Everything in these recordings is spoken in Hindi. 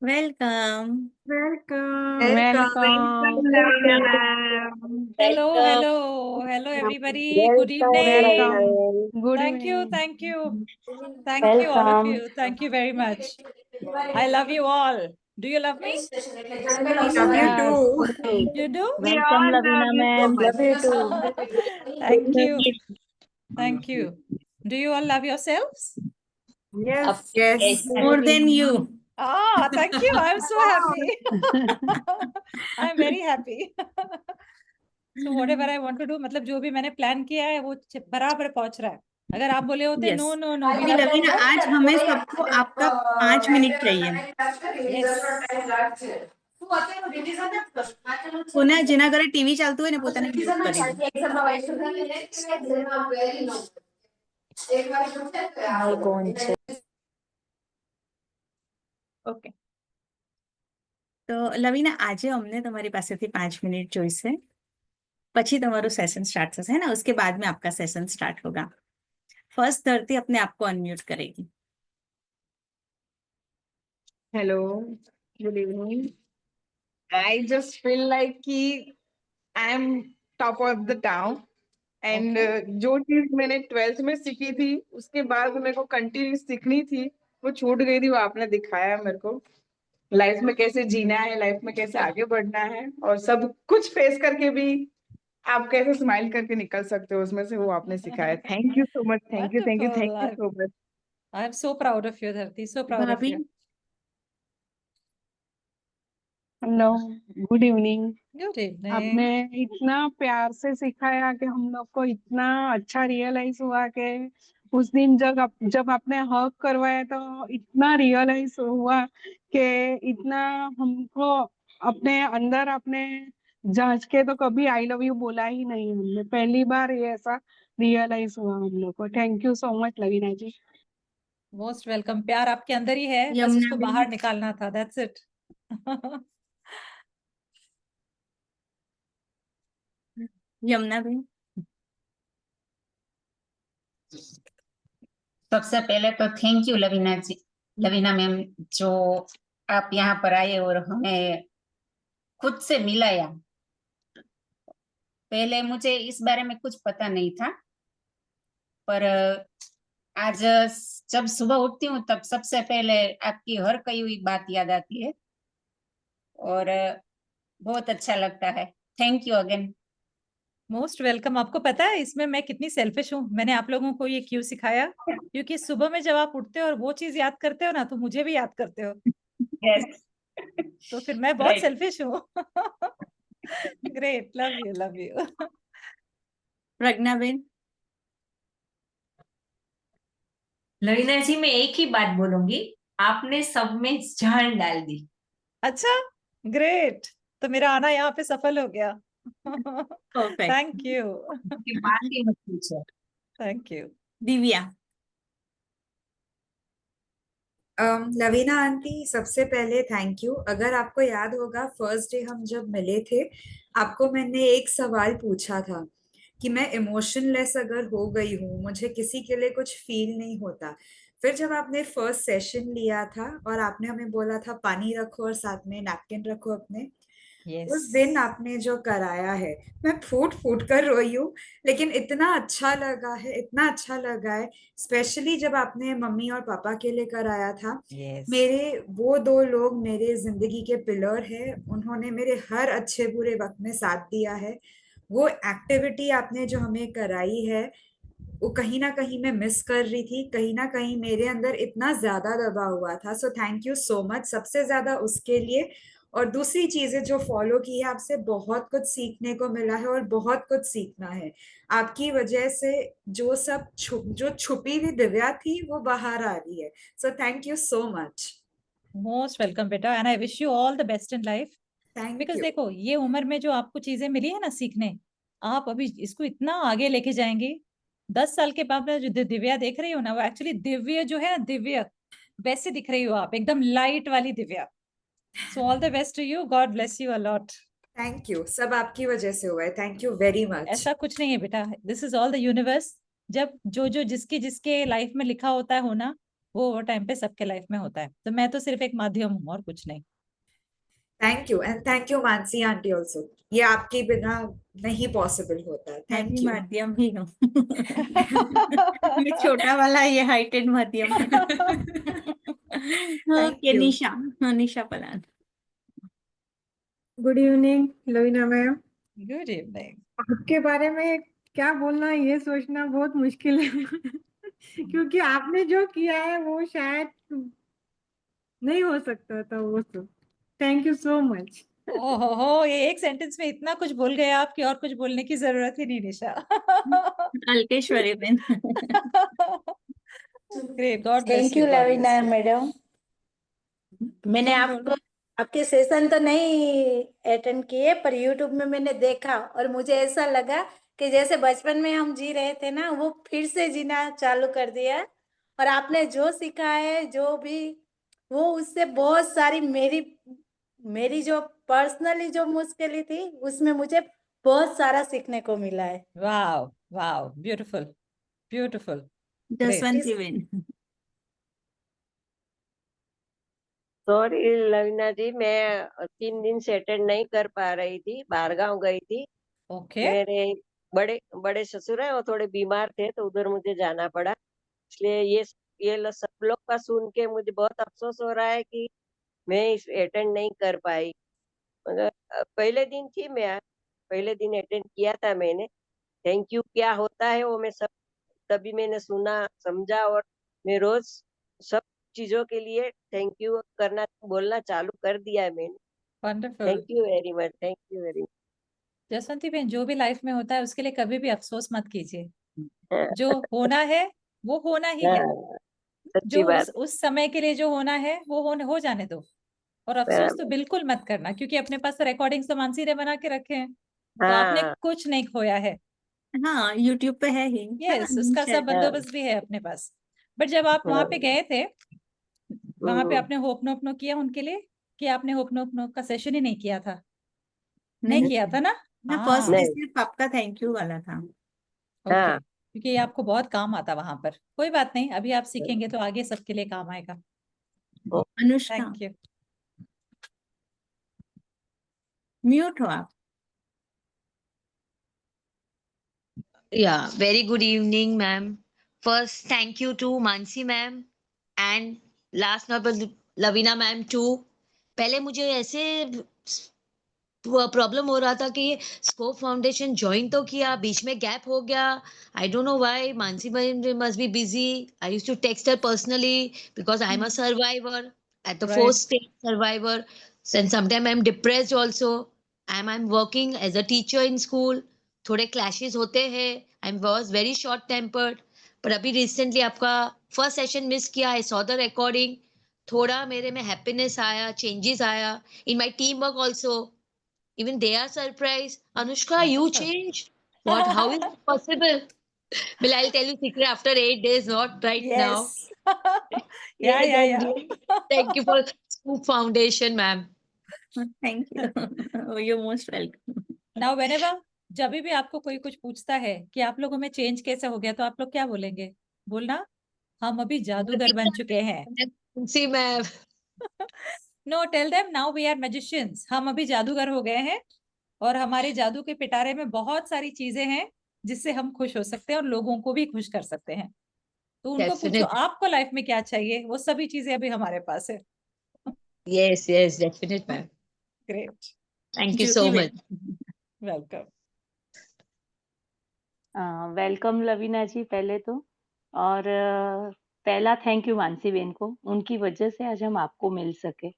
Welcome. Welcome. Welcome, Welcome, Lavina Lavina. ma'am. Hello, Welcome. hello everybody. Good Welcome, evening. Welcome. Good Thank you, evening. thank you. Thank you, all of Welcome. you. Thank you very much. I love you all. Do you love me? Love you Yes. too. You do? We Welcome, all love Lavina you so ma'am. much. Love you too. Thank you. Thank you. Do you all love yourselves? Yes. Yes, Yes. more than you. Ah, thank you. I'm so happy. I'm very happy. So whatever I want to do, मतलब जो भी मैंने प्लान किया है वो बराबर पहुंच रहा है. अगर आप बोले होते Yes. नो नो नो अभी लवीना आज हमें सबको आपका 5 मिनट चाहिए. કોના જેના ઘરે ટીવી ચાલતું હોય ને પોતાને મ્યુટ કરી દો. કોણ છે? ઓકે. તો લવીના આજે અમને તમારી પાસેથી 5 મિનિટ જોઈશે. પછી તમારું સેशन स्टार्ट થશે है ना. उसके बाद में आपका सेशन स्टार्ट होगा. फर्स्ट धरती अपने आप को अनम्यूट करेगी. Hello. Good evening. I just feel like कि I am top of the town. And जो चीज मैंने 12th में सीखी थी उसके बाद मेरे को कंटिन्यू सीखनी थी वो छूट गई थी वो आपने दिखाया मेरे को लाइफ में कैसे जीना है लाइफ में कैसे आगे बढ़ना है और सब कुछ फेस करके भी आप कैसे स्माइल करके निकल सकते हो उसमें से वो आपने सिखाया thank you so much thank you Wonderful. So much I am so proud of you, Dharti. So proud of ભાભી you. Hello good evening Good आपने evening. इतना प्यार से सिखाया कि हम लोग को इतना अच्छा रियलाइज हुआ कि उस दिन जब आपने हक करवाया तो इतना रियलाइज हुआ कि इतना हमको अपने अंदर अपने जांच के तो कभी आई लव यू बोला ही नहीं हमने पहली बार ये ऐसा रियलाइज हुआ हम लोग को thank you so much Lavina ji Most welcome. प्यार आपके अंदर ही है, बस यमुना उसको बेन. बाहर निकालना था. That's it. यमुना बेन. सबसे पहले तो thank you Lavina ji, Lavina ma'am, जो आप यहाँ पर आए और हमें खुद से मिलाया. पहले मुझे इस बारे में कुछ पता नहीं था, पर आज जब सुबह उठती हूँ तब सबसे पहले आपकी हर कही हुई बात याद आती है और बहुत अच्छा लगता है. Thank you again. Most welcome. आपको पता है इसमें मैं कितनी सेल्फिश हूँ. मैंने आप लोगों को ये क्यों सिखाया? क्योंकि सुबह में जब आप उठते हो और वो चीज याद करते हो ना तो मुझे भी याद करते हो. यस तो फिर मैं बहुत राइट. सेल्फिश हूँ. Great. Love you love you. Pragya ben. Lavina ji मैं एक ही बात बोलूंगी आपने सब में जान डाल दी. अच्छा ग्रेट. तो मेरा आना यहाँ पे सफल हो गया. परफेक्ट. Thank you. की बात ही मत पूछो. Thank you. Divya. Lavina aunty सबसे पहले थैंक यू. अगर आपको याद होगा फर्स्ट डे हम जब मिले थे आपको मैंने एक सवाल पूछा था कि मैं इमोशनलेस अगर हो गई हूँ मुझे किसी के लिए कुछ फील नहीं होता. फिर जब आपने फर्स्ट सेशन लिया था और आपने हमें बोला था पानी रखो और साथ में नैपकिन रखो अपने, उस दिन आपने जो कराया है मैं फूट फूट कर रोई हूँ. लेकिन इतना अच्छा लगा है, इतना अच्छा लगा है, स्पेशली जब आपने मम्मी और पापा के लिए कराया था. मेरे वो दो लोग मेरे जिंदगी के पिलर है. उन्होंने मेरे हर अच्छे बुरे वक्त में साथ दिया है. वो एक्टिविटी आपने जो हमें कराई है वो कहीं ना कहीं मैं मिस कर रही थी. कहीं ना कहीं मेरे अंदर इतना ज्यादा दबा हुआ था. सो थैंक यू सो मच सबसे ज्यादा उसके लिए. और दूसरी चीजें जो फॉलो की है आपसे बहुत कुछ सीखने को मिला है और बहुत कुछ सीखना है. आपकी वजह से जो सब जो छुपी हुई दिव्या थी वो बाहर आ रही है. So thank you so much. Most welcome बेटा. And I wish you all the best in life. Thank because you. देखो ये उम्र में जो आपको चीजें मिली है ना सीखने, आप अभी इसको इतना आगे लेके जाएंगे. 10 साल के बाद में जो दिव्या देख रही हो ना वो एक्चुअली दिव्य जो है ना दिव्य वैसे दिख रही हो आप, एकदम लाइट वाली Divya. So all the best to you. God bless you a lot. Thank you. सब आपकी वजह से हुआ है. Thank you very much. ऐसा कुछ नहीं है बेटा. This is all the universe. जब जो जो जिसके जिसके लाइफ में लिखा होता है होना वो टाइम पे सबके लाइफ में होता है, तो मैं तो सिर्फ एक माध्यम हूँ और कुछ नहीं। Thank you, and thank you Mansi aunty also, ये आपके बिना नहीं पॉसिबल होता। मैं भी थैंक यू। माध्यम ही हूँ। मैं छोटा वाला, ये हाइटेड मध्यम है। Thank okay, you. Nisha, Nisha Palan. Good evening Lavina ma'am. Good evening. आपके बारे में क्या बोलना, ये सोचना बहुत मुश्किल है। क्योंकि आपने जो किया है वो शायद नहीं हो सकता था वो सब। Thank you so much. ओहो, ये एक सेंटेंस में इतना कुछ बोल गए आप कि और कुछ बोलने की जरूरत ही नहीं, Nisha. Alkeshwari ben. Great, God bless thank you, you God Lavina bless you. Madam. मैंने आपको आपके सेशन तो नहीं अटेंड किए, पर यूट्यूब में मैंने देखा और मुझे ऐसा लगा कि जैसे बचपन में हम जी रहे थे ना, वो फिर से जीना चालू कर दिया। और आपने जो सीखा है, जो भी, वो उससे बहुत सारी मेरी मेरी जो पर्सनली जो मुश्किलें थी, उसमें मुझे बहुत सारा सीखने को मिला है। Wow wow, beautiful beautiful, great. Jaswanti ben. Sorry Lavina ji, मैं 3 दिन से अटेंड नहीं कर पा रही थी, बाहरगांव गई थी। ओके, मेरे बड़े बड़े ससुर है, वो थोड़े बीमार थे तो उधर मुझे जाना पड़ा, इसलिए सब लोग का सुन के मुझे बहुत अफसोस हो रहा है कि मैं इस अटेंड नहीं कर पाई। मगर पहले दिन थी, मैं पहले दिन अटेंड किया था मैंने। थैंक यू क्या होता है वो मैं सब तभी मैंने सुना समझा, और मैं रोज सब चीजों के लिए थैंक यू करना बोलना चालू कर दिया है मैंने। Wonderful. Thank you very much, thank you very much. Jaswanti बहन, जो भी लाइफ में होता है उसके लिए कभी भी अफसोस मत कीजिए। हाँ, जो होना है वो होना ही है। हाँ, सच्ची जो बात उस समय के लिए जो होना है वो हो जाने दो। और अफसोस तो बराबर। बिल्कुल मत करना, क्योंकि अपने पास तो रिकॉर्डिंग तो मानसी ने बना के रखे हैं, तो आपने हाँ कुछ नहीं खोया है। हाँ, यूट्यूब पे है ही, है ना, यस, उसका सब शायद। हाँ। बंदोबस्त भी है अपने पास। बट जब आप वहां पे गए थे, वहां पे हम्म, आपने होपनोपनो किया उनके लिए, कि आपने होपनोपनो का सेशन ही नहीं किया था? नहीं नहीं किया था ना? ना, फर्स्ट डे हाँ, नहीं, सिर्फ आपका थैंक यू वाला था। ओके, हाँ, क्योंकि ये आपको बहुत काम आता वहां पर। कोई बात नहीं, अभी आप सीखेंगे तो आगे सबके लिए काम आएगा। Anushka, thank you. म्यूट हो आप। Yeah, very good evening, ma'am. First, thank you to Mansi ma'am and last not but Lavina ma'am too. पहले मुझे ऐसे प्रॉब्लम हो रहा था कि स्कोप फाउंडेशन ज्वाइन तो किया, बीच में गैप हो गया। I don't know why, Mansi ma'am must be busy. I used to text her personally because I am a survivor at the right, fourth stage survivor, and sometimes I'm depressed also. I'm working as a teacher in school. थोड़े clashes होते हैं, I was very short tempered, पर अभी रिसेंटली आपका फर्स्ट सेशन मिस किया, आई सॉ द रिकॉर्डिंग, थोड़ा मेरे में हैप्पीनेस आया, चेंजेस आया in my team work also, even they are surprised, Anushka you wonderful. changed, what, how is it possible? Well, I'll tell you secret after 8 days, not right now. Yes. या Yes, या and या। thank you for Scoop Foundation, ma'am. Thank you, you most welcome. Now whenever, जब भी आपको कोई कुछ पूछता है कि आप लोगों में चेंज कैसे हो गया, तो आप लोग क्या बोलेंगे? बोलना, हम अभी जादूगर बन चुके हैं। See, ma'am. No, tell them now we are magicians, हम अभी जादूगर हो गए हैं, और हमारे जादू के पिटारे में बहुत सारी चीजें हैं जिससे हम खुश हो सकते हैं और लोगों को भी खुश कर सकते हैं। तो उनको पूछो Definitely. आपको लाइफ में क्या चाहिए, वो सभी चीजें अभी हमारे पास है। Yes, yes, definite, ma'am. Great, Thank you Jyoti so much. Ben. Welcome. Welcome Lavina ji पहले तो। और पहला थैंक यू मानसी बेन को, उनकी वजह से आज हम आपको मिल सके।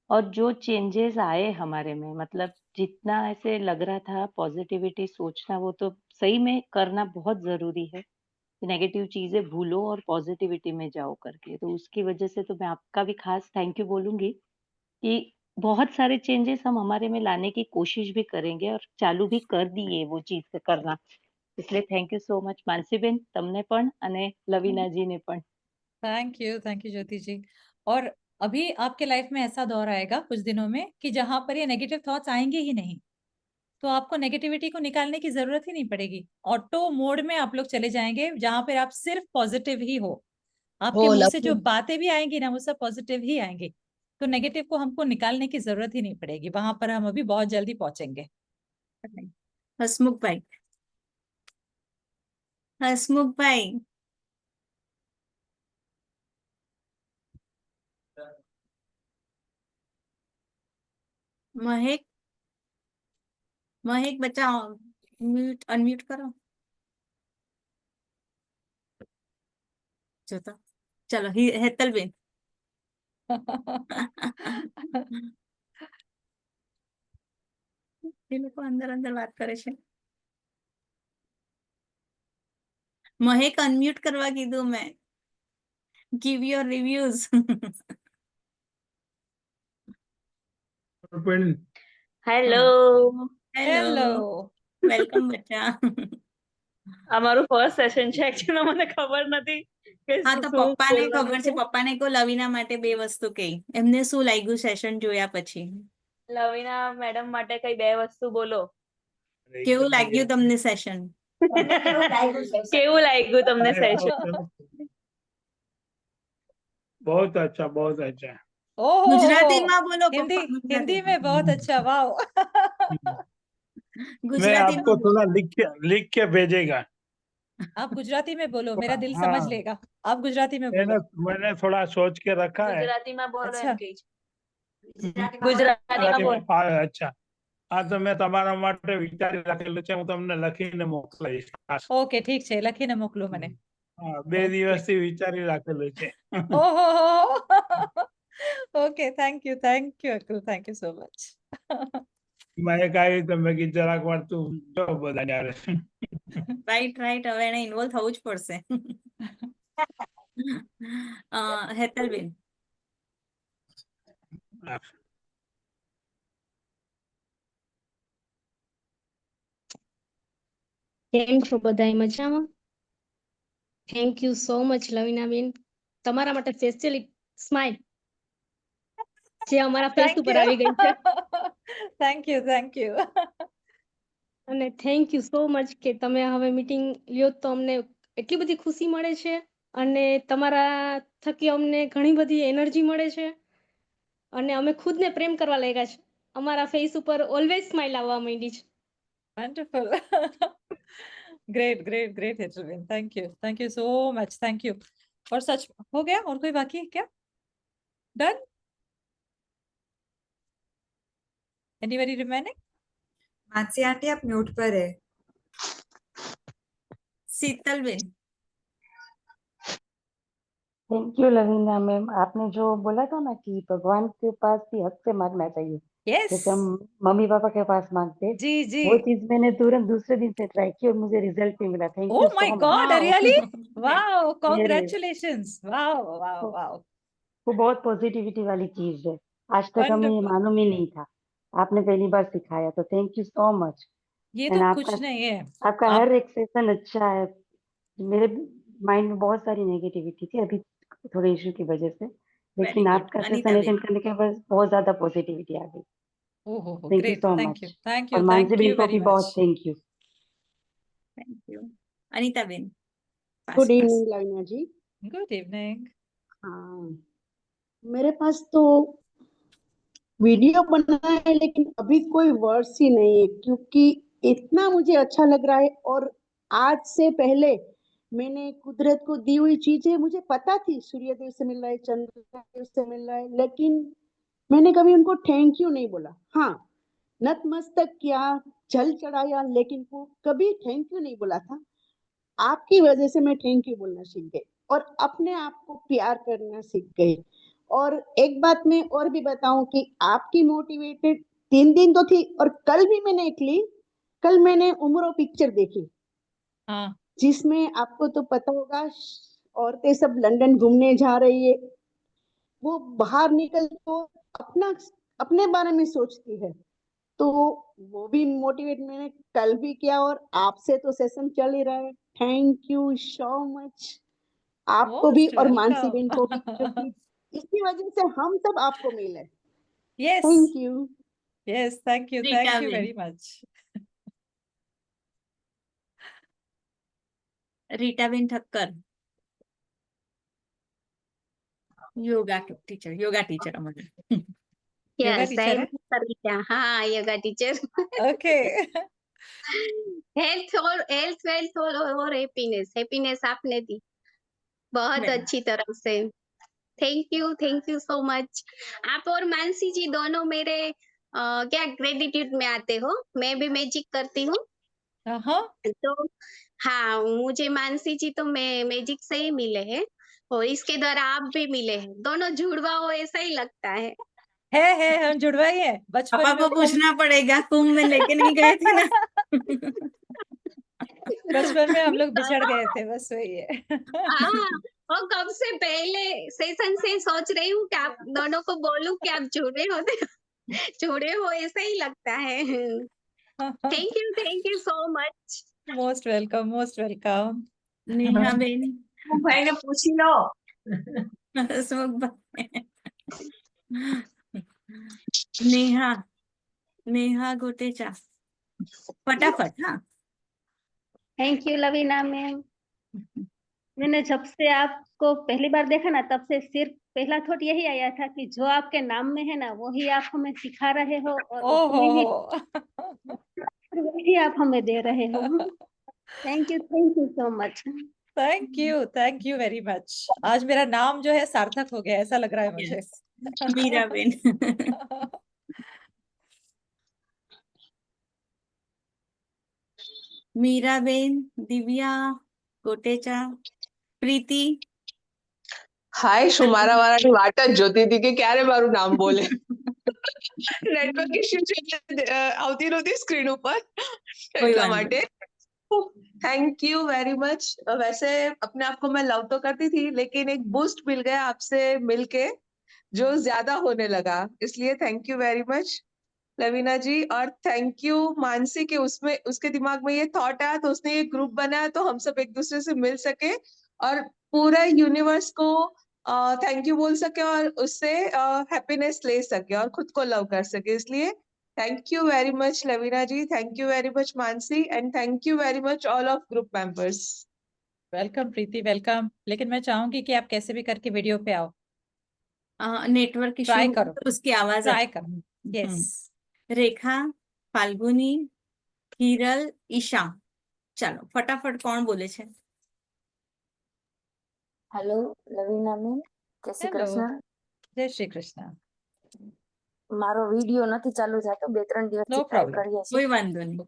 और जो चेंजेस आए हमारे में, मतलब जितना ऐसे लग रहा था पॉजिटिविटी सोचना, वो तो सही में करना बहुत जरूरी है। नेगेटिव चीजें भूलो और पॉजिटिविटी में जाओ करके, तो उसकी वजह से तो मैं आपका भी खास थैंक यू बोलूंगी कि बहुत सारे चेंजेस हम हमारे में लाने की कोशिश भी करेंगे और चालू भी कर दिए वो चीज करना। એટલે થેન્ક યુ સો મચ માનસીબેન, તમને પણ અને લવીનાજીને પણ। थैंक यू ज्योति जी। और अभी आपके लाइफ में ऐसा दौर आएगा कुछ दिनों में कि जहां पर ये नेगेटिव थॉट्स आएंगे ही नहीं, तो आपको नेगेटिविटी को निकालने की जरूरत ही नहीं पड़ेगी। ऑटो मोड में आप लोग चले जाएंगे, जहां पर आप सिर्फ पॉजिटिव ही हो। आपके वो मुंह से जो लवली बातें भी आएंगी ना वो सब पॉजिटिव ही आएंगी, तो नेगेटिव को हमको निकालने की जरूरत ही नहीं पड़ेगी, वहां पर हम अभी बहुत जल्दी पहुंचेंगे। हसमुख भाई, हसमुख भाई, महक, महक बच्चा म्यूट अनम्यूट करो। जो तो चलो हेतल बेन। એ લોકો અંદર અંદર વાત કરે છે. મહેક અનમ્યુટ કરવા કીધું મેં. Give your reviews. Hello, Hello. Welcome બચ્ચા. અમારું ફર્સ્ટ સેશન છે. એકચ્યુઅલી મને ખબર નથી કે હા તો શું પપ્પાને બોલવાનું ખબર છે. છે. પપ્પાને કહો લવીના માટે બે વસ્તુ કહી. એમને શું લાગ્યું સેશન જોયા પછી? લવીના મેડમ માટે કઈ બે વસ્તુ બોલો. કેવું લાગ્યું તમને સેશન? કેવું લાગ્યું તમને સેશન? बहुत अच्छा, बहुत अच्छा. ओहो ગુજરાતીમાં બોલો हिंदी, પપ્પા. हिंदी में बहुत अच्छा, वाओ। मैं ગુજરાતીમાં आपको બોલો. थोड़ा लिख के भेजेगा. आप गुजराती में बोलो, मेरा दिल हाँ, समझ लेगा। आप गुजराती में बोलो। मैंने थोड़ा सोच के रखा है. ગુજરાતીમાં બોલો अच्छा। એમ કહે છે. ગુજરાતીમાં બોલો. अच्छा, हाँ तो मैं તમારા માટે વિચારી રાખેલું છે. હું તમને લખીને મોકલાઈશ. ओके ठीक છે, લખીને મોકલો મને। હા, 2 Okay. દિવસથી વિચારી રાખેલું છે. ओहो okay, thank you Akul, thank you so much. મેં કહ્યું તો મેં કીધું જરાક વાર તું જો બધા યારે. રાઈટ રાઈટ, હવે એને ઇન્વોલ્વ થવું જ પડશે. હેતલબેન. કેમ છો બધાય મજામાં? થેન્ક યુ સો મચ લવિનાબેન, તમારા માટે સ્પેશિયલી સ્માઈલ જે અમારા ફેસ थैंक ઉપર यू આવી ગઈ છે, थैंक यू। અને થેન્ક યુ સો મચ કે તમે હવે મીટિંગ લ્યો તો અમને એટલી બધી ખુશી મળે છે, અને તમારા થકી અમને ઘણી બધી એનર્જી મળે છે, અને અમે ખુદને પ્રેમ કરવા લાગ્યા છે, અમારા ફેસ ઉપર ઓલવેઝ સ્માઈલ આવવા માંડી છે। Wonderful. Great great great Hetalben, thank you so much, thank you. और सच हो गया, और कोई बाकी है क्या? Done? Anybody remaining? Mansi aunty आप म्यूट पर है। Shitalben. Thank you Lavina ma'am, आपने जो बोला था ना कि भगवान के पास भी हक से मांगना चाहिए, यस जैसे हम मम्मी पापा के पास मांगते, जी जी। वो चीज मैंने तुरंत दूसरे दिन से ट्राई की और मुझे रिजल्ट भी मिला। Thank Oh you my so much. God, Wow. really? Wow, Yes, congratulations. Wow, wow, wow. वो बहुत पॉजिटिविटी वाली चीज है, आज तक हमें ये Wonderful. मालूम ही नहीं था, आपने पहली बार सिखाया, तो थैंक यू सो मच। ये एंड तो आपका कुछ नहीं है। आपका आप हर एक सेशन अच्छा है। मेरे माइंड में बहुत सारी नेगेटिविटी थी अभी थोड़े इशू की वजह से, वेरी लेकिन गुड। आपका सेशन अनीताबेन। अटेंड करने के बाद बहुत ज्यादा पॉजिटिविटी आ गई। ओहो thank you great, so thank much. You, thank और you, Mansi thank ben you को वेरी भी मच। बहुत thank you. Thank you. Anitaben. Pass good pass. Evening Laina ji. Good evening. हाँ, मेरे पास तो वीडियो बना है लेकिन अभी कोई वर्ड्स ही नहीं है, क्योंकि इतना मुझे अच्छा लग रहा है। और आज से पहले मैंने कुदरत को दी हुई चीजें मुझे पता थी, सूर्यदेव से मिल रहा है, चंद्रदेव से मिल रहा है, लेकिन मैंने कभी उनको थैंक यू नहीं बोला। हाँ, नतमस्तक किया, जल चढ़ाया, लेकिन वो कभी थैंक यू नहीं बोला था। आपकी वजह से मैं थैंक यू बोलना सीख गई और अपने आप को प्यार करना सीख गई। और एक बात मैं और भी बताऊं कि आपकी मोटिवेटेड 3 दिन तो थी, और कल भी मैंने एक ली। कल मैंने उम्रो पिक्चर देखी, हाँ जिसमें आपको तो पता होगा औरतें सब लंदन घूमने जा रही है, वो बाहर निकल तो अपना अपने बारे में सोचती है, तो वो भी मोटिवेट मैंने कल भी किया और आपसे तो सेशन चल ही रहा है। थैंक यू सो मच आपको भी मोस्ट और मानसी बेन को भी, वेलकम। क्योंकि इसकी वजह से हम सब आपको मिले। Yes thank you. Yes, thank you Ritaben. Very much. Ritaben Thakkar. Yoga teacher અમારે. Yoga Yes, teacher I'm Sarita. हाँ, yoga teacher. ओके health और हैप्पीनेस आपने दी बहुत अच्छी तरह से. Thank you so much. आप और मानसी जी दोनों मेरे क्या ग्रेटिट्यूड में आते हो. मैं भी मैजिक करती हूँ तो हाँ, मुझे मानसी जी तो मैं मैजिक से ही मिले हैं और इसके द्वारा आप भी मिले हैं. दोनों जुड़वा हो ऐसा ही लगता है. हम जुड़वा ही है. बचपन पापा में को पूछना पड़ेगा, कुंभ में लेके नहीं गए थे ना. बचपन में हम लोग बिछड़ गए थे, बस वही है. हाँ, और कब से पहले सेशन से सोच रही हूँ कि आप दोनों को बोलूं कि आप जुड़े हो ऐसा ही लगता है. Thank you so much. Most welcome. Neha Ben. भाई ने पूछ लो. नेहा गोटेचा, फटाफट. हाँ, थैंक यू लवीना मैम. मैंने जब से आपको पहली बार देखा ना, तब से सिर्फ पहला थॉट यही आया था कि जो आपके नाम में है ना, वही आप हमें सिखा रहे हो और वही आप हमें दे रहे हो. Thank you so much. Thank you very much. आज मेरा नाम जो है सार्थक हो गया, ऐसा लग रहा है मुझे. मीरा बेन. मीरा बेन, दिव्या गोटेचा, પ્રીતિ. હાય શું મારાવાળાની વાટ જ જોતી હતી કે ક્યારે મારું નામ બોલે. નેટવર્ક ઇશ્યુ છે એટલે આવતી નહોતી સ્ક્રીન ઉપર એટલા માટે. Thank you very much. वैसे अपने आप को मैं लव तो करती थी, लेकिन एक बूस्ट मिल गया आपसे मिलके जो ज्यादा होने लगा, इसलिए thank you very much Lavina ji. और थैंक यू मानसी के उसमें उसके दिमाग में ये थॉट आया तो उसने ये ग्रुप बनाया तो हम सब एक दूसरे से मिल सके और पूरा यूनिवर्स को थैंक यू बोल सके और उससे हैप्पीनेस ले सके और खुद को लव कर सके. इसलिए thank you very much Lavina ji, thank you very much Mansi and thank you very much all of group members. Welcome Preeti, welcome. लेकिन मैं चाहूंगी कि आप कैसे भी करके वीडियो पे आओ. नेटवर्क इश्यू ट्राई करो, तो उसकी आवाज ट्राई करो. यस. रेखा, फाल्गुनी, हिरल, ईशा. ચાલો ફટાફટ કોણ બોલે છે? હેલો લવીના મેમ, જય શ્રી કૃષ્ણ. જય શ્રી કૃષ્ણ. મારો વિડિયો નથી ચાલુ થતો, 2-3 દિવસથી ટ્રાય કરીએ છીએ. કોઈ વાંધો નહીં,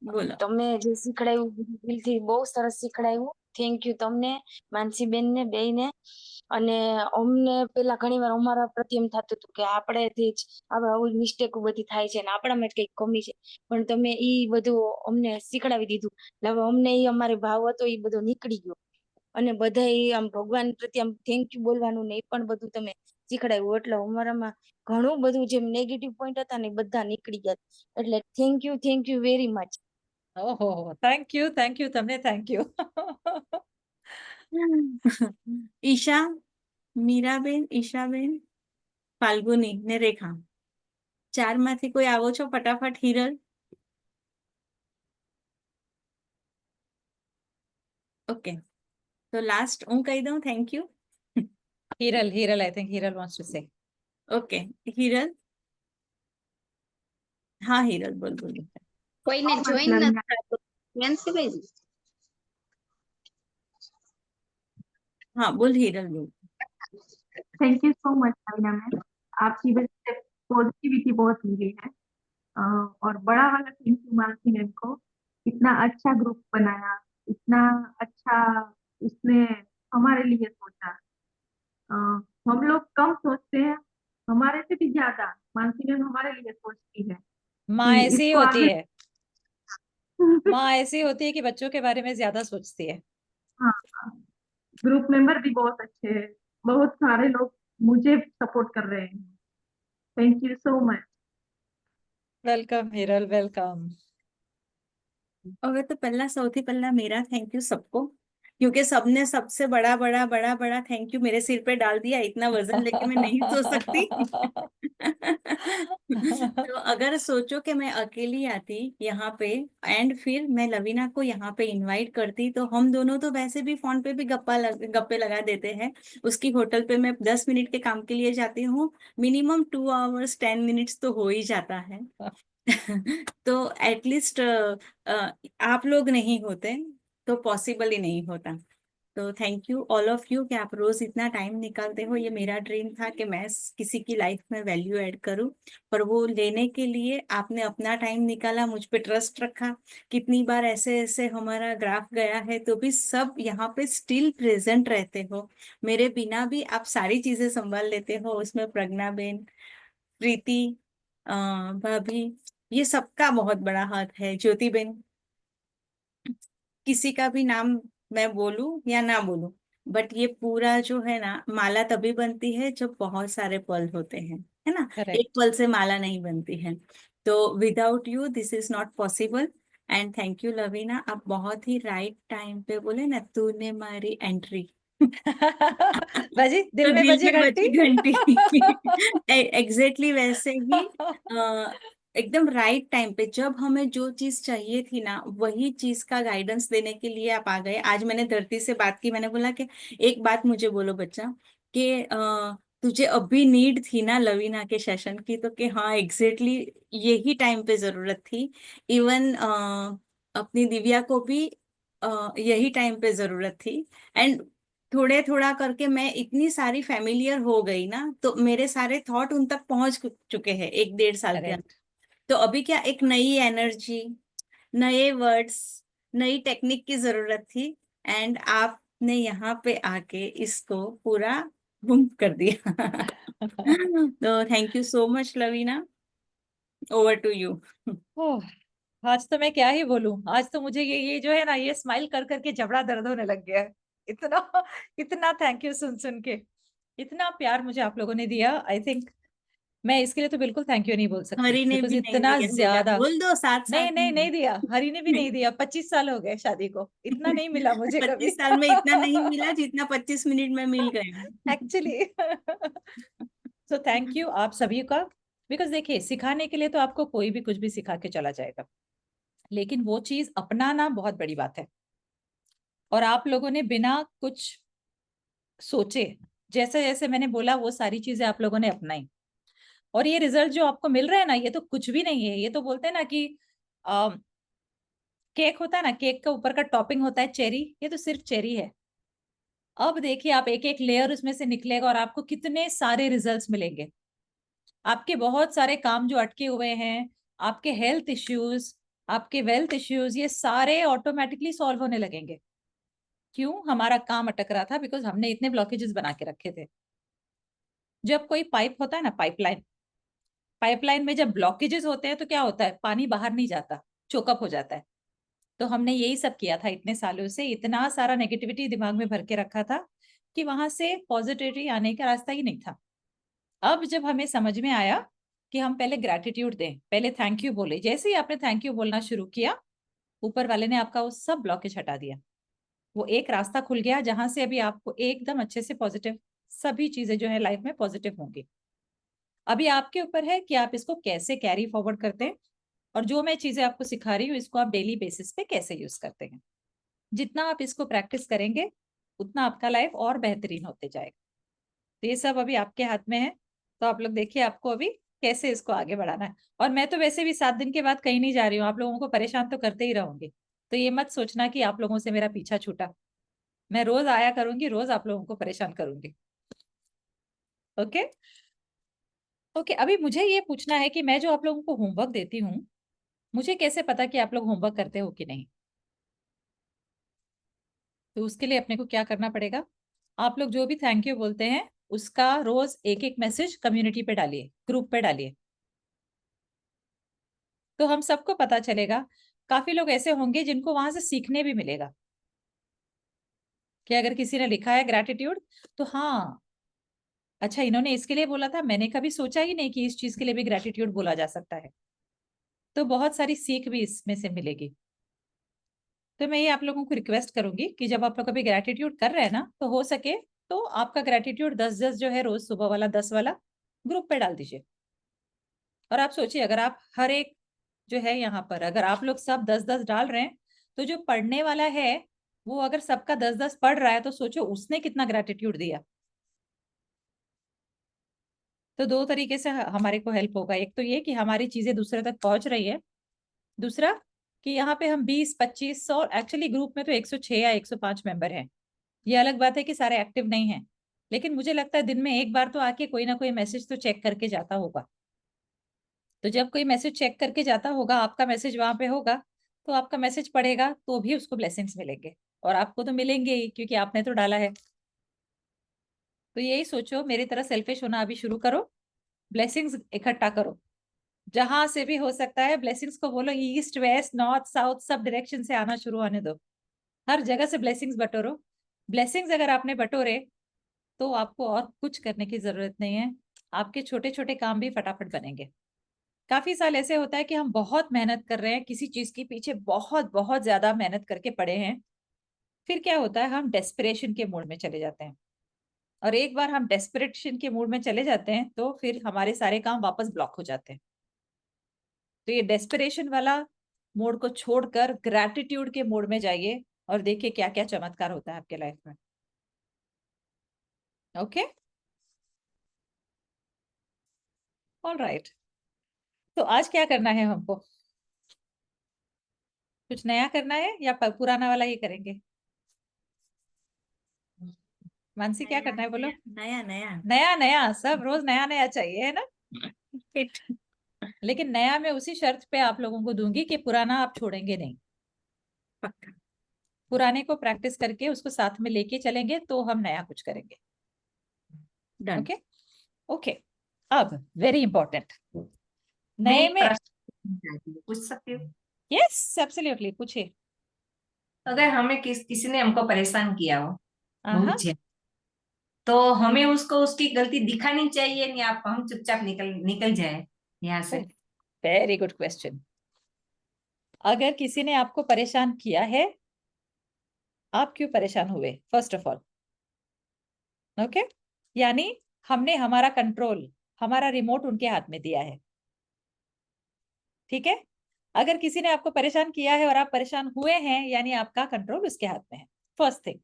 બોલો. તમે જે શીખડાયું દિલથી બહુ સરસ શીખડાયું. થેન્ક યુ તમને, માનસીબેન ને બેયને. અને અમને પેલા ઘણી વાર અમારા પ્રત્યે એમ થતું હતું કે આપણેથી જ આવું મિસ્ટેક બધી થાય છે ને આપણામાં જ કઈક કમી છે, પણ તમે ઈ બધું અમને શીખડાવી દીધું. હવે અમને ઈ અમારો ભાવ હતો ઈ બધો નીકળી ગયો અને બધા આમ ભગવાન પ્રત્યે આમ થેન્ક યુ બોલવાનું ને એ પણ બધું તમે શીખડાવ્યું. એટલે અમારામાં ઘણું બધું જેમ નેગેટિવ પોઈન્ટ હતા ને બધા નીકળી ગયા. એટલે થેન્ક યુ વેરી મચ. ઓહો, થેન્ક યુ તમને, થેન્ક યુ. ઈશા, મીરાબેન, ઈશાબેન, ફાલ્ગુની ને રેખા. ચારમાંથી કોઈ આવો છો ફટાફટ? હિરલ. ઓકે, તો લાસ્ટ હું કહી દઉં thank you. Hiral, I think Hiral wants to say. Okay, Hiral. હા હિરલ, બોલ. કોઈને જોઈન નથી થતું. માનસીભાઈ, हाँ बोल हिरल, बोल. Thank you so much Lavina ma'am, आपकी वजह से पॉजिटिविटी बहुत मिली है. और बड़ा वाला थैंक यू मानसी मैम को, इतना अच्छा ग्रुप बनाया, इतना अच्छा उसने हमारे लिए सोचा. हम लोग कम सोचते हैं, हमारे से भी ज्यादा मानसी मैम हमारे लिए सोचती है. माँ ऐसी होती है. माँ ऐसी होती है कि बच्चों के बारे में ज्यादा सोचती है. हाँ, ग्रुप मेंबर भी बहुत अच्छे हैं, बहुत सारे लोग मुझे सपोर्ट कर रहे हैं. Thank you so much. Welcome Hiral, welcome. હવે તો પહેલા સૌથી પહેલા મેરા થેન્ક યુ સબકો. क्योंकि सबने सबसे बड़ा बड़ा बड़ा बड़ा थैंक यू मेरे सिर पे डाल दिया, इतना वजन लेके मैं नहीं सो सकती। तो अगर सोचो कि मैं अकेली आती यहाँ पे एंड फिर मैं लवीना को यहाँ पे इनवाइट करती, तो हम दोनों तो वैसे भी फोन पे भी गप्पे लगा देते हैं। उसकी होटल पे मैं 10 मिनट के काम के लिए जाती हूँ, मिनिमम 2 आवर्स 10 मिनट्स तो हो ही जाता है। तो एटलीस्ट आप लोग नहीं होते तो पॉसिबल ही नहीं होता। तो thank you all of you कि आप रोज इतना टाइम निकालते हो। ये मेरा ड्रीम था कि मैं किसी की लाइफ में वैल्यू ऐड करूं, पर वो लेने के लिए आपने अपना टाइम निकाला, मुझ पे ट्रस्ट रखा। कितनी बार ऐसे ऐसे हमारा ग्राफ गया है तो भी सब यहाँ पे स्टिल प्रेजेंट रहते हो। मेरे बिना भी आप सारी चीजें संभाल लेते हो, उसमें प्रज्ञा बेन, प्रीति, भाभी, ये सबका बहुत बड़ा हाथ है। ज्योति बेन, किसी का भी नाम मैं बोलूं या ना बोलूं, बट ये पूरा जो है ना, माला तभी बनती है जब बहुत सारे पल होते हैं, है ना। एक करेक्ट। पल से माला नहीं बनती है। तो without you this is not possible. And thank you Lavina, आप बहुत ही राइट टाइम पे बोले ना, तूने मारी एंट्री। बजी दिल तो में दिल बजी में बजी घंटी। घंटी। एग्जैक्टली वैसे ही एकदम राइट टाइम पे जब हमें जो चीज चाहिए थी ना, वही चीज का गाइडेंस देने के लिए आप आ गए। आज मैंने धरती से बात की, मैंने बोला कि एक बात मुझे बोलो बच्चा, कि तुझे अभी नीड थी ना लवीना के सेशन की, तो कि हाँ एग्जैक्टली यही टाइम पे जरूरत थी। इवन अपनी दिव्या को भी यही टाइम पे जरूरत थी। एंड थोड़े थोड़ा करके मैं इतनी सारी फैमिलियर हो गई ना, तो मेरे सारे थॉट उन तक पहुंच चुके हैं 1-1.5 साल के अंदर। तो अभी क्या, एक नई एनर्जी, नए वर्ड्स, नई टेक्निक की जरूरत थी। एंड आपने यहाँ पे आके इसको पूरा बूम कर दिया। तो thank you so much Lavina, over to you. Oh, आज तो मैं क्या ही बोलूं। आज तो मुझे ये जो है ना, ये स्माइल कर करके जबड़ा दर्द होने लग गया है। इतना इतना थैंक यू सुन सुन के, इतना प्यार मुझे आप लोगों ने दिया। आई थिंक मैं इसके लिए तो बिल्कुल थैंक यू नहीं बोल सकती, हरी ने बिकॉज भी नहीं इतना दिया, दिव्या ज्यादा। बोल दो, साथ नहीं साथ नहीं में। नहीं दिया, हरी ने भी नहीं दिया। 25 साल हो गए शादी को, इतना नहीं मिला मुझे कभी। 25 साल में इतना नहीं मिला जितना 25 मिनट में मिल गया। एक्चुअली। सो थैंक यू आप सभी का। बिकॉज देखिए, सिखाने के लिए तो आपको कोई भी कुछ भी सिखा के चला जाएगा, लेकिन वो चीज अपनाना बहुत बड़ी बात है। और आप लोगों ने बिना कुछ सोचे, जैसे जैसे मैंने बोला, वो सारी चीजें आप लोगों ने अपनाई। और ये रिजल्ट जो आपको मिल रहा है ना, ये तो कुछ भी नहीं है। ये तो बोलते हैं ना कि केक होता है ना, केक का ऊपर का टॉपिंग होता है चेरी, ये तो सिर्फ चेरी है। अब देखिए, आप एक एक लेयर उसमें से निकलेगा और आपको कितने सारे रिजल्ट्स मिलेंगे। आपके बहुत सारे काम जो अटके हुए हैं, आपके हेल्थ इश्यूज, आपके वेल्थ इश्यूज, ये सारे ऑटोमेटिकली सॉल्व होने लगेंगे। क्यों हमारा काम अटक रहा था? बिकॉज हमने इतने ब्लॉकेजेस बना के रखे थे। जब कोई पाइप होता है ना, पाइपलाइन, पाइपलाइन में जब ब्लॉकेजेस होते हैं तो क्या होता है? पानी बाहर नहीं जाता, चोकअप हो जाता है। तो हमने यही सब किया था इतने सालों से, इतना सारा नेगेटिविटी दिमाग में भर के रखा था कि वहां से पॉजिटिविटी आने का रास्ता ही नहीं था। अब जब हमें समझ में आया कि हम पहले ग्रैटिट्यूड दें, पहले थैंक यू बोले, जैसे ही आपने थैंक यू बोलना शुरू किया, ऊपर वाले ने आपका वो सब ब्लॉकेज हटा दिया। वो एक रास्ता खुल गया जहां से अभी आपको एकदम अच्छे से पॉजिटिव सभी चीजें जो है लाइफ में पॉजिटिव होंगी। अभी आपके ऊपर है कि आप इसको कैसे कैरी फॉरवर्ड करते हैं, और जो मैं चीजें आपको सिखा रही हूँ इसको आप डेली बेसिस पे कैसे यूज करते हैं। जितना आप इसको प्रैक्टिस करेंगे उतना आपका लाइफ और बेहतरीन होते जाएगा। तो ये सब अभी आपके हाथ में है। तो आप लोग देखिए आपको अभी कैसे इसको आगे बढ़ाना है। और मैं तो वैसे भी 7 दिन के बाद कहीं नहीं जा रही हूँ, आप लोगों को परेशान तो करते ही रहूंगी। तो ये मत सोचना कि आप लोगों से मेरा पीछा छूटा। मैं रोज आया करूंगी, रोज आप लोगों को परेशान करूंगी। Okay okay. अभी मुझे ये पूछना है कि मैं जो आप लोगों को होमवर्क देती हूँ, मुझे कैसे पता कि आप लोग होमवर्क करते हो कि नहीं? तो उसके लिए अपने को क्या करना पड़ेगा? आप लोग जो भी थैंक यू बोलते हैं उसका रोज एक एक मैसेज कम्युनिटी पे डालिए, ग्रुप पे डालिए, तो हम सबको पता चलेगा। काफी लोग ऐसे होंगे जिनको वहां से सीखने भी मिलेगा कि अगर किसी ने लिखा है ग्रैटिट्यूड, तो हाँ, अच्छा इन्होंने इसके लिए बोला था, मैंने कभी सोचा ही नहीं कि इस चीज के लिए भी ग्रैटिट्यूड बोला जा सकता है। तो बहुत सारी सीख भी इसमें से मिलेगी। तो मैं ये आप लोगों को रिक्वेस्ट करूंगी कि जब आप लोग अभी ग्रेटिट्यूड कर रहे हैं ना, तो हो सके तो आपका ग्रेटिट्यूड 10-10 जो है रोज सुबह वाला 10 वाला ग्रुप पे डाल दीजिए। और आप सोचिए अगर आप हर एक जो है यहाँ पर अगर आप लोग सब 10-10 डाल रहे हैं, तो जो पढ़ने वाला है वो अगर सबका 10-10 पढ़ रहा है तो सोचो उसने कितना ग्रेटिट्यूड दिया। तो दो तरीके से हमारे को हेल्प होगा। एक तो ये कि हमारी चीजें दूसरे तक पहुंच रही है, दूसरा कि यहाँ पे हम 20-25-100 एक्चुअली ग्रुप में तो 106 या 105 मेंबर हैं। ये अलग बात है कि सारे एक्टिव नहीं हैं, लेकिन मुझे लगता है दिन में एक बार तो आके कोई ना कोई मैसेज तो चेक करके जाता होगा। तो जब कोई मैसेज चेक करके जाता होगा, आपका मैसेज वहां पे होगा, तो आपका मैसेज पढ़ेगा तो भी उसको ब्लेसिंग्स मिलेंगे, और आपको तो मिलेंगे ही क्योंकि आपने तो डाला है। तो यही सोचो, मेरी तरह सेल्फिश होना अभी शुरू करो, ब्लेसिंग्स इकट्ठा करो, जहां से भी हो सकता है ब्लेसिंग्स को बोलो, east west north south sub direction से आना शुरू होने दो, हर जगह से ब्लेसिंग्स बटोरो। ब्लेसिंग्स अगर आपने बटोरे तो आपको और कुछ करने की जरूरत नहीं है, आपके छोटे छोटे काम भी फटाफट बनेंगे। काफी साल ऐसे होता है कि हम बहुत मेहनत कर रहे हैं किसी चीज के पीछे, बहुत बहुत ज्यादा मेहनत करके पड़े हैं, फिर क्या होता है हम डेस्परेशन के मूड में चले जाते हैं, और एक बार हम डेस्परेशन के मूड में चले जाते हैं तो फिर हमारे सारे काम वापस ब्लॉक हो जाते हैं। तो ये डेस्परेशन वाला मोड को छोड़कर ग्रैटिट्यूड के मोड में जाइए और देखिए क्या क्या चमत्कार होता है आपके लाइफ में। Okay, alright. तो आज क्या करना है हमको? कुछ नया करना है या पुराना वाला ही करेंगे? मानसी क्या करना है बोलो? नया नया नया नया, सब रोज नया नया चाहिए है ना। लेकिन नया मैं उसी शर्त पे आप लोगों को दूंगी कि पुराना आप छोड़ेंगे नहीं। पक्का। पुराने को प्रैक्टिस करके उसको साथ में लेके चलेंगे तो हम नया कुछ करेंगे। डन। Okay okay. अब वेरी इंपॉर्टेंट, मैं नए एक में प्रश्न चाहती हूँ, पूछ सकती हूँ? यस एब्सोल्युटली, पूछिए। अगर हमें किसी ने हमको परेशान किया हो हाँ बहुत ज्यादा, तो हमें उसको उसकी गलती दिखानी चाहिए नहीं, आप हम चुपचाप निकल जाए यहाँ से? Very good question. अगर किसी ने आपको परेशान किया है, आप क्यों परेशान हुए फर्स्ट ऑफ ऑल? ओके, यानी हमने हमारा कंट्रोल, हमारा रिमोट उनके हाथ में दिया है। ठीक है, अगर किसी ने आपको परेशान किया है और आप परेशान हुए हैं, यानी आपका कंट्रोल उसके हाथ में है, फर्स्ट थिंग।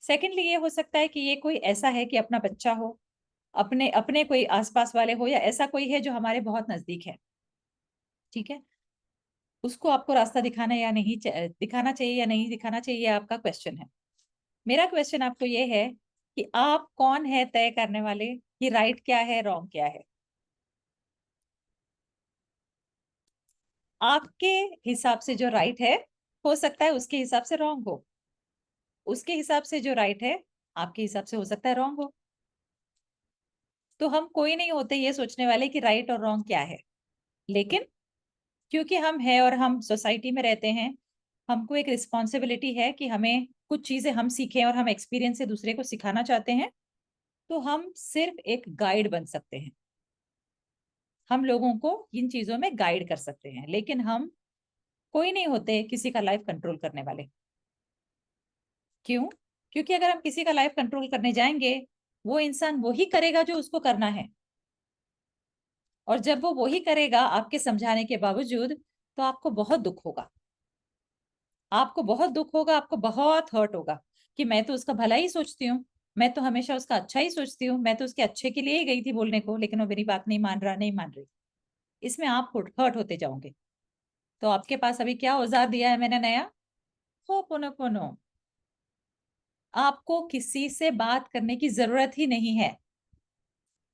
सेकेंडली ये हो सकता है कि ये कोई ऐसा है कि अपना बच्चा हो, अपने अपने कोई आसपास वाले हो, या ऐसा कोई है जो हमारे बहुत नजदीक है। ठीक है, उसको आपको रास्ता दिखाना या नहीं दिखाना चाहिए या नहीं दिखाना चाहिए, आपका क्वेश्चन है। मेरा क्वेश्चन आपको ये है कि आप कौन है तय करने वाले कि राइट क्या है रॉन्ग क्या है। आपके हिसाब से जो राइट है हो सकता है उसके हिसाब से रॉन्ग हो, उसके हिसाब से जो राइट है आपके हिसाब से हो सकता है रॉन्ग हो। तो हम कोई नहीं होते ये सोचने वाले कि राइट और रॉन्ग क्या है, लेकिन क्योंकि हम है और हम सोसाइटी में रहते हैं, हमको एक रिस्पॉन्सिबिलिटी है कि हमें कुछ चीजें हम सीखें और हम एक्सपीरियंस से दूसरे को सिखाना चाहते हैं। तो हम सिर्फ एक गाइड बन सकते हैं, हम लोगों को इन चीजों में गाइड कर सकते हैं, लेकिन हम कोई नहीं होते किसी का लाइफ कंट्रोल करने वाले। क्यों? क्योंकि अगर हम किसी का लाइफ कंट्रोल करने जाएंगे, वो इंसान वही करेगा जो उसको करना है, और जब वो वही करेगा आपके समझाने के बावजूद, तो आपको बहुत दुख होगा, आपको बहुत दुख होगा, आपको बहुत हर्ट होगा कि मैं तो उसका भला ही सोचती हूँ, मैं तो हमेशा उसका अच्छा ही सोचती हूँ, मैं तो उसके अच्छे के लिए ही गई थी बोलने को, लेकिन वो मेरी बात नहीं मान रहा, नहीं मान रही। इसमें आप हर्ट होते जाओगे। तो आपके पास अभी क्या औजार दिया है मैंने नया? होपोनोपोनो। आपको किसी से बात करने की जरूरत ही नहीं है।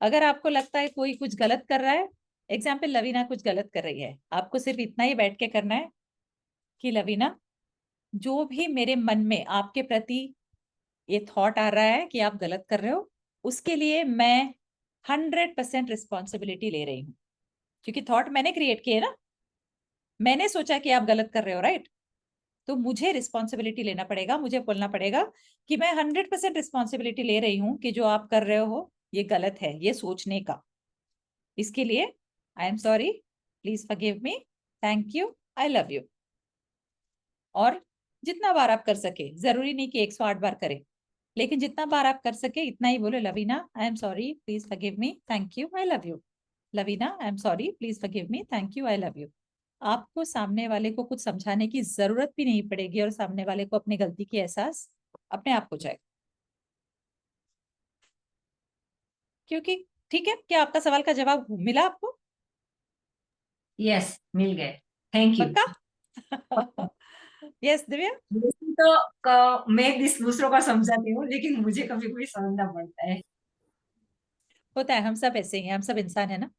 अगर आपको लगता है कोई कुछ गलत कर रहा है, एग्जाम्पल लवीना कुछ गलत कर रही है, आपको सिर्फ इतना ही बैठ के करना है कि लवीना, जो भी मेरे मन में आपके प्रति ये थॉट आ रहा है कि आप गलत कर रहे हो, उसके लिए मैं 100% रिस्पॉन्सिबिलिटी ले रही हूँ, क्योंकि थॉट मैंने क्रिएट किए ना, मैंने सोचा कि आप गलत कर रहे हो, राइट? तो मुझे रिस्पॉन्सिबिलिटी लेना पड़ेगा, मुझे बोलना पड़ेगा कि मैं 100% रिस्पॉन्सिबिलिटी ले रही हूँ कि जो आप कर रहे हो ये गलत है, ये सोचने का। इसके लिए आई am sorry, please forgive me, thank you, I love you. और जितना बार आप कर सके, जरूरी नहीं कि 108 बार करें, लेकिन जितना बार आप कर सके इतना ही बोलो, Lavina I am sorry, please forgive me, thank you, I love you. Lavina I am sorry, please forgive me, thank you, I love you. आपको सामने वाले को कुछ समझाने की जरूरत भी नहीं पड़ेगी और सामने वाले को अपनी गलती की एहसास अपने आप हो जाएगा। क्योंकि ठीक है, क्या आपका सवाल का जवाब मिला आपको? यस, मिल गए, थैंक यू। पक्का? यस दिव्या? वैसे तो मैं दूसरों का समझाती हूँ, लेकिन मुझे कभी कभी समझना पड़ता है। होता है, हम सब ऐसे ही हैं, हम सब इंसान है ना।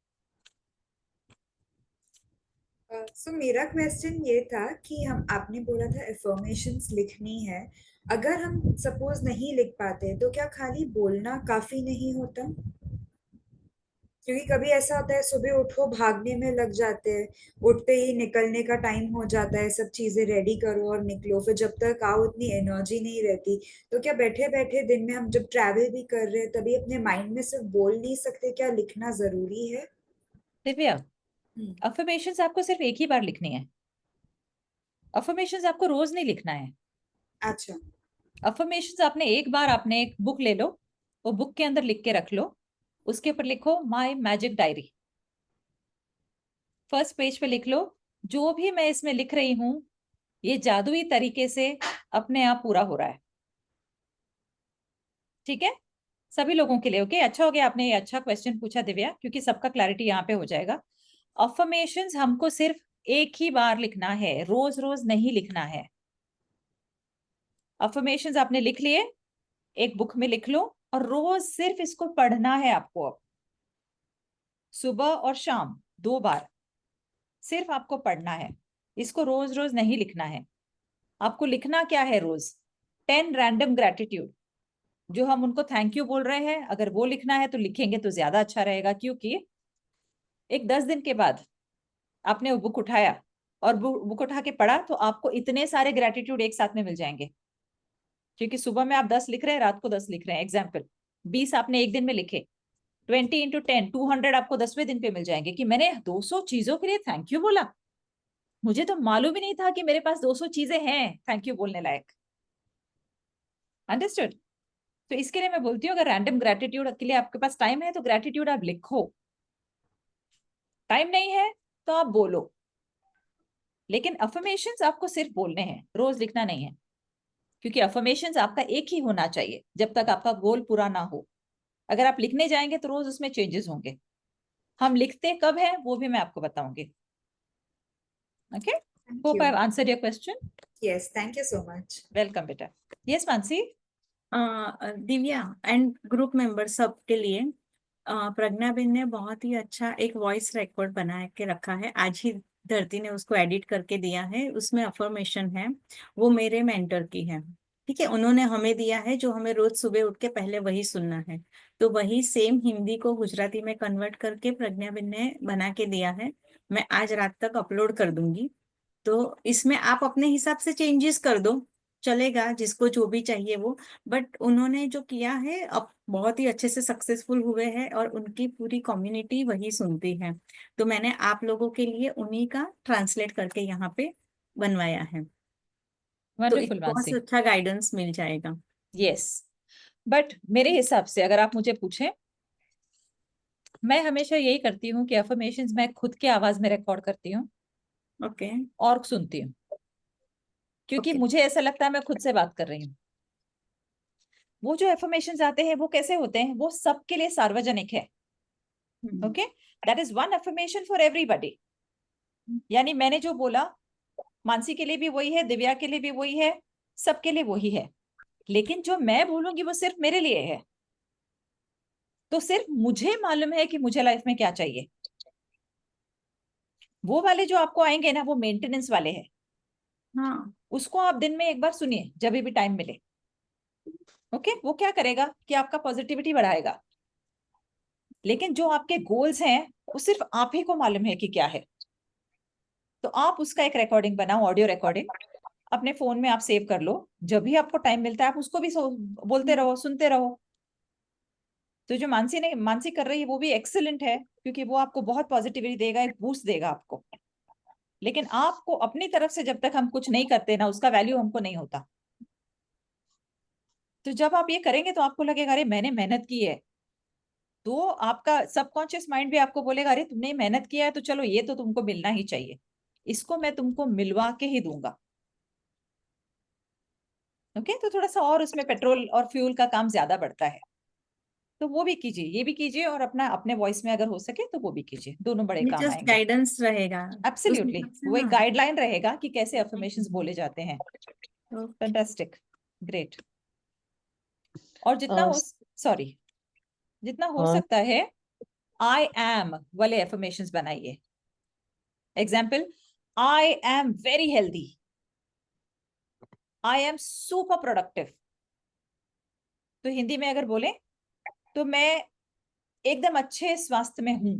सो मेरा क्वेश्चन ये था कि हम आपने बोला था एफर्मेशंस लिखनी है, अगर हम सपोज नहीं लिख पाते तो क्या खाली बोलना काफी नहीं होता? क्योंकि कभी ऐसा होता है सुबह उठो भागने में लग जाते हैं, उठते ही निकलने का टाइम हो जाता है, सब चीजें रेडी करो और निकलो, फिर जब तक आओ इतनी एनर्जी नहीं रहती। तो क्या बैठे बैठे दिन में हम जब ट्रैवल भी कर रहे हैं तभी अपने माइंड में सिर्फ बोल नहीं सकते, क्या लिखना जरूरी है? दिव्या, अफर्मेशंस आपको सिर्फ एक ही बार लिखनी है। अफर्मेशंस आपको रोज नहीं लिखना है। अच्छा। अफर्मेशंस आपने एक बार, आपने एक बुक ले लो, वो बुक के अंदर लिख के रख लो, उसके ऊपर लिखो my magic diary. First page पे लिख लो, जो भी मैं इसमें लिख रही हूं ये जादुई तरीके से अपने आप पूरा हो रहा है। ठीक है, सभी लोगों के लिए। ओके, अच्छा हो गया आपने ये अच्छा क्वेश्चन पूछा दिव्या, क्योंकि सबका क्लैरिटी यहाँ पे हो जाएगा। अफर्मेशंस हमको सिर्फ एक ही बार लिखना है, रोज रोज नहीं लिखना है। अफर्मेशंस आपने लिख लिए, एक बुक में लिख लो और रोज सिर्फ इसको पढ़ना है आपको। अब सुबह और शाम 2 बार सिर्फ आपको पढ़ना है, इसको रोज रोज नहीं लिखना है। आपको लिखना क्या है रोज? 10 रैंडम ग्रेटिट्यूड, जो हम उनको थैंक यू बोल रहे हैं, अगर वो लिखना है तो लिखेंगे तो ज्यादा अच्छा रहेगा। क्योंकि एक 10 दिन के बाद आपने वो बुक उठाया और बुक उठा के पढ़ा तो आपको इतने सारे ग्रेटिट्यूड एक साथ में मिल जाएंगे। क्योंकि सुबह में आप 10 लिख रहे हैं, रात को 10 लिख रहे हैं। एग्जाम्पल, 20 आपने एक दिन में लिखे, 20 into 10 200 आपको 10वें दिन पे मिल जाएंगे कि मैंने 200 चीजों के लिए थैंक यू बोला। मुझे तो मालूम ही नहीं था कि मेरे पास 200 चीजें हैं थैंक यू बोलने लायक। अंडरस्टूड? तो इसके लिए मैं बोलती हूँ, अगर रैंडम ग्रेटिट्यूड के लिए आपके पास टाइम है तो ग्रेटिट्यूड आप लिखो, टाइम नहीं है तो आप बोलो। लेकिन अफर्मेशंस आपको सिर्फ बोलने हैं, रोज लिखना नहीं है। क्योंकि अफर्मेशंस आपका एक ही होना चाहिए जब तक आपका गोल पूरा ना हो। अगर आप लिखने जाएंगे तो रोज उसमें चेंजेस होंगे। हम लिखते कब है वो भी मैं आपको बताऊंगी। Okay, hope I have answered your question. Yes, thank you so much. Welcome बेटा। Yes Mansi? Divya and group member सब के लिए प्रज्ञा बेन ने बहुत ही अच्छा एक वॉइस रिकॉर्ड बना के रखा है, आज ही धरती ने उसको एडिट करके दिया है। उसमें अफर्मेशन है, वो मेरे मेंटर की है। ठीक है, उन्होंने हमें दिया है जो हमें रोज सुबह उठ के पहले वही सुनना है। तो वही सेम हिंदी को गुजराती में कन्वर्ट करके प्रज्ञा बेन ने बना के दिया है। मैं आज रात तक अपलोड कर दूंगी, तो इसमें आप अपने हिसाब से चेंजेस कर दो, चलेगा, जिसको जो भी चाहिए वो। बट उन्होंने जो किया है अब बहुत ही अच्छे से सक्सेसफुल हुए हैं और उनकी पूरी कम्युनिटी वही सुनती है। तो मैंने आप लोगों के लिए उन्हीं का ट्रांसलेट करके यहाँ पे बनवाया है। तो एक वंडरफुल बहुत मानसी। अच्छा गाइडेंस मिल जाएगा। यस, बट मेरे हिसाब से अगर आप मुझे पूछें, मैं हमेशा यही करती हूँ कि अफर्मेशंस मैं खुद के आवाज में रिकॉर्ड करती हूँ ओके। और सुनती हूँ। क्योंकि मुझे ऐसा लगता है मैं खुद से बात कर रही हूँ। वो जो एफर्मेशंस आते हैं वो कैसे होते हैं, वो सबके लिए सार्वजनिक है। Okay, that is one affirmation for everybody. यानी मैंने जो बोला मानसी के लिए भी वही है, दिव्या के लिए भी वही है, सबके लिए वही है। लेकिन जो मैं बोलूंगी वो सिर्फ मेरे लिए है। तो सिर्फ मुझे मालूम है कि मुझे लाइफ में क्या चाहिए। वो वाले जो आपको आएंगे ना वो मेंटेनेंस वाले हैं। हाँ, उसको आप दिन में एक बार सुनिए जब भी टाइम मिले। ओके, वो क्या करेगा कि आपका पॉजिटिविटी बढ़ाएगा। लेकिन जो आपके गोल्स हैं वो सिर्फ आप ही को मालूम है कि क्या है। तो आप उसका एक रिकॉर्डिंग बनाओ, ऑडियो रिकॉर्डिंग अपने फोन में आप सेव कर लो। जब भी आपको टाइम मिलता है आप उसको भी बोलते रहो, सुनते रहो। तो जो मानसी कर रही है वो भी एक्सीलेंट है, क्योंकि वो आपको बहुत पॉजिटिविटी देगा, एक बूस्ट देगा आपको। लेकिन आपको अपनी तरफ से जब तक हम कुछ नहीं करते ना, उसका वैल्यू हमको नहीं होता। तो जब आप ये करेंगे तो आपको लगेगा अरे मैंने मेहनत की है, तो आपका सबकॉन्शियस माइंड भी आपको बोलेगा अरे तुमने मेहनत किया है तो चलो ये तो तुमको मिलना ही चाहिए, इसको मैं तुमको मिलवा के ही दूंगा। ओके, तो थोड़ा सा और उसमें पेट्रोल और फ्यूल का काम ज्यादा बढ़ता है, तो वो भी कीजिए, ये भी कीजिए, और अपना अपने वॉइस में अगर हो सके तो वो भी कीजिए, दोनों बड़े ये काम जस्ट आएंगे। गाइडेंस रहेगा उस एब्सोल्युटली, हिसाब से। वो एक हाँ, गाइडलाइन रहेगा कि कैसे अफर्मेशंस बोले जाते हैं। Fantastic, great. और जितना हो, सॉरी, जितना हो हाँ सकता है आई एम वाले अफर्मेशंस बनाइए। Example, I am very healthy, I am super productive. तो हिंदी में अगर बोले तो मैं एकदम अच्छे स्वास्थ्य में हूं,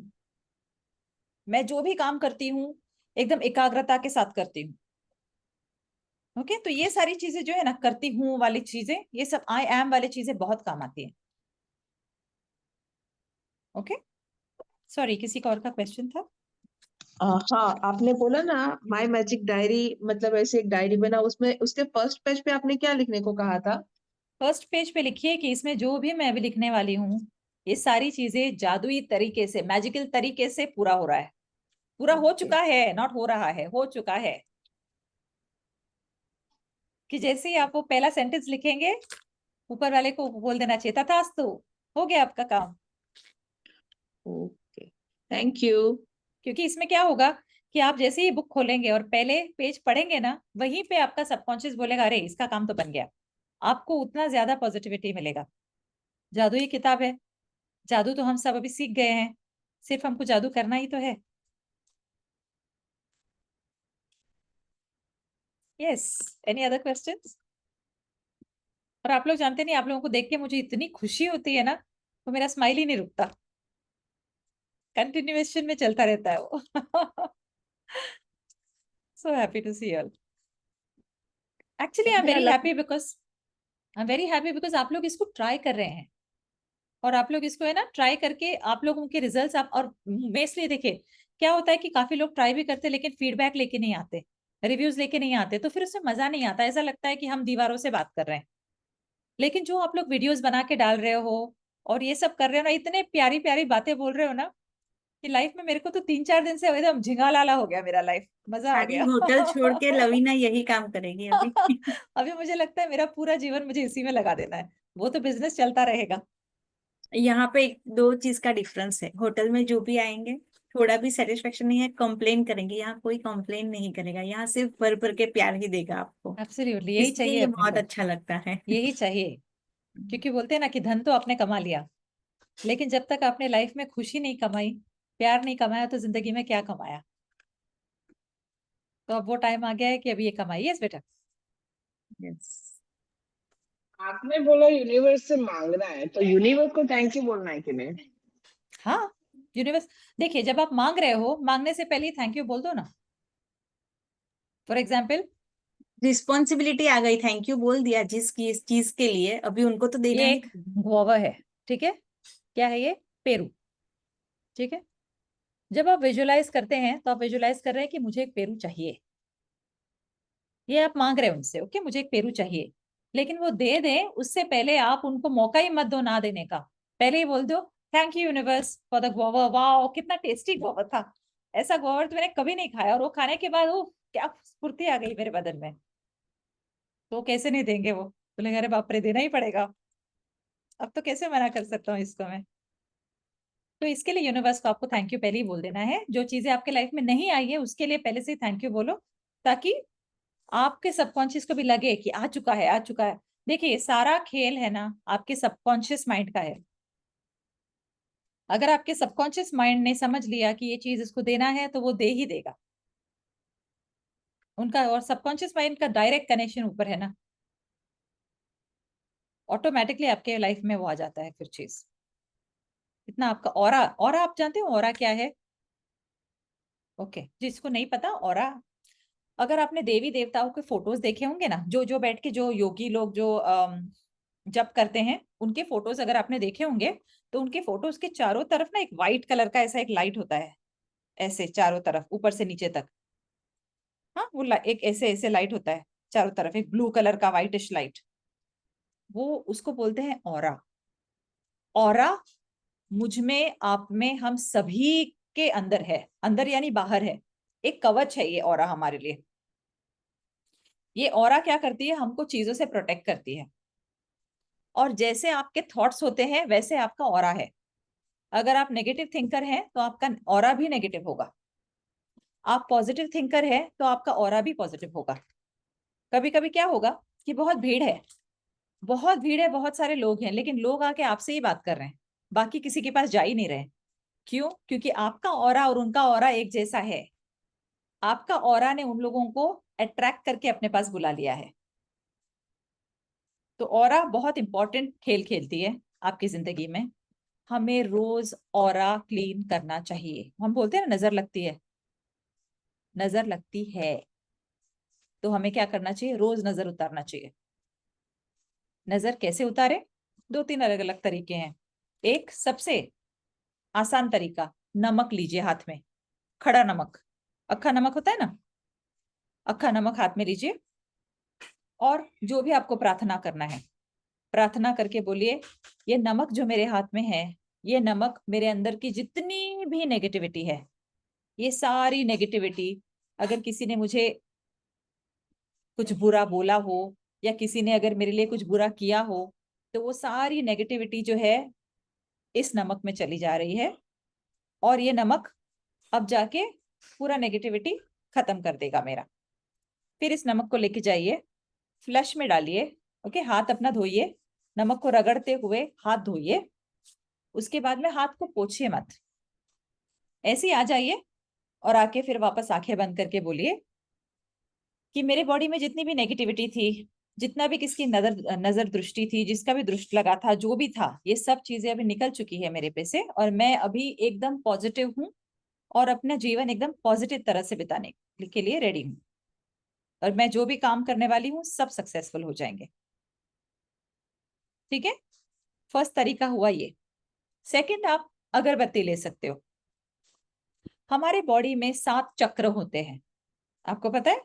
मैं जो भी काम करती हूँ एकदम एकाग्रता के साथ करती हूँ। ओके, तो ये सारी चीजें जो है ना, करती हूँ वाली चीजें, ये सब आई एम वाली चीजें बहुत काम आती है। ओके, सॉरी, किसी का और का क्वेश्चन था? हाँ, आपने बोला ना माय मैजिक डायरी, मतलब ऐसे एक डायरी बना, उसमें उसके फर्स्ट पेज पे आपने क्या लिखने को कहा था? फर्स्ट पेज पे लिखिए कि इसमें जो भी मैं अभी लिखने वाली हूँ, ये सारी चीजें जादुई तरीके से, मैजिकल तरीके से पूरा हो रहा है। पूरा हो चुका है, नॉट हो रहा है, हो चुका है। कि जैसे ही आप वो पहला सेंटेंस लिखेंगे, ऊपर वाले को बोल देना चाहिए तथास्तु, हो गया आपका काम। Okay, thank you. क्योंकि इसमें क्या होगा कि आप जैसे ही बुक खोलेंगे और पहले पेज पढ़ेंगे ना, वहीं पे आपका सबकॉन्शियस बोलेगा अरे इसका काम तो बन गया। आपको उतना ज्यादा पॉजिटिविटी मिलेगा। जादू ही किताब है, जादू तो हम सब अभी सीख गए हैं, सिर्फ हमको जादू करना ही तो है। Yes, any other questions? और आप लोग जानते नहीं, आप लोगों को देख के मुझे इतनी खुशी होती है ना, तो मेरा स्माइल ही नहीं रुकता, कंटिन्यूएशन में चलता रहता है वो। So happy to see all. Actually I am very happy because आप लोग इसको ट्राई कर रहे हैं, और आप लोग इसको है ना ट्राई करके आप लोगों के रिजल्ट्स आप, और मैं इसलिए देखिए क्या होता है कि काफी लोग ट्राई भी करते लेकिन फीडबैक लेके नहीं आते, रिव्यूज लेके नहीं आते, तो फिर उसमें मजा नहीं आता, ऐसा लगता है कि हम दीवारों से बात कर रहे हैं। लेकिन जो आप लोग वीडियोस बना के डाल रहे हो और ये सब कर रहे हो ना, इतने प्यारी प्यारी बातें बोल रहे हो ना, कि लाइफ में मेरे को तो 3-4 दिन से एकदम झिंगालाला हो गया मेरा लाइफ, मजा आ सारी गया। होटल छोड़ के लवीना यही काम करेगी अभी। अभी मुझे लगता है मेरा पूरा जीवन मुझे इसी में लगा देना है, वो तो बिजनेस चलता रहेगा। यहाँ पे एक दो चीज का डिफरेंस है, होटल में जो भी आएंगे थोड़ा भी सेटिस्फेक्शन नहीं है कंप्लेन करेंगे, यहाँ कोई कंप्लेन नहीं करेगा, यहाँ सिर्फ भर भर के प्यार ही देगा आपको। एब्सोल्युटली, यही इसलिए चाहिए ये अपने बहुत को, अच्छा लगता है। यही चाहिए। क्योंकि बोलते हैं ना कि धन तो आपने कमा लिया, लेकिन जब तक आपने लाइफ में खुशी नहीं कमाई, प्यार नहीं कमाया, तो जिंदगी में क्या कमाया? तो अब वो टाइम आ गया है कि अभी ये कमाइए। यस बेटा। यस, आपने बोला यूनिवर्स से मांगना है, तो यूनिवर्स को थैंक यू बोलना है कि नहीं? हाँ, यूनिवर्स, देखिए जब आप मांग रहे हो, मांगने से पहले थैंक यू बोल दो ना। फॉर एग्जाम्पल, रिस्पॉन्सिबिलिटी आ गई, थैंक यू बोल दिया जिस चीज के लिए, अभी उनको तो देना ये है। एक गुआवा है, ठीक है? क्या है ये? पेरू, ठीक है? जब आप विजुअलाइज करते हैं तो आप विजुअलाइज कर रहे हैं कि मुझे एक पेरू चाहिए, ये आप मांग रहे हैं उनसे, ओके मुझे एक पेरू चाहिए। लेकिन वो दे दें उससे पहले आप उनको मौका ही मत दो ना देने का, पहले ही बोल दो thank you universe for the guava, wow कितना टेस्टी गुआवा था, ऐसा गुआवा तो मैंने कभी नहीं खाया, और वो खाने के बाद वो क्या स्फूर्ति आ गई मेरे बदन में। तो कैसे नहीं देंगे? वो बोलेंगे अरे बाप रे, देना ही पड़ेगा, अब तो कैसे मना कर सकता हूँ इसको मैं। तो इसके लिए यूनिवर्स को आपको थैंक यू पहले ही बोल देना है। जो चीजें आपके लाइफ में नहीं आई है उसके लिए पहले से ही थैंक यू बोलो, ताकि आपके सबकॉन्शियस को भी लगे कि आ चुका है, आ चुका है। देखिए सारा खेल है ना आपके सबकॉन्शियस माइंड का है। अगर आपके सबकॉन्शियस माइंड ने समझ लिया कि ये चीज इसको देना है, तो वो दे ही देगा उनका। और सबकॉन्शियस माइंड का डायरेक्ट कनेक्शन ऊपर है ना, ऑटोमेटिकली आपके लाइफ में वो आ जाता है फिर चीज। इतना आपका ऑरा, ऑरा आप जानते हो ऑरा क्या है? ओके, जिसको नहीं पता ऑरा, अगर आपने देवी देवताओं के फोटोज देखे होंगे ना, जो जो बैठ के जो योगी लोग जो जप करते हैं, उनके फोटोज अगर आपने देखे होंगे, तो उनके फोटोज के चारों तरफ ना एक व्हाइट कलर का ऐसा एक लाइट होता है, ऐसे चारों तरफ ऊपर से नीचे तक। हाँ, वो एक ऐसे ऐसे लाइट होता है चारों तरफ, एक ब्लू कलर का व्हाइटिश लाइट, वो उसको बोलते हैं ऑरा। ऑरा मुझ में, आप में, हम सभी के अंदर है, अंदर यानी बाहर है, एक कवच है ये ऑरा हमारे लिए। ये ऑरा क्या करती है, हमको चीजों से प्रोटेक्ट करती है। और जैसे आपके थॉट्स होते हैं वैसे आपका ऑरा है। अगर आप नेगेटिव थिंकर हैं तो आपका ऑरा भी नेगेटिव होगा, आप पॉजिटिव थिंकर हैं तो आपका ऑरा भी पॉजिटिव होगा। कभी कभी क्या होगा कि बहुत भीड़ है, बहुत भीड़ है, बहुत सारे लोग हैं, लेकिन लोग आके आपसे ही बात कर रहे हैं, बाकी किसी के पास जा ही नहीं रहे। क्यों? क्योंकि आपका ऑरा और उनका ऑरा एक जैसा है। आपका ऑरा ने उन लोगों को अट्रैक्ट करके अपने पास बुला लिया है। तो ऑरा बहुत इंपॉर्टेंट खेल खेलती है आपकी जिंदगी में। हमें रोज ऑरा क्लीन करना चाहिए। हम बोलते हैं ना, नजर लगती है, नजर लगती है, तो हमें क्या करना चाहिए, रोज नजर उतारना चाहिए। नजर कैसे उतारे? 2-3 अलग अलग तरीके हैं। एक सबसे आसान तरीका, नमक लीजिए हाथ में, खड़ा नमक, अक्खा नमक होता है ना, अक्खा नमक हाथ में लीजिए, और जो भी आपको प्रार्थना करना है, प्रार्थना करके बोलिए, ये नमक जो मेरे हाथ में है, ये नमक मेरे अंदर की जितनी भी नेगेटिविटी है, ये सारी नेगेटिविटी, अगर किसी ने मुझे कुछ बुरा बोला हो या किसी ने अगर मेरे लिए कुछ बुरा किया हो, तो वो सारी नेगेटिविटी जो है इस नमक में चली जा रही है, और ये नमक अब जाके पूरा नेगेटिविटी खत्म कर देगा मेरा। फिर इस नमक को लेके जाइए, फ्लश में डालिए। ओके, हाथ अपना धोइए, नमक को रगड़ते हुए हाथ धोइए। उसके बाद में हाथ को पोछिए मत, ऐसे ही आ जाइए और आके फिर वापस आंखें बंद करके बोलिए कि मेरे बॉडी में जितनी भी नेगेटिविटी थी, जितना भी किसकी नजर दृष्टि थी, जिसका भी दृष्टि लगा था, जो भी था, ये सब चीजें अभी निकल चुकी है मेरे पे से, और मैं अभी एकदम पॉजिटिव हूँ और अपना जीवन एकदम पॉजिटिव तरह से बिताने के लिए रेडी हूँ, और मैं जो भी काम करने वाली हूँ सब सक्सेसफुल हो जाएंगे। ठीक है, फर्स्ट तरीका हुआ ये। सेकंड, आप अगरबत्ती ले सकते हो। हमारे बॉडी में 7 चक्र होते हैं, आपको पता है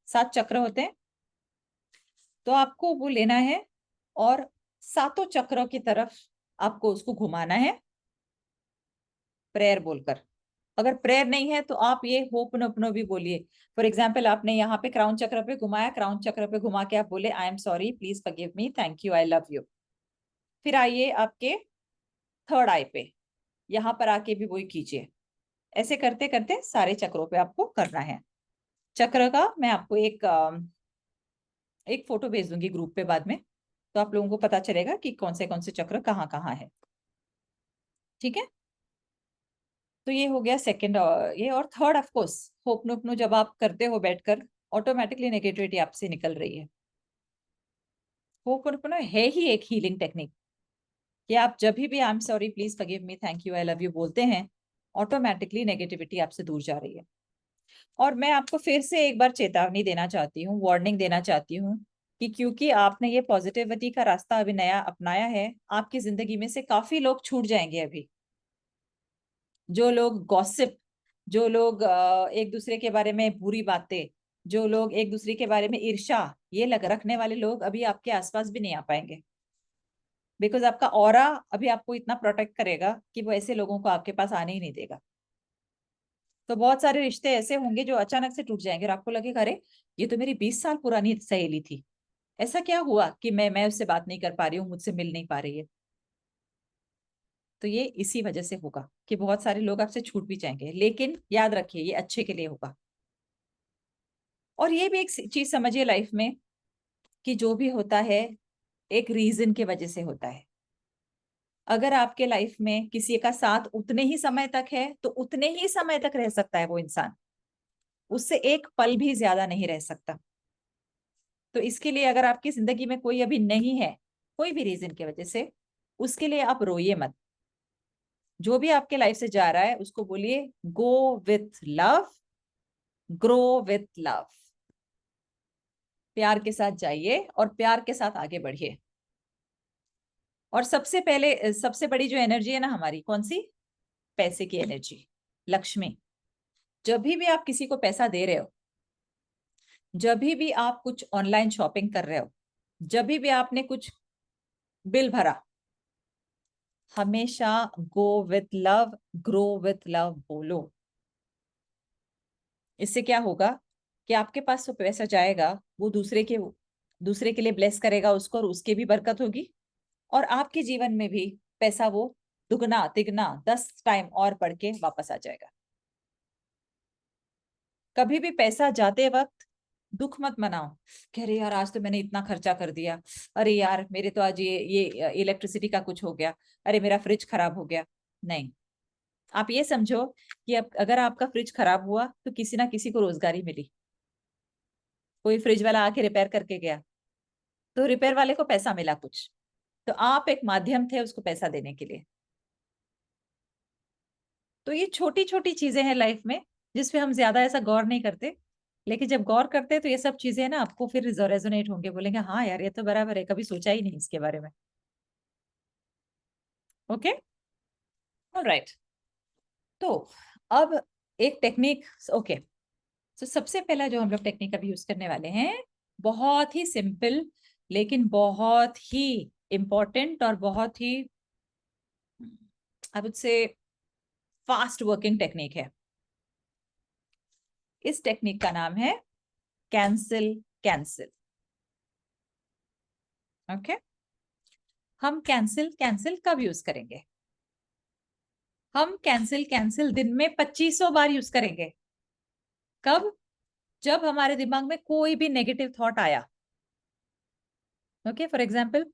7 चक्र होते हैं। तो आपको वो लेना है और 7 चक्रों की तरफ आपको उसको घुमाना है प्रेयर बोलकर। अगर प्रेयर नहीं है तो आप ये होपनोपनो भी बोलिए। फॉर एग्जाम्पल, आपने यहाँ पे क्राउन चक्र पे घुमाया, क्राउन चक्र पे घुमा के आप बोले, आई am sorry, please forgive me, thank you, I love you. फिर आइए आपके थर्ड आई पे, यहाँ पर आके भी वही कीजिए। ऐसे करते करते सारे चक्रों पे आपको करना है। चक्र का मैं आपको एक फोटो भेज दूंगी ग्रुप पे बाद में, तो आप लोगों को पता चलेगा कि कौन से चक्र कहाँ कहाँ है। ठीक है, तो ये हो गया सेकंड। ये और थर्ड, ऑफ कोर्स, होपनोपनो जब आप करते हो बैठकर, ऑटोमेटिकली नेगेटिविटी आपसे निकल रही है। होपनोपनो है ही एक हीलिंग टेक्निक कि आप जब भी आई am sorry, please forgive me, thank you, I love you बोलते हैं, ऑटोमेटिकली नेगेटिविटी आपसे दूर जा रही है। और मैं आपको फिर से एक बार चेतावनी देना चाहती हूँ, वार्निंग देना चाहती हूँ कि क्योंकि आपने ये पॉजिटिविटी का रास्ता अभी नया अपनाया है, आपकी जिंदगी में से काफी लोग छूट जाएंगे अभी। जो लोग गॉसिप, जो लोग एक दूसरे के बारे में बुरी बातें, जो लोग एक दूसरे के बारे में ईर्ष्या ये रखने वाले लोग अभी आपके आसपास भी नहीं आ पाएंगे, बिकॉज आपका ऑरा अभी आपको इतना प्रोटेक्ट करेगा कि वो ऐसे लोगों को आपके पास आने ही नहीं देगा। तो बहुत सारे रिश्ते ऐसे होंगे जो अचानक से टूट जाएंगे और आपको लगेगा, अरे ये तो मेरी 20 साल पुरानी सहेली थी, ऐसा क्या हुआ कि मैं उससे बात नहीं कर पा रही हूँ, मुझसे मिल नहीं पा रही है। तो ये इसी वजह से होगा कि बहुत सारे लोग आपसे छूट भी जाएंगे, लेकिन याद रखिए ये अच्छे के लिए होगा। और ये भी एक चीज समझिए लाइफ में कि जो भी होता है एक रीजन की वजह से होता है। अगर आपके लाइफ में किसी का साथ उतने ही समय तक है तो उतने ही समय तक रह सकता है वो इंसान, उससे एक पल भी ज्यादा नहीं रह सकता। तो इसके लिए अगर आपकी जिंदगी में कोई अभी नहीं है, कोई भी रीजन की वजह से, उसके लिए आप रोइए मत। जो भी आपके लाइफ से जा रहा है उसको बोलिए, go with love, grow with love. प्यार के साथ जाइए और प्यार के साथ आगे बढ़िए। और सबसे पहले, सबसे बड़ी जो एनर्जी है ना हमारी, कौन सी? पैसे की एनर्जी, लक्ष्मी। जब भी आप किसी को पैसा दे रहे हो, जब भी आप कुछ ऑनलाइन शॉपिंग कर रहे हो, जब भी आपने कुछ बिल भरा, हमेशा go with love, grow with love बोलो। इससे क्या होगा कि आपके पास जो पैसा जाएगा वो दूसरे के लिए ब्लेस करेगा उसको, और उसके भी बरकत होगी, और आपके जीवन में भी पैसा वो दुगना तिगना 10 टाइम और बढ़ के वापस आ जाएगा। कभी भी पैसा जाते वक्त दुख मत मनाओ कि अरे यार आज तो मैंने इतना खर्चा कर दिया, अरे यार मेरे तो आज ये इलेक्ट्रिसिटी का कुछ हो गया, अरे मेरा फ्रिज खराब हो गया। नहीं, आप ये समझो कि अब अगर आपका फ्रिज खराब हुआ तो किसी ना किसी को रोजगारी मिली। कोई फ्रिज वाला आके रिपेयर करके गया तो रिपेयर वाले को पैसा मिला कुछ, तो आप एक माध्यम थे उसको पैसा देने के लिए। तो ये छोटी छोटी चीजें हैं लाइफ में जिसपे हम ज्यादा ऐसा गौर नहीं करते, लेकिन जब गौर करते हैं तो ये सब चीजें ना आपको फिर रेजोनेट होंगे, बोलेंगे हाँ यार ये तो बराबर है, कभी सोचा ही नहीं इसके बारे में। Okay, alright. तो अब एक टेक्निक, ओके, तो सबसे पहला जो हम लोग टेक्निक अभी यूज करने वाले हैं, बहुत ही सिंपल लेकिन बहुत ही इंपॉर्टेंट और बहुत ही I would say fast working technique है। इस टेक्निक का नाम है कैंसिल कैंसिल। ओके, हम कैंसिल कैंसिल कब यूज करेंगे? हम कैंसिल कैंसिल दिन में 2500 बार यूज करेंगे। कब? जब हमारे दिमाग में कोई भी नेगेटिव थॉट आया। ओके, फॉर एग्जाम्पल,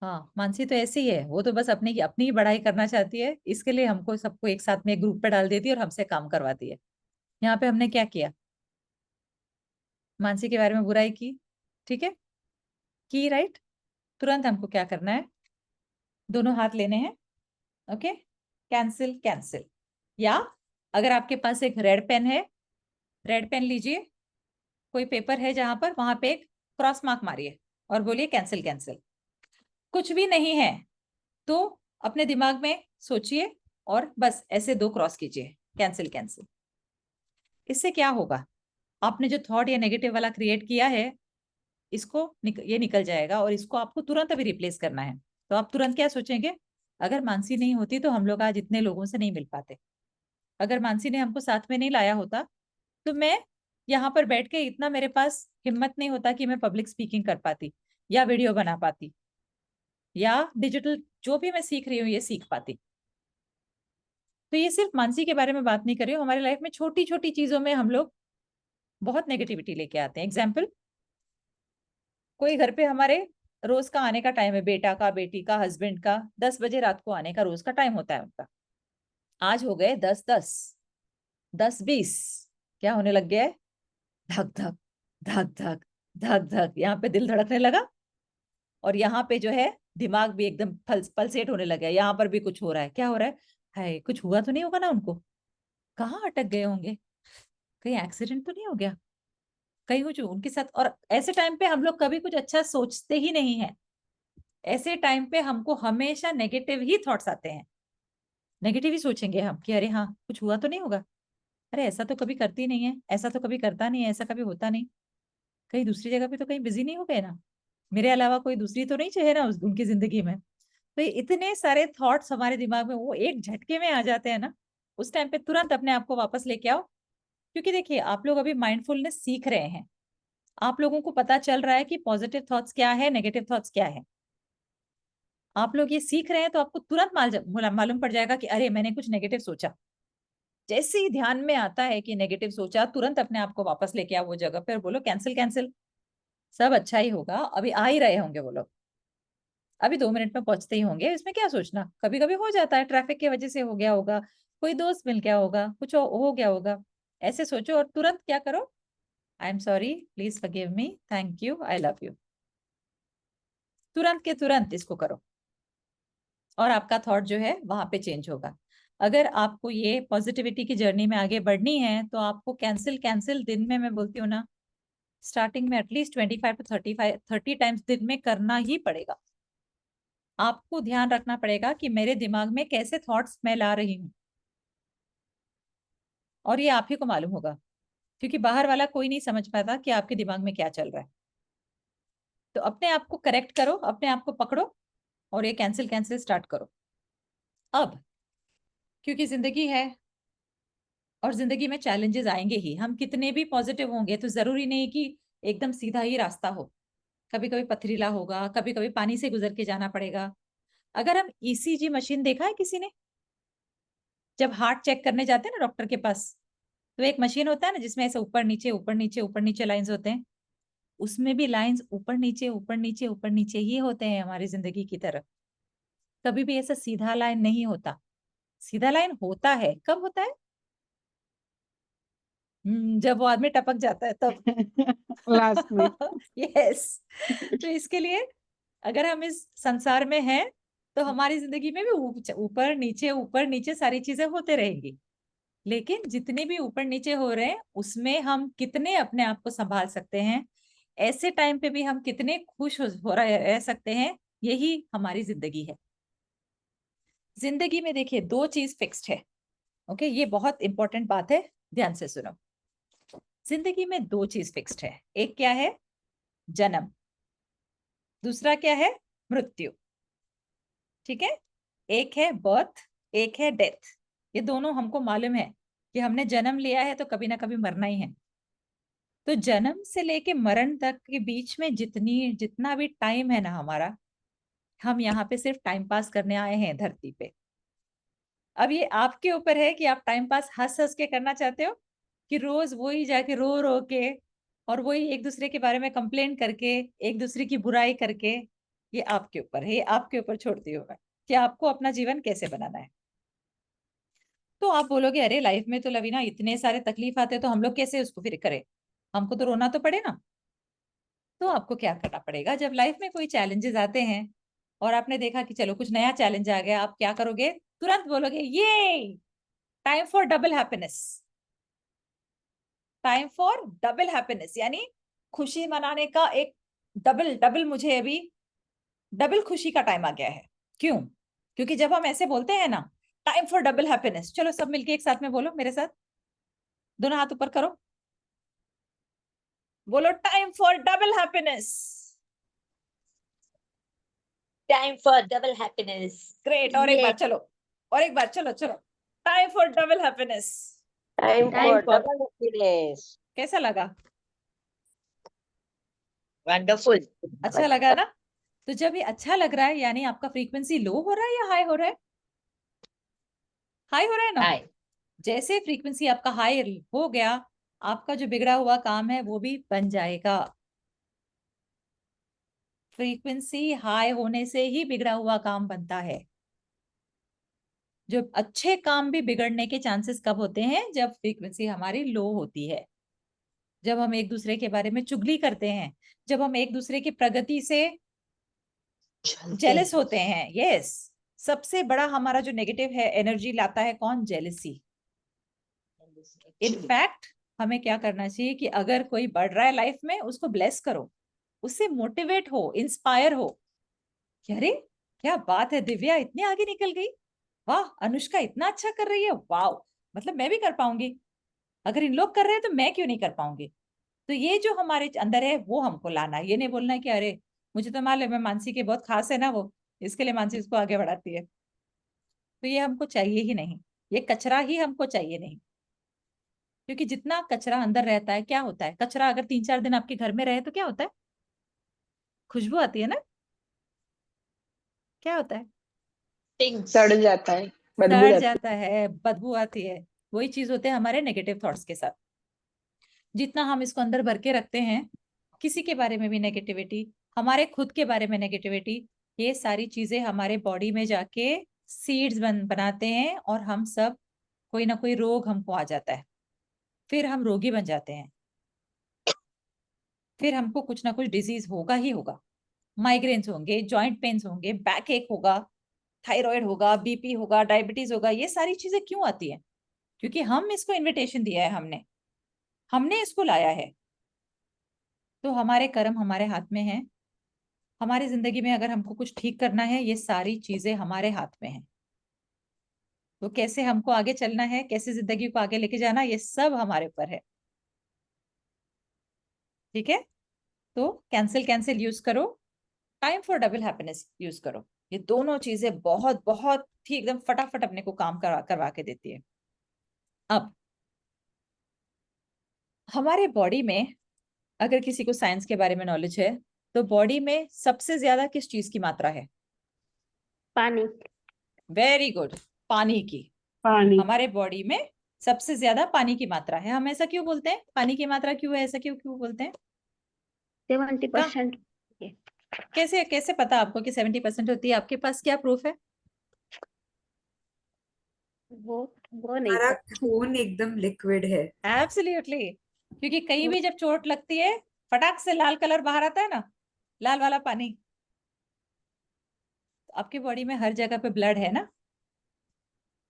हाँ मानसी तो ऐसी है, वो तो बस अपनी अपनी ही बढ़ाई करना चाहती है, इसके लिए हमको सबको एक साथ में एक ग्रुप पे डाल देती है और हमसे काम करवाती है। यहाँ पे हमने क्या किया? मानसी के बारे में बुराई की, ठीक है, की, राइट। तुरंत हमको क्या करना है? दोनों हाथ लेने हैं, ओके, कैंसिल कैंसिल। या अगर आपके पास एक रेड पेन है, रेड पेन लीजिए, कोई पेपर है जहां पर, वहां पे एक क्रॉस मार्क मारिए और बोलिए कैंसिल कैंसिल। कुछ भी नहीं है तो अपने दिमाग में सोचिए और बस ऐसे 2 क्रॉस कीजिए, कैंसिल कैंसिल। इससे क्या होगा? आपने जो थॉट या नेगेटिव वाला क्रिएट किया है, इसको ये निकल जाएगा और इसको आपको तुरंत अभी रिप्लेस करना है। तो आप तुरंत क्या सोचेंगे? अगर मानसी नहीं होती तो हम लोग आज इतने लोगों से नहीं मिल पाते। अगर मानसी ने हमको साथ में नहीं लाया होता तो मैं यहाँ पर बैठ के इतना मेरे पास हिम्मत नहीं होता कि मैं पब्लिक स्पीकिंग कर पाती या वीडियो बना पाती या डिजिटल जो भी मैं सीख रही हूँ ये सीख पाती। तो ये सिर्फ मानसी के बारे में बात नहीं कर रही हूँ, हमारी लाइफ में छोटी छोटी चीजों में हम लोग बहुत नेगेटिविटी लेके आते हैं। एग्जाम्पल, कोई घर पे हमारे रोज का आने का टाइम है, बेटा का, बेटी का, हस्बैंड का 10 बजे रात को आने का रोज का टाइम होता है उनका। आज हो गए 10:10, 10:20, क्या होने लग गया है? धक धक धक धक धक धक, यहाँ पे दिल धड़कने लगा और यहाँ पे जो है दिमाग भी एकदम पल्सेट होने लगा है। यहाँ पर भी कुछ हो रहा है। क्या हो रहा है? हाय, कुछ हुआ तो नहीं होगा ना उनको? कहाँ अटक गए होंगे? कहीं एक्सीडेंट तो नहीं हो गया? कहीं हो जो उनके साथ? और ऐसे टाइम पे हम लोग कभी कुछ अच्छा सोचते ही नहीं है। ऐसे टाइम पे हमको हमेशा नेगेटिव ही थॉट्स आते हैं। नेगेटिव ही सोचेंगे हम कि अरे हाँ कुछ हुआ तो नहीं होगा, अरे ऐसा तो कभी करती नहीं है, ऐसा तो कभी करता नहीं है, ऐसा कभी होता नहीं, कहीं दूसरी जगह पे तो कहीं बिजी नहीं हो गए ना, मेरे अलावा कोई दूसरी तो नहीं चाहिए ना उनकी जिंदगी में। तो इतने सारे थॉट्स हमारे दिमाग में वो एक झटके में आ जाते हैं ना, उस टाइम पे तुरंत अपने आप को वापस लेके आओ। क्योंकि देखिए आप लोग अभी माइंडफुलनेस सीख रहे हैं, आप लोगों को पता चल रहा है कि पॉजिटिव थॉट्स क्या है, नेगेटिव थॉट्स क्या है। आप लोग ये सीख रहे हैं तो आपको तुरंत मालूम पड़ जाएगा कि अरे मैंने कुछ नेगेटिव सोचा। जैसे ही ध्यान में आता है कि नेगेटिव सोचा, तुरंत अपने आप को वापस लेके आओ वो जगह पे और बोलो कैंसिल कैंसिल, सब अच्छा ही होगा, अभी आ ही रहे होंगे वो लोग, अभी 2 मिनट में पहुंचते ही होंगे, इसमें क्या सोचना, कभी कभी हो जाता है, ट्रैफिक की वजह से हो गया होगा, कोई दोस्त मिल गया होगा, कुछ हो गया होगा। ऐसे सोचो और तुरंत क्या करो? आई am sorry, please forgive me, thank you, I love you. तुरंत के तुरंत इसको करो और आपका थॉट जो है वहां पे चेंज होगा। अगर आपको ये पॉजिटिविटी की जर्नी में आगे बढ़नी है तो आपको कैंसिल कैंसिल दिन में, मैं बोलती हूँ ना, स्टार्टिंग में एटलीस्ट 25 to 30 टाइम्स दिन में करना ही पड़ेगा। आपको ध्यान रखना पड़ेगा कि मेरे दिमाग में कैसे थॉट्स मैं ला रही हूँ, और ये आप ही को मालूम होगा। क्योंकि बाहर वाला कोई नहीं समझ पाता कि आपके दिमाग में क्या चल रहा है। तो अपने आप को करेक्ट करो, अपने आप को पकड़ो और ये कैंसिल कैंसिल स्टार्ट करो। अब क्योंकि जिंदगी है और जिंदगी में चैलेंजेस आएंगे ही, हम कितने भी पॉजिटिव होंगे तो जरूरी नहीं कि एकदम सीधा ही रास्ता हो। कभी कभी पथरीला होगा, कभी कभी पानी से गुजर के जाना पड़ेगा। अगर हम ईसीजी मशीन देखा है किसी ने, जब हार्ट चेक करने जाते हैं ना डॉक्टर के पास, तो एक मशीन होता है ना जिसमें ऐसे ऊपर नीचे ऊपर नीचे ऊपर नीचे लाइंस होते हैं, उसमें भी लाइंस ऊपर नीचे ऊपर नीचे ऊपर नीचे ही होते हैं हमारी जिंदगी की तरह। कभी भी ऐसा सीधा लाइन नहीं होता। सीधा लाइन होता है, कब होता है? जब वो आदमी टपक जाता है तब। लास्ट में। यस। तो इसके लिए अगर हम इस संसार में हैं तो हमारी जिंदगी में भी ऊपर नीचे सारी चीजें होते रहेंगी। लेकिन जितने भी ऊपर नीचे हो रहे हैं उसमें हम कितने अपने आप को संभाल सकते हैं, ऐसे टाइम पे भी हम कितने खुश हो रह सकते हैं, यही हमारी जिंदगी है। जिंदगी में देखिए दो चीज फिक्स्ड है। ओके, ये बहुत इंपॉर्टेंट बात है, ध्यान से सुनो। जिंदगी में दो चीज फिक्स्ड है, एक क्या है? जन्म। दूसरा क्या है? मृत्यु। ठीक है, एक है बर्थ, एक है डेथ। ये दोनों हमको मालूम है कि हमने जन्म लिया है तो कभी ना कभी मरना ही है। तो जन्म से लेके मरण तक के बीच में जितना भी टाइम है ना हमारा, हम यहाँ पे सिर्फ टाइम पास करने आए हैं धरती पे। अब ये आपके ऊपर है कि आप टाइम पास हंस हंस के करना चाहते हो कि रोज वही जाके रो रो के और वही एक दूसरे के बारे में कंप्लेन करके, एक दूसरे की बुराई करके। ये आपके ऊपर है, ये आपके ऊपर छोड़ती हूँ मैं कि आपको अपना जीवन कैसे बनाना है। तो आप बोलोगे अरे लाइफ में तो लवीना इतने सारे तकलीफ आते तो हम लोग कैसे उसको फिर करें, हमको तो रोना तो पड़े ना। तो आपको क्या करना पड़ेगा, जब लाइफ में कोई चैलेंजेस आते हैं और आपने देखा कि चलो कुछ नया चैलेंज आ गया, आप क्या करोगे? तुरंत बोलोगे ये time for double happiness. Time for double happiness यानी खुशी मनाने का एक डबल डबल, मुझे अभी डबल खुशी का टाइम आ गया है। क्यों? क्योंकि जब हम ऐसे बोलते हैं ना टाइम फॉर डबल हैप्पीनेस, चलो सब मिलके एक साथ में बोलो मेरे साथ, दोनों हाथ ऊपर करो, बोलो time for double happiness. Time for double happiness. Great. और एक बार चलो, और एक बार चलो चलो, time for double happiness. Time for double happiness. कैसा लगा? वंडरफुल। अच्छा लगा ना? तो जब ये अच्छा लग रहा है यानी आपका फ्रीक्वेंसी लो हो रहा है या हाई हो रहा है? हाई हो रहा है ना? हाई। जैसे फ्रीक्वेंसी आपका हाई हो गया, आपका जो बिगड़ा हुआ काम है वो भी बन जाएगा। फ्रीक्वेंसी हाई होने से ही बिगड़ा हुआ काम बनता है। जो अच्छे काम भी बिगड़ने के चांसेस कब होते हैं? जब फ्रीक्वेंसी हमारी लो होती है, जब हम एक दूसरे के बारे में चुगली करते हैं, जब हम एक दूसरे की प्रगति से जेलस होते हैं। यस, सबसे बड़ा हमारा जो नेगेटिव है एनर्जी लाता है कौन? जेलसी। इनफैक्ट हमें क्या करना चाहिए कि अगर कोई बढ़ रहा है लाइफ में उसको ब्लेस करो, उससे मोटिवेट हो, इंस्पायर हो। अरे क्या बात है, दिव्या इतनी आगे निकल गई, वाह अनुष्का इतना अच्छा कर रही है, वाह मतलब मैं भी कर पाऊंगी, अगर इन लोग कर रहे हैं तो मैं क्यों नहीं कर पाऊंगी। तो ये जो हमारे अंदर है वो हमको लाना है। ये नहीं बोलना है कि अरे मुझे तो मालूम है मानसी के बहुत खास है ना वो, इसके लिए मानसी इसको आगे बढ़ाती है। तो ये हमको चाहिए ही नहीं, ये कचरा ही हमको चाहिए नहीं। क्योंकि जितना कचरा अंदर रहता है, क्या होता है कचरा अगर 3-4 दिन आपके घर में रहे तो क्या होता है? खुशबू आती है ना? क्या होता है? सड़ जाता है, बदबू सड़ आती जाता है, बदबू आती है। वही चीज होते हैं हमारे नेगेटिव थॉट्स के साथ। जितना हम इसको अंदर भर के रखते हैं, किसी के बारे में भी नेगेटिविटी, हमारे खुद के बारे में नेगेटिविटी, ये सारी चीजें हमारे बॉडी में जाके सीड्स बनाते हैं और हम सब कोई ना कोई रोग हमको आ जाता है, फिर हम रोगी बन जाते हैं, फिर हमको कुछ ना कुछ डिजीज होगा ही होगा। माइग्रेन्स होंगे, जॉइंट पेन्स होंगे, बैक एक होगा, थायराइड होगा, बीपी होगा, डायबिटीज होगा। ये सारी चीजें क्यों आती है? क्योंकि हम इसको इनविटेशन दिया है, हमने इसको लाया है। तो हमारे कर्म हमारे हाथ में है। हमारी जिंदगी में अगर हमको कुछ ठीक करना है, ये सारी चीजें हमारे हाथ में है। तो कैसे हमको आगे चलना है, कैसे जिंदगी को आगे लेके जाना, ये सब हमारे ऊपर है। ठीक है, तो कैंसिल कैंसिल यूज करो, time for double happiness use करो। ये दोनों चीजें बहुत बहुत ही एकदम फटाफट अपने को काम करवा के देती है। अब हमारे बॉडी में अगर किसी को साइंस के बारे में नॉलेज है तो बॉडी में सबसे ज्यादा किस चीज की मात्रा है? पानी। वेरी गुड, पानी की। पानी। हमारे बॉडी में सबसे ज्यादा पानी की मात्रा है। हम ऐसा क्यों बोलते हैं? पानी की मात्रा क्यों है, ऐसा क्यों क्यों बोलते हैं? 70%। कैसे कैसे पता आपको कि 70% होती है? आपके पास क्या प्रूफ है? वो नहीं हमारा पता। खून एकदम लिक्विड है। एब्सोल्युटली, क्योंकि कहीं भी जब चोट लगती है फटाक से लाल कलर बाहर आता है ना, लाल वाला पानी। आपकी बॉडी में हर जगह पे ब्लड है ना,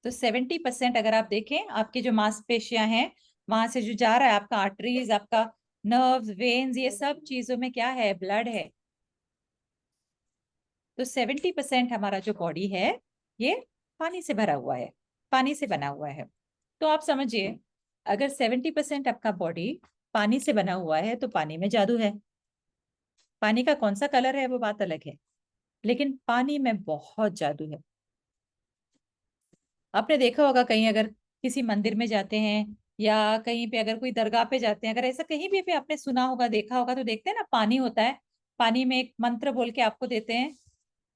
तो 70% अगर आप देखें आपकी जो मांसपेशियां हैं वहां से जो जा रहा है आपका आर्टरीज, आपका नर्व्स, वेन्स, ये सब चीजों में क्या है? ब्लड है। तो 70% हमारा जो बॉडी है ये पानी से भरा हुआ है, पानी से बना हुआ है। तो आप समझिए, अगर 70% आपका बॉडी पानी से बना हुआ है तो पानी में जादू है। पानी का कौन सा कलर है वो बात अलग है, लेकिन पानी में बहुत जादू है। आपने देखा होगा कहीं अगर किसी मंदिर में जाते हैं या कहीं पे अगर कोई दरगाह पे जाते हैं, अगर ऐसा कहीं भी आपने सुना होगा, देखा होगा, तो देखते हैं ना पानी होता है, पानी में एक मंत्र बोल के आपको देते हैं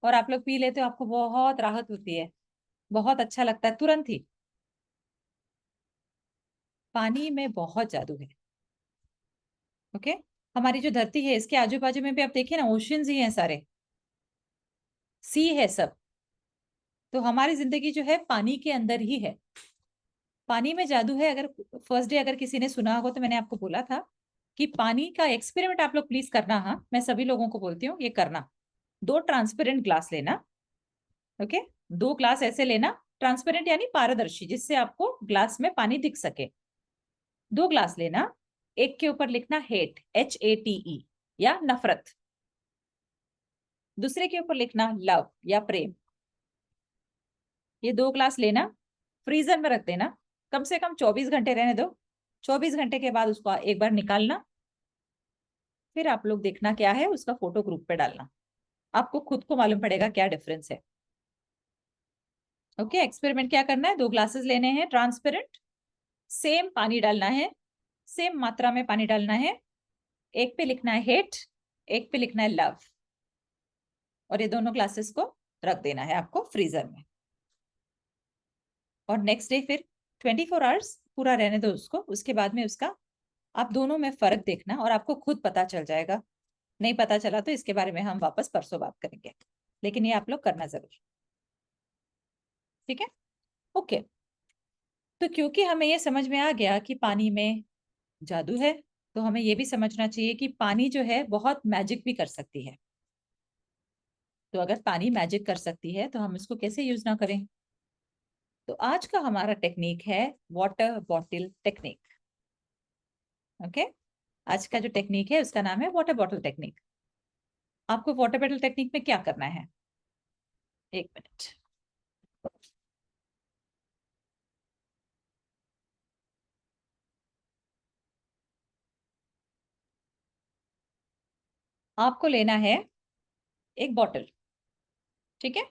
और आप लोग पी लेते हो, आपको बहुत राहत होती है, बहुत अच्छा लगता है तुरंत ही। पानी में बहुत जादू है। ओके, हमारी जो धरती है इसके आजू बाजू में भी आप देखिए ना, ओशियंस ही हैं सारे, सी है सब। तो हमारी जिंदगी जो है पानी के अंदर ही है, पानी में जादू है। अगर फर्स्ट डे अगर किसी ने सुना होगा तो मैंने आपको बोला था कि पानी का एक्सपेरिमेंट आप लोग प्लीज करना। हाँ, मैं सभी लोगों को बोलती हूँ ये करना। 2 ट्रांसपेरेंट ग्लास लेना। ओके, 2 ग्लास ऐसे लेना, ट्रांसपेरेंट यानी पारदर्शी, जिससे आपको ग्लास में पानी दिख सके। 2 ग्लास लेना, एक के ऊपर लिखना हेट, HATE या नफरत, दूसरे के ऊपर लिखना लव या प्रेम। ये 2 ग्लास लेना, फ्रीजर में रख देना, कम से कम 24 घंटे रहने दो। 24 घंटे के बाद उसको एक बार निकालना, फिर आप लोग देखना क्या है, उसका फोटो ग्रुप पे डालना, आपको खुद को मालूम पड़ेगा क्या डिफरेंस है। ओके, एक्सपेरिमेंट क्या करना है, 2 ग्लासेस लेने हैं ट्रांसपेरेंट, सेम पानी डालना है, सेम मात्रा में पानी डालना है। एक पे लिखना है हेट, एक पे लिखना है लव, और ये दोनों ग्लासेस को रख देना है आपको फ्रीजर में। और नेक्स्ट डे फिर 24 आवर्स पूरा रहने दो उसको, उसके बाद में उसका आप दोनों में फर्क देखना और आपको खुद पता चल जाएगा। नहीं पता चला तो इसके बारे में हम वापस परसों बात करेंगे, लेकिन ये आप लोग करना जरूर, ठीक है? ओके, तो क्योंकि हमें ये समझ में आ गया कि पानी में जादू है, तो हमें ये भी समझना चाहिए कि पानी जो है बहुत मैजिक भी कर सकती है। तो अगर पानी मैजिक कर सकती है तो हम इसको कैसे यूज ना करें? तो आज का हमारा टेक्निक है वाटर बॉटल टेक्निक। ओके, आज का जो टेक्निक है उसका नाम है वाटर बॉटल टेक्निक। आपको वाटर बॉटल टेक्निक में क्या करना है, एक मिनट। आपको लेना है एक बॉटल, ठीक है?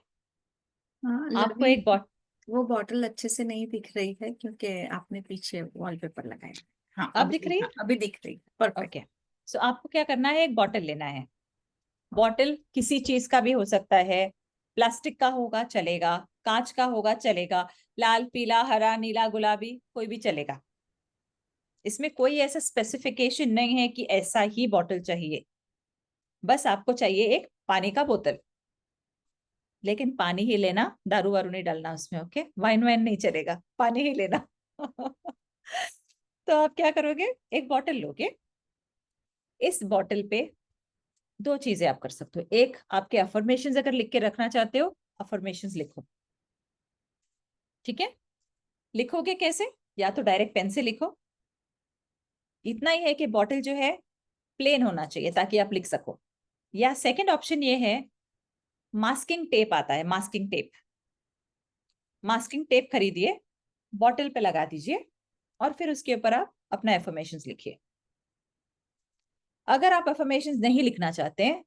हाँ, आपको लवी, एक बॉटल, वो बॉटल अच्छे से नहीं दिख रही है क्योंकि आपने पीछे वॉलपेपर लगाया है। हाँ, अब दिख रही है? हाँ, अभी दिख रही है, परफेक्ट। ओके, सो आपको क्या करना है, एक बॉटल लेना है। बॉटल किसी चीज का भी हो सकता है, प्लास्टिक का होगा चलेगा, कांच का होगा चलेगा, लाल पीला हरा नीला गुलाबी कोई भी चलेगा। इसमें कोई ऐसा स्पेसिफिकेशन नहीं है कि ऐसा ही बॉटल चाहिए, बस आपको चाहिए एक पानी का बोतल। लेकिन पानी ही लेना, दारू वारू नहीं डालना उसमें। ओके, वाइन वाइन नहीं चलेगा, पानी ही लेना। तो आप क्या करोगे, एक बॉटल लोगे, इस बॉटल पे 2 चीजें आप कर सकते हो। एक, आपके अफर्मेशंस अगर लिख के रखना चाहते हो, अफर्मेशंस लिखो, ठीक है? लिखोगे कैसे? या तो डायरेक्ट पेन से लिखो, इतना ही है कि बॉटल जो है प्लेन होना चाहिए ताकि आप लिख सको। या सेकंड ऑप्शन ये है, मास्किंग टेप आता है, मास्किंग टेप, मास्किंग टेप खरीदिए, बॉटल पे लगा दीजिए और फिर उसके ऊपर आप अपना एफर्मेशंस लिखिए। अगर आप अफर्मेशंस नहीं लिखना चाहते हैं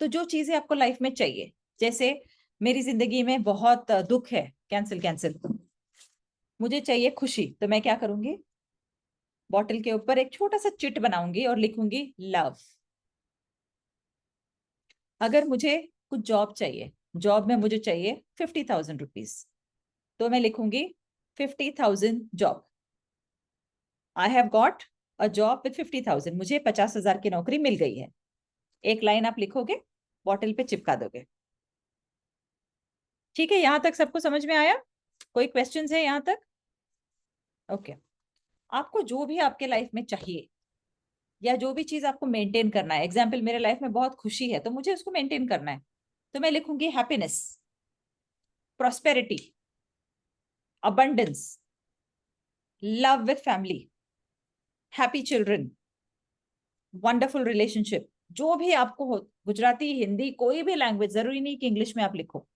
तो जो चीजें आपको लाइफ में चाहिए, जैसे मेरी जिंदगी में बहुत दुख है, कैंसिल कैंसिल, मुझे चाहिए खुशी, तो मैं क्या करूंगी, बॉटल के ऊपर एक छोटा सा चिट बनाऊंगी और लिखूंगी लव। अगर मुझे कुछ जॉब चाहिए, जॉब में मुझे चाहिए 50,000 रुपीज, तो मैं लिखूंगी 50,000 job. I have got a job with 50,000, मुझे 50,000 की नौकरी मिल गई है। एक लाइन आप लिखोगे, बॉटल पे चिपका दोगे। ठीक है, यहां तक सबको समझ में आया? कोई क्वेश्चंस है यहां तक? ओके। आपको जो भी आपके लाइफ में चाहिए या जो भी चीज आपको मेंटेन करना है, एग्जाम्पल मेरे लाइफ में बहुत खुशी है तो मुझे उसको मेंटेन करना है, तो मैं लिखूंगी happiness, prosperity, abundance, love with family, happy children, wonderful relationship। जो भी आपको हो, गुजराती, हिंदी, कोई भी लैंग्वेज, जरूरी नहीं कि इंग्लिश में आप लिखो,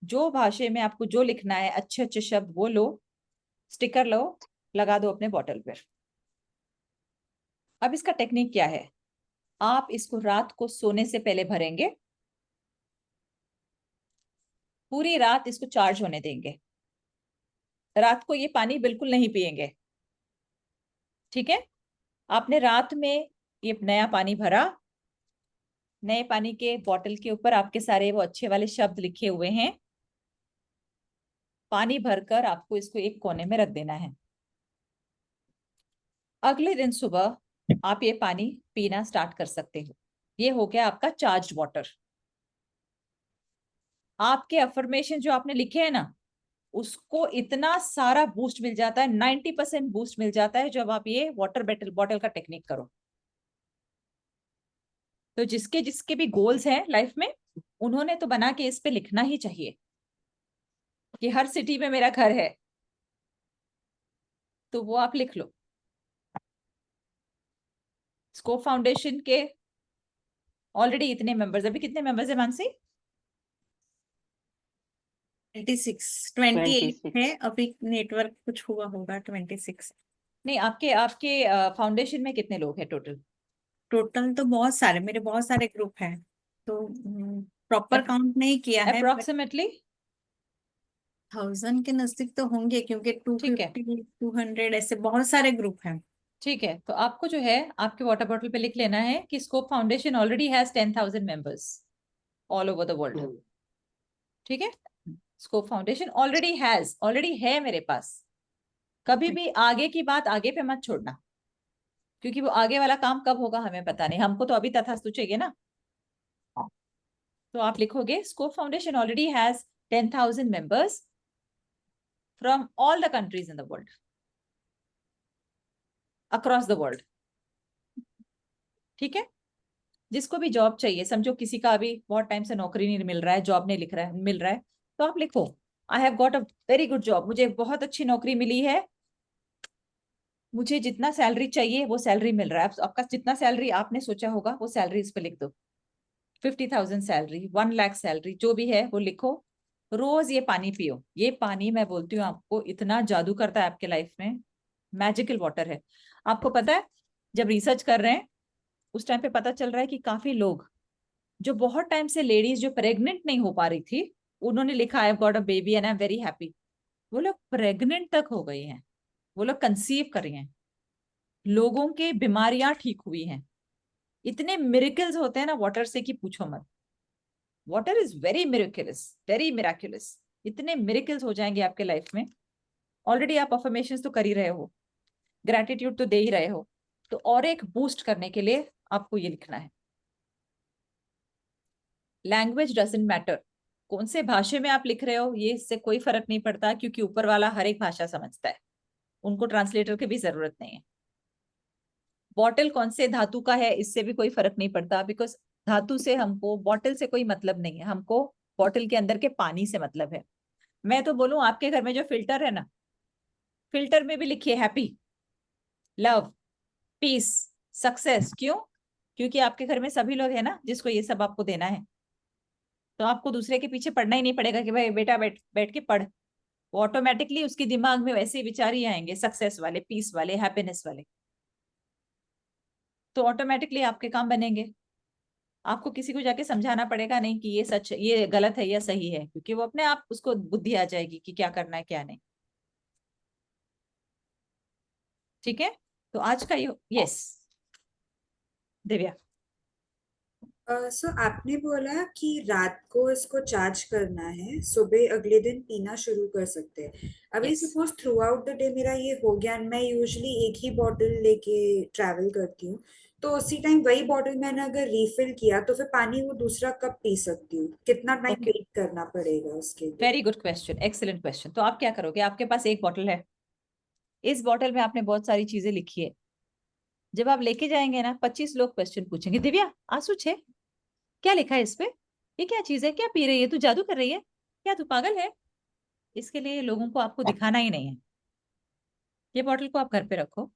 जो भाषा में आपको जो लिखना है, अच्छे अच्छे शब्द वो लो, स्टिकर लो, लगा दो अपने बॉटल पर। अब इसका टेक्निक क्या है, आप इसको रात को सोने से पहले भरेंगे, पूरी रात इसको चार्ज होने देंगे, रात को ये पानी बिल्कुल नहीं पिएंगे। ठीक है, आपने रात में ये नया पानी भरा, नए पानी के बॉटल के ऊपर आपके सारे वो अच्छे वाले शब्द लिखे हुए हैं, पानी भरकर आपको इसको एक कोने में रख देना है। अगले दिन सुबह आप ये पानी पीना स्टार्ट कर सकते हो। ये हो गया आपका चार्ज्ड वाटर। आपके अफर्मेशन जो आपने लिखे हैं ना, उसको इतना सारा बूस्ट मिल जाता है, 90% बूस्ट मिल जाता है जब आप ये वाटर बॉटल का टेक्निक करो। तो जिसके जिसके भी गोल्स हैं लाइफ में, उन्होंने तो बना के इस पे लिखना ही चाहिए कि हर सिटी में मेरा घर है, तो वो आप लिख लो। स्कोप फाउंडेशन के ऑलरेडी इतने मेंबर्स, अभी कितने मेंबर्स है मानसी? 28 है अभी, नेटवर्क कुछ हुआ होगा। 26 नहीं, आपके आपके फाउंडेशन में कितने लोग हैं टोटल? टोटल तो बहुत सारे, मेरे बहुत सारे ग्रुप हैं, तो प्रॉपर काउंट नहीं किया है। अप्रोक्सीमेटली 1000 के नजदीक तो होंगे, क्योंकि 250 200 ऐसे बहुत सारे ग्रुप हैं। ठीक है, तो आपको जो है आपके वाटर बॉटल पे लिख लेना है कि scope foundation already has 10,000 members all over the world. ठीक है, स्कोप फाउंडेशन ऑलरेडी है मेरे पास। कभी भी आगे की बात आगे पे मत छोड़ना, क्योंकि वो आगे वाला काम कब होगा हमें पता नहीं, हमको तो अभी तथास्तु चाहिए ना। तो आप लिखोगे scope foundation already has 10,000 members from all the countries in the world, across the world. ठीक है, जिसको भी जॉब चाहिए, समझो किसी का अभी बहुत टाइम से नौकरी नहीं मिल रहा है, जॉब नहीं मिल रहा है, तो आप लिखो I have got a very good job, मुझे बहुत अच्छी नौकरी मिली है, मुझे जितना सैलरी चाहिए वो सैलरी मिल रहा है। आपका जितना सैलरी आपने सोचा होगा वो सैलरी इस पे लिख दो। 50,000 सैलरी, 1 लाख सैलरी, जो भी है वो लिखो। रोज ये पानी पियो। ये पानी मैं बोलती हूँ आपको इतना जादू करता है आपके लाइफ में, मैजिकल वाटर है। आपको पता है जब रिसर्च कर रहे हैं उस टाइम पे पता चल रहा है कि काफी लोग जो बहुत टाइम से, लेडीज जो प्रेग्नेंट नहीं हो पा रही थी, उन्होंने लिखा I have got a baby and I am very happy, वो लोग प्रेग्नेंट तक हो गई हैं, वो लोग कंसीव कर रही हैं, लोगों के बीमारियां ठीक हुई हैं। इतने मिरेकल्स होते हैं ना वाटर से कि पूछो मत। Water is very miraculous, very miraculous. इतने मिरेकल्स हो जाएंगे आपके लाइफ में। ऑलरेडी आप अफर्मेशंस तो कर ही रहे हो, ग्रैटिट्यूड तो दे ही रहे हो, तो और एक बूस्ट करने के लिए आपको ये लिखना है। लैंग्वेज डजंट मैटर, कौन से भाषा में आप लिख रहे हो ये इससे कोई फर्क नहीं पड़ता, क्योंकि ऊपर वाला हर एक भाषा समझता है, उनको ट्रांसलेटर की भी जरूरत नहीं है। बॉटल कौन से धातु का है इससे भी कोई फर्क नहीं पड़ता, बिकॉज धातु से हमको, बॉटल से कोई मतलब नहीं है, हमको बॉटल के अंदर के पानी से मतलब है। मैं तो बोलूं आपके घर में जो फिल्टर है ना, फिल्टर में भी लिखिए हैप्पी, लव, पीस, सक्सेस। क्यों? क्योंकि आपके घर में सभी लोग हैं ना जिसको ये सब आपको देना है, तो आपको दूसरे के पीछे पढ़ना ही नहीं पड़ेगा कि भाई बेटा बैठ बैठ के पढ़, वो ऑटोमेटिकली उसके दिमाग में वैसे ही विचार ही आएंगे, सक्सेस वाले, पीस वाले, हैप्पीनेस वाले। तो ऑटोमेटिकली आपके काम बनेंगे। आपको किसी को जाके समझाना पड़ेगा नहीं कि ये सच, ये गलत है या सही है, क्योंकि वो अपने आप उसको बुद्धि आ जाएगी कि क्या करना है क्या नहीं। ठीक है, तो आज का यस दिव्या। सो आपने बोला कि रात को इसको चार्ज करना है, सुबह अगले दिन पीना शुरू कर सकते हैं। अभी suppose through out the day मेरा ये हो गया, मैं यूजुअली एक ही बॉटल लेके ट्रैवल करती हूँ, तो उसी टाइम वही बॉटल मैंने अगर रिफिल किया तो फिर पानी वो दूसरा कब पी सकती हूँ? कितना टाइम वेट करना पड़ेगा उसके लिए? Very good question, excellent question. तो आप क्या करोगे, आपके पास एक बॉटल है, इस बॉटल में आपने बहुत सारी चीजें लिखी है। जब आप लेके जाएंगे ना, 25 लोग क्वेश्चन पूछेंगे, दिव्या आंसू छे, क्या लिखा है इस पे, ये क्या चीज है, क्या पी रही है तू, जादू कर रही है क्या, तू पागल है। इसके लिए लोगों को आपको दिखाना ही नहीं है। ये बॉटल को आप घर पे रखो,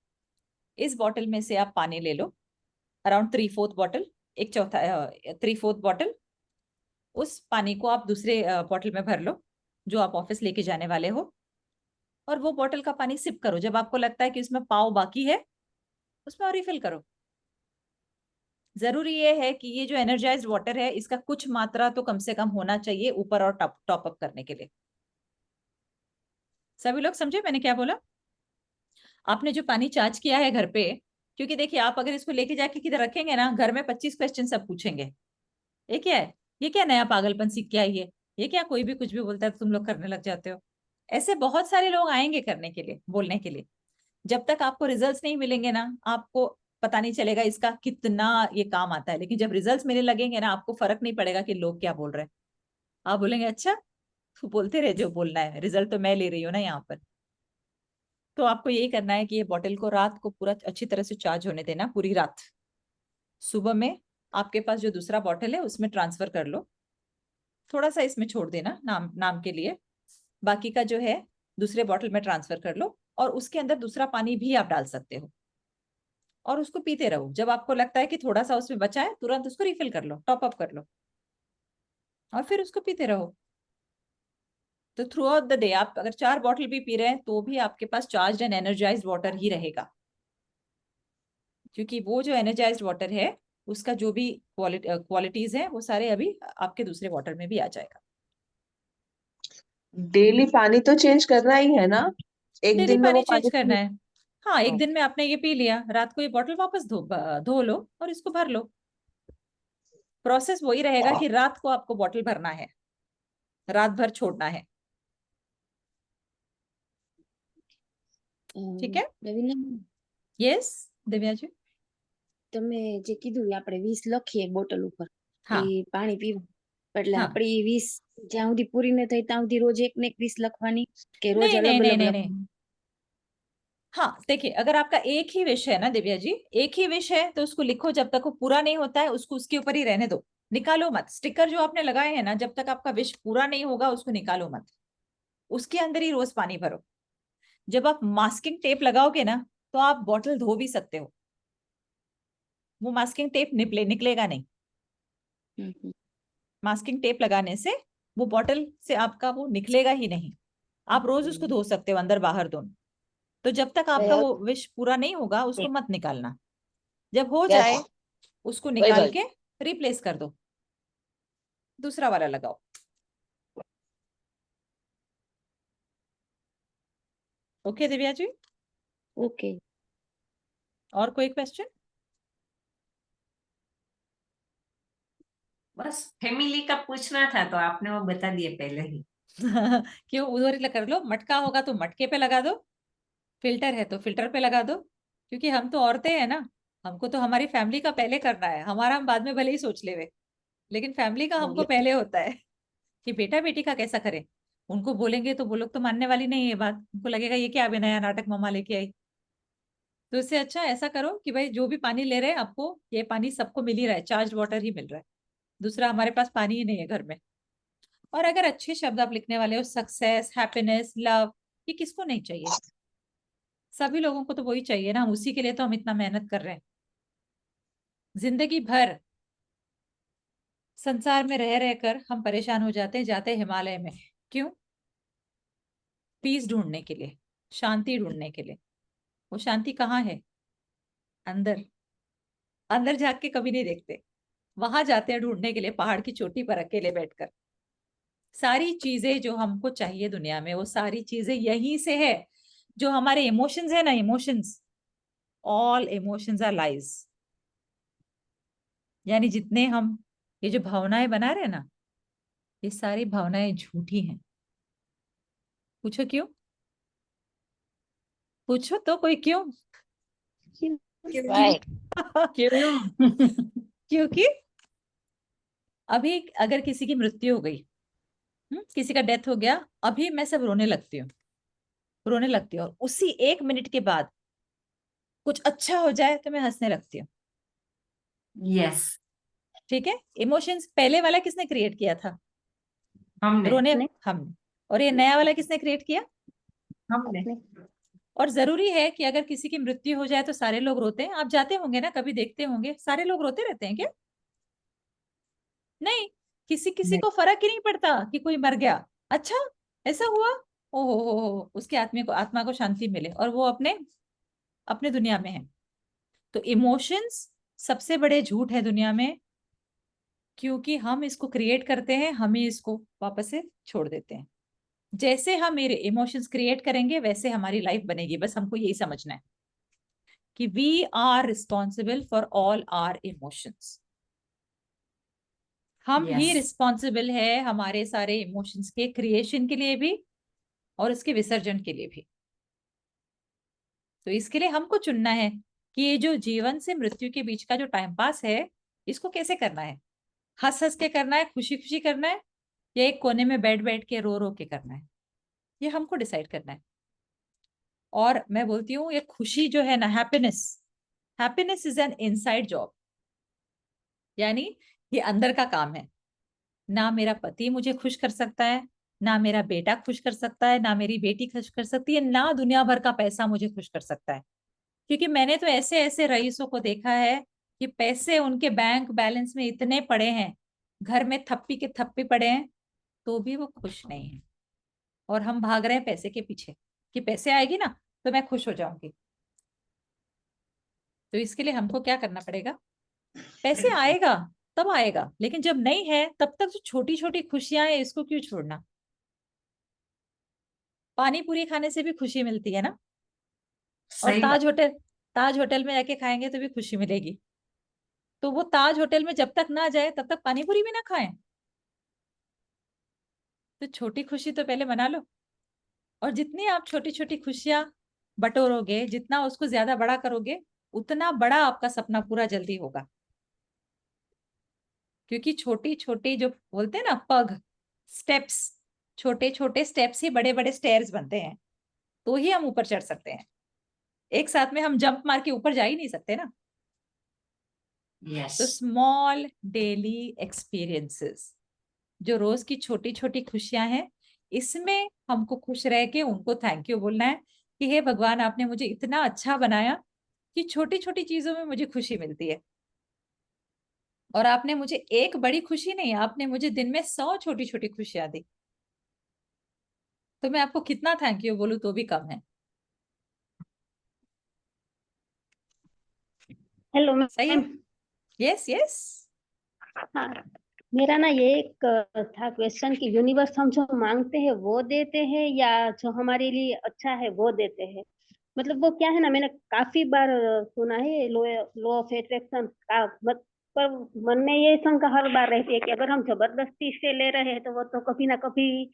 इस बॉटल में से आप पानी ले लो, अराउंड 3/4 बॉटल, एक चौथा 3/4 बॉटल। उस पानी को आप दूसरे बॉटल में भर लो जो आप ऑफिस लेके जाने वाले हो, और वो बॉटल का पानी सिप करो। जब आपको लगता है कि उसमें पाव बाकी है, उसमें और रिफिल करो। जरूरी ये है कि ये जो एनर्जाइज्ड वाटर है, इसका कुछ मात्रा तो कम से कम होना चाहिए ऊपर और टॉप अप करने के लिए। सभी लोग समझे मैंने क्या बोला? आपने जो पानी चार्ज किया है घर पे, क्योंकि देखिए आप अगर इसको लेके जाके किधर रखेंगे ना, घर में 25 क्वेश्चन सब पूछेंगे, ये क्या है, ये क्या नया पागलपन सीख के आई है, ये क्या कोई भी कुछ भी बोलता है तो तुम लोग करने लग जाते हो। ऐसे बहुत सारे लोग आएंगे करने के लिए, बोलने के लिए। जब तक आपको रिजल्ट्स नहीं मिलेंगे ना, आपको पता नहीं चलेगा इसका कितना ये काम आता है। लेकिन जब रिजल्ट्स मिलने लगेंगे ना, आपको फर्क नहीं पड़ेगा कि लोग क्या बोल रहे हैं। आप बोलेंगे अच्छा तू बोलते रहे जो बोलना है, रिजल्ट तो मैं ले रही हूँ ना यहाँ पर। तो आपको यही करना है कि ये बॉटल को रात को पूरा अच्छी तरह से चार्ज होने देना, पूरी रात। सुबह में आपके पास जो दूसरा बॉटल है उसमें ट्रांसफर कर लो, थोड़ा सा इसमें छोड़ देना नाम नाम के लिए, बाकी का जो है दूसरे बॉटल में ट्रांसफर कर लो, और उसके अंदर दूसरा पानी भी आप डाल सकते हो, और उसको पीते रहो। जब आपको लगता है कि थोड़ा सा उसमें बचा है, तुरंत उसको रिफिल कर लो, टॉप अप कर लो, और फिर उसको पीते रहो। तो थ्रू आउट द डे आप अगर 4 बॉटल भी पी रहे हैं तो भी आपके पास चार्ज एंड एनर्जाइज्ड वाटर ही रहेगा, क्योंकि वो जो एनर्जाइज्ड वाटर है उसका जो भी क्वालिटीज है वो सारे अभी आपके दूसरे वाटर में भी आ जाएगा। डेली पानी तो चेंज करना ही है ना? एक डेली दिन में वो पानी चेंज करना है। हाँ, एक हाँ। दिन में आपने ये पी लिया, रात को ये बॉटल वापस धो लो और इसको भर लो। प्रोसेस वही रहेगा कि रात को आपको बॉटल भरना है, रात भर छोड़ना है। ठीक है, રવિના यस दिव्याजी। તમે જે કીધું એ આપણે 20 લખીએ બોટલ ઉપર, हाँ એ પાણી પીવું, એટલે हाँ આપણી 20 જ્યાં સુધી પૂરી ન થઈ ત્યાં સુધી રોજ એક ને એક 20 લખવાની કે रोज नहीं नहीं अलग नहीं अलग नहीं नहीं। લખવાની? हाँ देखिए, अगर आपका एक ही विष है ना दिव्या जी, एक ही विष है तो उसको लिखो, जब तक वो पूरा नहीं होता है उसको उसके ऊपर ही रहने दो, निकालो मत। स्टिकर जो आपने लगाए हैं ना, जब तक आपका विष पूरा नहीं होगा उसको निकालो मत, उसके अंदर ही रोज पानी भरो। जब आप मास्किंग टेप लगाओगे ना, तो आप बॉटल धो भी सकते हो, वो मास्किंग टेप निकलेगा नहीं। मास्किंग टेप लगाने से वो बॉटल से आपका वो निकलेगा ही नहीं। आप रोज उसको धो सकते हो, अंदर बाहर दोनों। तो जब तक आपका वो विष पूरा नहीं होगा उसको मत निकालना। जब हो जाए उसको निकाल के रिप्लेस कर दो, दूसरा वाला लगाओ। ओके दिव्या जी? ओके। और कोई क्वेश्चन? बस फैमिली का पूछना था तो आपने वो बता दिए पहले ही। क्यों, उधर ही कर लो। मटका होगा तो मटके पे लगा दो, फिल्टर है तो फिल्टर पे लगा दो, क्योंकि हम तो औरतें हैं ना, हमको तो हमारी फैमिली का पहले करना है। हमारा हम बाद में भले ही सोच ले, लेकिन फैमिली का हमको पहले होता है कि बेटा बेटी का कैसा करें। उनको बोलेंगे तो वो लोग तो मानने वाली नहीं है ये बात, उनको लगेगा ये क्या अभी नया नाटक मम्मा लेके आई। तो इससे अच्छा ऐसा करो कि भाई जो भी पानी ले रहे हैं आपको, ये पानी सबको मिल ही रहा है, चार्ज वाटर ही मिल रहा है, दूसरा हमारे पास पानी ही नहीं है घर में। और अगर अच्छे शब्द आप लिखने वाले हो, सक्सेस, हैप्पीनेस, लव, ये किसको नहीं चाहिए? सभी लोगों को तो वही चाहिए ना, उसी के लिए तो हम इतना मेहनत कर रहे हैं। जिंदगी भर संसार में रह रहकर हम परेशान हो जाते हैं, जाते हैं हिमालय में, क्यों? पीस ढूंढने के लिए, शांति ढूंढने के लिए। वो शांति कहाँ है? अंदर। अंदर झांक के कभी नहीं देखते, वहां जाते हैं ढूंढने के लिए पहाड़ की चोटी पर अकेले बैठकर। सारी चीजें जो हमको चाहिए दुनिया में, वो सारी चीजें यहीं से है। जो हमारे इमोशंस है ना, emotions, all emotions are lies. यानी जितने हम ये जो भावनाएं बना रहे हैं ना, ये सारी भावनाएं झूठी हैं। पूछो क्यों? पूछो तो कोई क्यों? क्योंकि क्योंकि अभी अगर किसी की मृत्यु हो गई, किसी का डेथ हो गया, अभी मैं सब रोने लगती हूँ, रोने लगती हूँ, और उसी 1 मिनट के बाद कुछ अच्छा हो जाए तो मैं हंसने लगती हूँ। यस, ठीक है। इमोशंस पहले वाला किसने क्रिएट किया था? हमने रोने हमने। और ये नया वाला किसने क्रिएट किया? हमने और जरूरी है कि अगर किसी की मृत्यु हो जाए तो सारे लोग रोते हैं? आप जाते होंगे ना, कभी देखते होंगे, सारे लोग रोते रहते हैं क्या? नहीं, किसी किसी को फर्क ही नहीं पड़ता कि कोई मर गया। अच्छा, ऐसा हुआ, हो उसके आत्मा को शांति मिले, और वो अपने अपने दुनिया में है। तो इमोशंस सबसे बड़े झूठ है दुनिया में, क्योंकि हम इसको क्रिएट करते हैं, हम ही इसको वापस से छोड़ देते हैं। जैसे हम मेरे इमोशंस क्रिएट करेंगे वैसे हमारी लाइफ बनेगी। बस हमको यही समझना है कि we are responsible for all our emotions. हम ही Yes. रिस्पॉन्सिबल है हमारे सारे इमोशंस के क्रिएशन के लिए भी और उसके विसर्जन के लिए भी। तो इसके लिए हमको चुनना है कि ये जो जीवन से मृत्यु के बीच का जो टाइम पास है, इसको कैसे करना है। हंस हंस के करना है, खुशी खुशी करना है, या एक कोने में बैठ बैठ के रो रो के करना है, ये हमको डिसाइड करना है। और मैं बोलती हूँ, ये खुशी जो है ना, happiness, happiness is an inside job. यानी ये अंदर का काम है। ना मेरा पति मुझे खुश कर सकता है, ना मेरा बेटा खुश कर सकता है, ना मेरी बेटी खुश कर सकती है, ना दुनिया भर का पैसा मुझे खुश कर सकता है। क्योंकि मैंने तो ऐसे ऐसे रईसों को देखा है कि पैसे उनके बैंक बैलेंस में इतने पड़े हैं, घर में थप्पी के थप्पी पड़े हैं, तो भी वो खुश नहीं है। और हम भाग रहे हैं पैसे के पीछे कि पैसे आएगी ना तो मैं खुश हो जाऊंगी। तो इसके लिए हमको क्या करना पड़ेगा? पैसे आएगा तब आएगा, लेकिन जब नहीं है तब तक जो छोटी छोटी खुशियां हैं, इसको क्यों छोड़ना। पानी पूरी खाने से भी खुशी मिलती है ना, और सही बात। ताज होटल में जाके खाएंगे तो भी खुशी मिलेगी। तो वो ताज होटल में जब तक ना जाए तब तक पानी पूरी भी ना खाएं। तो छोटी खुशी तो पहले मना लो। और जितनी आप छोटी छोटी खुशियां बटोरोगे, जितना उसको ज्यादा बड़ा करोगे, उतना बड़ा आपका सपना पूरा जल्दी होगा। क्योंकि छोटी छोटी जो बोलते हैं ना पग स्टेप्स, छोटे छोटे स्टेप्स ही बड़े बड़े स्टेयर्स बनते हैं, तो ही हम ऊपर चढ़ सकते हैं। एक साथ में हम जंप मार के ऊपर जा ही नहीं सकते ना। Yes. तो स्मॉल डेली एक्सपीरियंसेस, जो रोज की छोटी छोटी खुशियां हैं, इसमें हमको खुश रह के उनको थैंक यू बोलना है कि हे भगवान, आपने मुझे इतना अच्छा बनाया कि छोटी छोटी चीजों में मुझे खुशी मिलती है। और आपने मुझे एक बड़ी खुशी नहीं, आपने मुझे दिन में 100 छोटी छोटी खुशियां दी। तो मैं आपको कितना थैंक यू बोलूं तो भी कम है। हेलो सही है? मैम। Yes yes. हाँ, मेरा ना ये एक था क्वेश्चन कि यूनिवर्स हम जो मांगते हैं वो देते हैं या जो हमारे लिए अच्छा है वो देते हैं। मतलब वो क्या है ना, मैंने काफी बार सुना है लो लॉ ऑफ अट्रैक्शन का, पर मन में ये शंका हर बार रहती है कि अगर हम जबरदस्ती से ले रहे हैं तो वो तो कभी ना कभी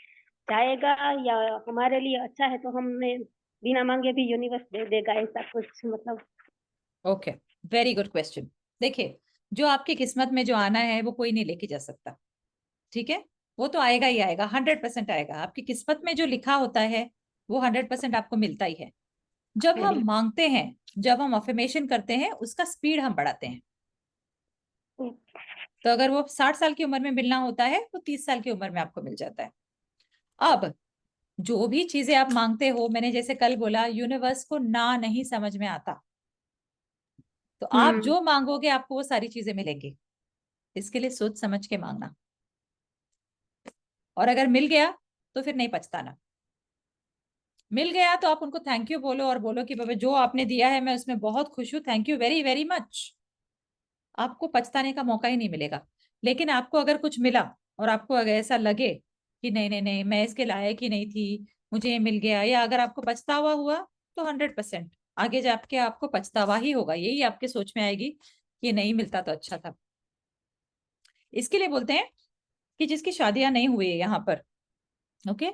जाएगा, या हमारे लिए अच्छा है तो हमने बिना मांगे भी यूनिवर्स दे देगा, ऐसा कुछ मतलब। Okay, very good question. देखिए, जो आपकी किस्मत में जो आना है वो कोई नहीं लेके जा सकता। ठीक है, वो तो आएगा ही आएगा, 100% आएगा। आपकी किस्मत में जो लिखा होता है वो 100% आपको मिलता ही है। जब हम मांगते हैं, जब हम अफर्मेशन करते हैं, उसका स्पीड हम बढ़ाते हैं। तो अगर वो 60 साल की उम्र में मिलना होता है तो 30 साल की उम्र में आपको मिल जाता है। अब जो भी चीजें आप मांगते हो, मैंने जैसे कल बोला, यूनिवर्स को ना नहीं समझ में आता। तो आप जो मांगोगे आपको वो सारी चीजें मिलेंगी। इसके लिए सोच समझ के मांगना, और अगर मिल गया तो फिर नहीं पछताना। मिल गया तो आप उनको थैंक यू बोलो, और बोलो कि बाबा जो आपने दिया है मैं उसमें बहुत खुश हूँ, thank you very very much. आपको पछताने का मौका ही नहीं मिलेगा। लेकिन आपको अगर कुछ मिला और आपको अगर ऐसा लगे कि नहीं नहीं नहीं मैं इसके लायक ही नहीं थी, मुझे ये मिल गया, या अगर आपको पछतावा हुआ, तो 100% आगे जाके आपको पछतावा ही होगा, यही आपके सोच में आएगी कि नहीं मिलता तो अच्छा था। इसके लिए बोलते हैं कि जिसकी शादियां नहीं हुई है यहाँ पर, ओके,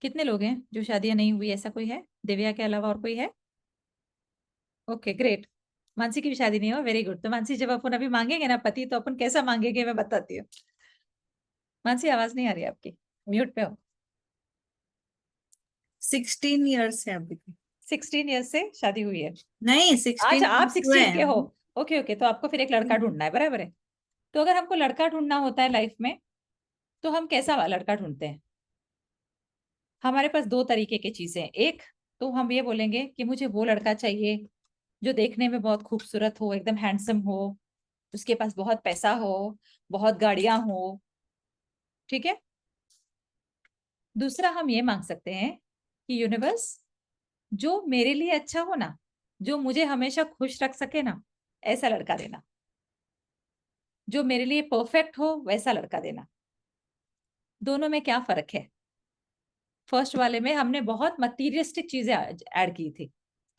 कितने लोग हैं जो शादियां नहीं हुई, ऐसा कोई है दिव्या के अलावा और कोई है? Okay great. मानसी की भी शादी नहीं हुआ, वेरी गुड। तो मानसी जब अपन अभी मांगेंगे ना पति, तो अपन कैसा मांगेंगे मैं बताती हूँ। मानसी आवाज नहीं आ रही आपकी, म्यूट पे हो। 16 ईयर्स है अभी। 16 ईयर्स से शादी हुई है? नहीं 16 अच्छा आप months हुए 16 के हैं। हो, ओके ओके। तो आपको फिर एक लड़का ढूंढना है, बराबर है। तो अगर हमको लड़का ढूंढना होता है लाइफ में, तो हम कैसा लड़का ढूंढते हैं? हमारे पास दो तरीके की चीजें हैं। एक तो हम ये बोलेंगे कि मुझे वो लड़का चाहिए जो देखने में बहुत खूबसूरत हो, एकदम हैंडसम हो, उसके पास बहुत पैसा हो, बहुत गाड़ियां हो, ठीक है। दूसरा हम ये मांग सकते हैं कि यूनिवर्स जो मेरे लिए अच्छा हो ना, जो मुझे हमेशा खुश रख सके ना, ऐसा लड़का देना। जो मेरे लिए परफेक्ट हो वैसा लड़का देना। दोनों में क्या फर्क है? फर्स्ट वाले में हमने बहुत मटीरियलिस्टिक चीजें ऐड की थी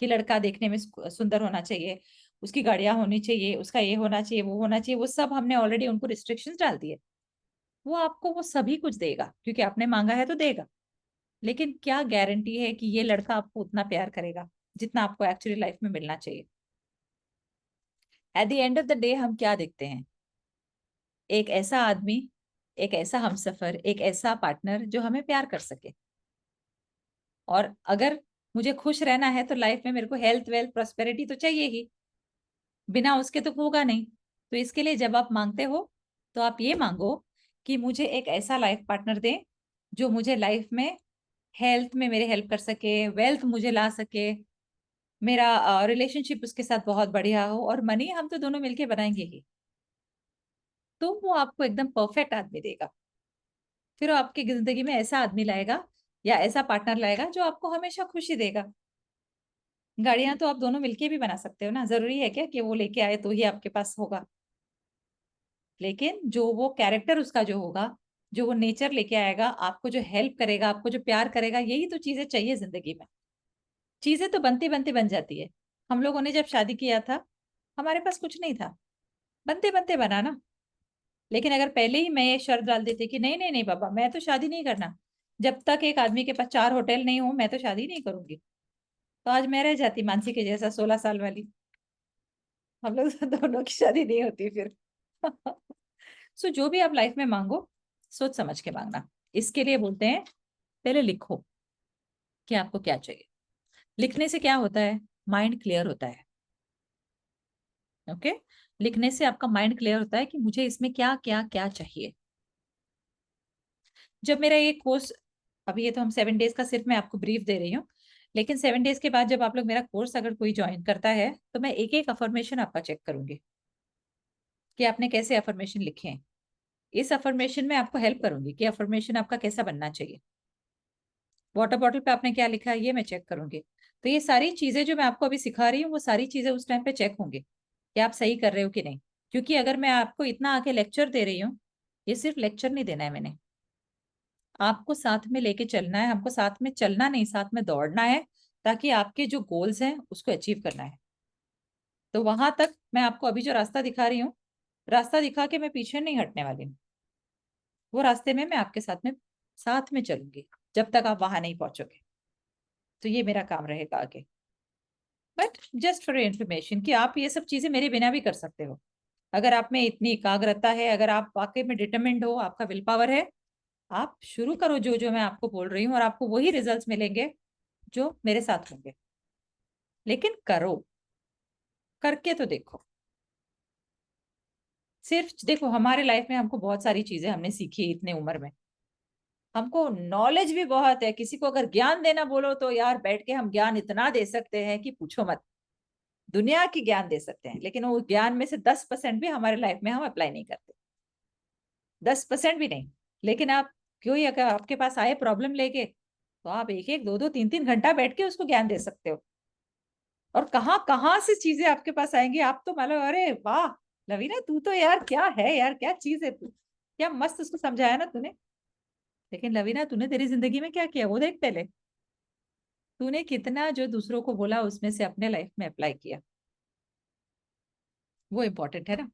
कि लड़का देखने में सुंदर होना चाहिए, उसकी गाड़ियां होनी चाहिए, उसका ये होना चाहिए, वो होना चाहिए। वो सब हमने ऑलरेडी उनको रिस्ट्रिक्शंस डाल दिए। वो आपको वो सभी कुछ देगा क्योंकि आपने मांगा है तो देगा। लेकिन क्या गारंटी है कि ये लड़का आपको उतना प्यार करेगा जितना आपको एक्चुअली लाइफ में मिलना चाहिए? At the end of the day हम क्या देखते हैं? एक ऐसा आदमी, एक ऐसा हमसफर, एक ऐसा पार्टनर जो हमें प्यार कर सके। और अगर मुझे खुश रहना है तो लाइफ में मेरे को हेल्थ वेल्थ प्रॉस्पेरिटी तो चाहिए ही, बिना उसके तो होगा नहीं। तो इसके लिए जब आप मांगते हो तो आप ये मांगो कि मुझे एक ऐसा लाइफ पार्टनर दे जो मुझे लाइफ में हेल्थ में मेरे हेल्प कर सके, वेल्थ मुझे ला सके, मेरा रिलेशनशिप उसके साथ बहुत बढ़िया हो, और मनी हम तो दोनों मिलके बनाएंगे ही। तो वो आपको एकदम परफेक्ट आदमी देगा। फिर वो आपकी जिंदगी में ऐसा आदमी लाएगा या ऐसा पार्टनर लाएगा जो आपको हमेशा खुशी देगा। गाड़ियां तो आप दोनों मिलके भी बना सकते हो ना, जरूरी है क्या कि वो लेके आए तो ही आपके पास होगा? लेकिन जो वो कैरेक्टर उसका जो होगा, जो वो नेचर लेके आएगा, आपको जो हेल्प करेगा, आपको जो प्यार करेगा, यही तो चीजें चाहिए जिंदगी में। चीजें तो बनते बनते बन जाती है। हम लोगों ने जब शादी किया था, हमारे पास कुछ नहीं था, बनते बनते बना ना। लेकिन अगर पहले ही मैं ये शर्त डाल देती कि नहीं नहीं नहीं बाबा, मैं तो शादी नहीं करना, जब तक एक आदमी के पास 4 होटल नहीं हो मैं तो शादी नहीं करूंगी, तो आज मैं रह जाती मानसी के जैसा 16 साल वाली। हम लोग दोनों की शादी नहीं होती फिर। सो जो भी आप लाइफ में मांगो, सोच समझ के मांगना। इसके लिए बोलते हैं पहले लिखो कि आपको क्या चाहिए। लिखने से क्या होता है? माइंड क्लियर होता है। ओके, लिखने से आपका माइंड क्लियर होता है कि मुझे इसमें क्या क्या क्या चाहिए। जब मेरा ये कोर्स, अभी ये तो हम 7 डेज का सिर्फ मैं आपको ब्रीफ दे रही हूँ, लेकिन 7 डेज के बाद जब आप लोग मेरा कोर्स अगर कोई ज्वाइन करता है, तो मैं एक एक अफर्मेशन आपका चेक करूंगी कि आपने कैसे अफर्मेशन लिखे हैं। इस अफर्मेशन में आपको हेल्प करूंगी कि अफर्मेशन आपका कैसा बनना चाहिए। वाटर बॉटल पे आपने क्या लिखा है ये मैं चेक करूंगी। तो ये सारी चीजें जो मैं आपको अभी सिखा रही हूँ, वो सारी चीजें उस टाइम पे चेक होंगी कि आप सही कर रहे हो कि नहीं। क्योंकि अगर मैं आपको इतना आके लेक्चर दे रही हूँ, ये सिर्फ लेक्चर नहीं देना है मैंने, आपको साथ में लेके चलना है। हमको साथ में चलना नहीं, साथ में दौड़ना है, ताकि आपके जो गोल्स हैं उसको अचीव करना है। तो वहां तक मैं आपको अभी जो रास्ता दिखा रही हूँ, रास्ता दिखा के मैं पीछे नहीं हटने वाली हूँ। वो रास्ते में मैं आपके साथ में चलूंगी जब तक आप वहां नहीं पहुंचोगे। तो ये मेरा काम रहेगा आगे। बट जस्ट फॉर इंफॉर्मेशन कि आप ये सब चीजें मेरे बिना भी कर सकते हो। अगर आप में इतनी एकाग्रता है, अगर आप वाकई में डिटरमिन्ड हो, आपका विल पावर है, आप शुरू करो जो जो मैं आपको बोल रही हूँ, और आपको वही रिजल्ट्स मिलेंगे जो मेरे साथ होंगे। लेकिन करो, करके तो देखो। सिर्फ देखो, हमारे लाइफ में हमको बहुत सारी चीजें हमने सीखी इतने उम्र में, हमको नॉलेज भी बहुत है। किसी को अगर ज्ञान देना बोलो तो यार बैठ के हम ज्ञान इतना दे सकते हैं कि पूछो मत, दुनिया की ज्ञान दे सकते हैं। लेकिन वो ज्ञान में से 10% भी हमारे लाइफ में हम अप्लाई नहीं करते, 10% भी नहीं। लेकिन आप क्यों, अगर आपके पास आए प्रॉब्लम लेके, तो आप 1-1, 2-2, 3-3 घंटा बैठ के उसको ज्ञान दे सकते हो। और कहाँ कहाँ से चीजें आपके पास आएंगी, आप तो मतलब अरे वाह, लवीना तू तो यार क्या है यार, क्या चीज है तू, क्या मस्त उसको समझाया ना तूने। लेकिन लवीना तूने तेरी जिंदगी में क्या किया वो देख पहले। तूने कितना जो दूसरों को बोला उसमें से अपने लाइफ में अप्लाई किया, वो इम्पोर्टेंट है ना।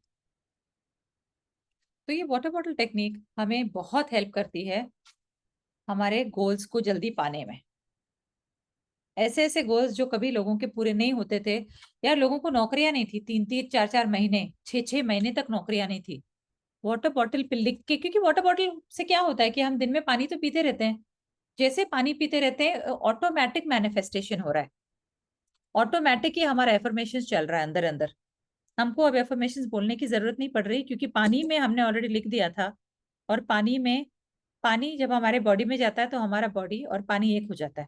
तो ये वाटर बॉटल टेक्निक हमें बहुत हेल्प करती है हमारे गोल्स को जल्दी पाने में। ऐसे ऐसे गोल्स जो कभी लोगों के पूरे नहीं होते थे। यार लोगों को नौकरियां नहीं थी, 3-3 4-4 महीने 6-6 महीने तक नौकरियां नहीं थी। वाटर बॉटल पे लिख के, क्योंकि वाटर बॉटल से क्या होता है कि हम दिन में पानी तो पीते रहते हैं, जैसे पानी पीते रहते हैं ऑटोमेटिक मैनिफेस्टेशन हो रहा है, ऑटोमेटिक ही हमारा एफर्मेशन चल रहा है अंदर अंदर। हमको अब एफर्मेशन बोलने की जरूरत नहीं पड़ रही, क्योंकि पानी में हमने ऑलरेडी लिख दिया था। और पानी में, पानी जब हमारे बॉडी में जाता है तो हमारा बॉडी और पानी एक हो जाता है।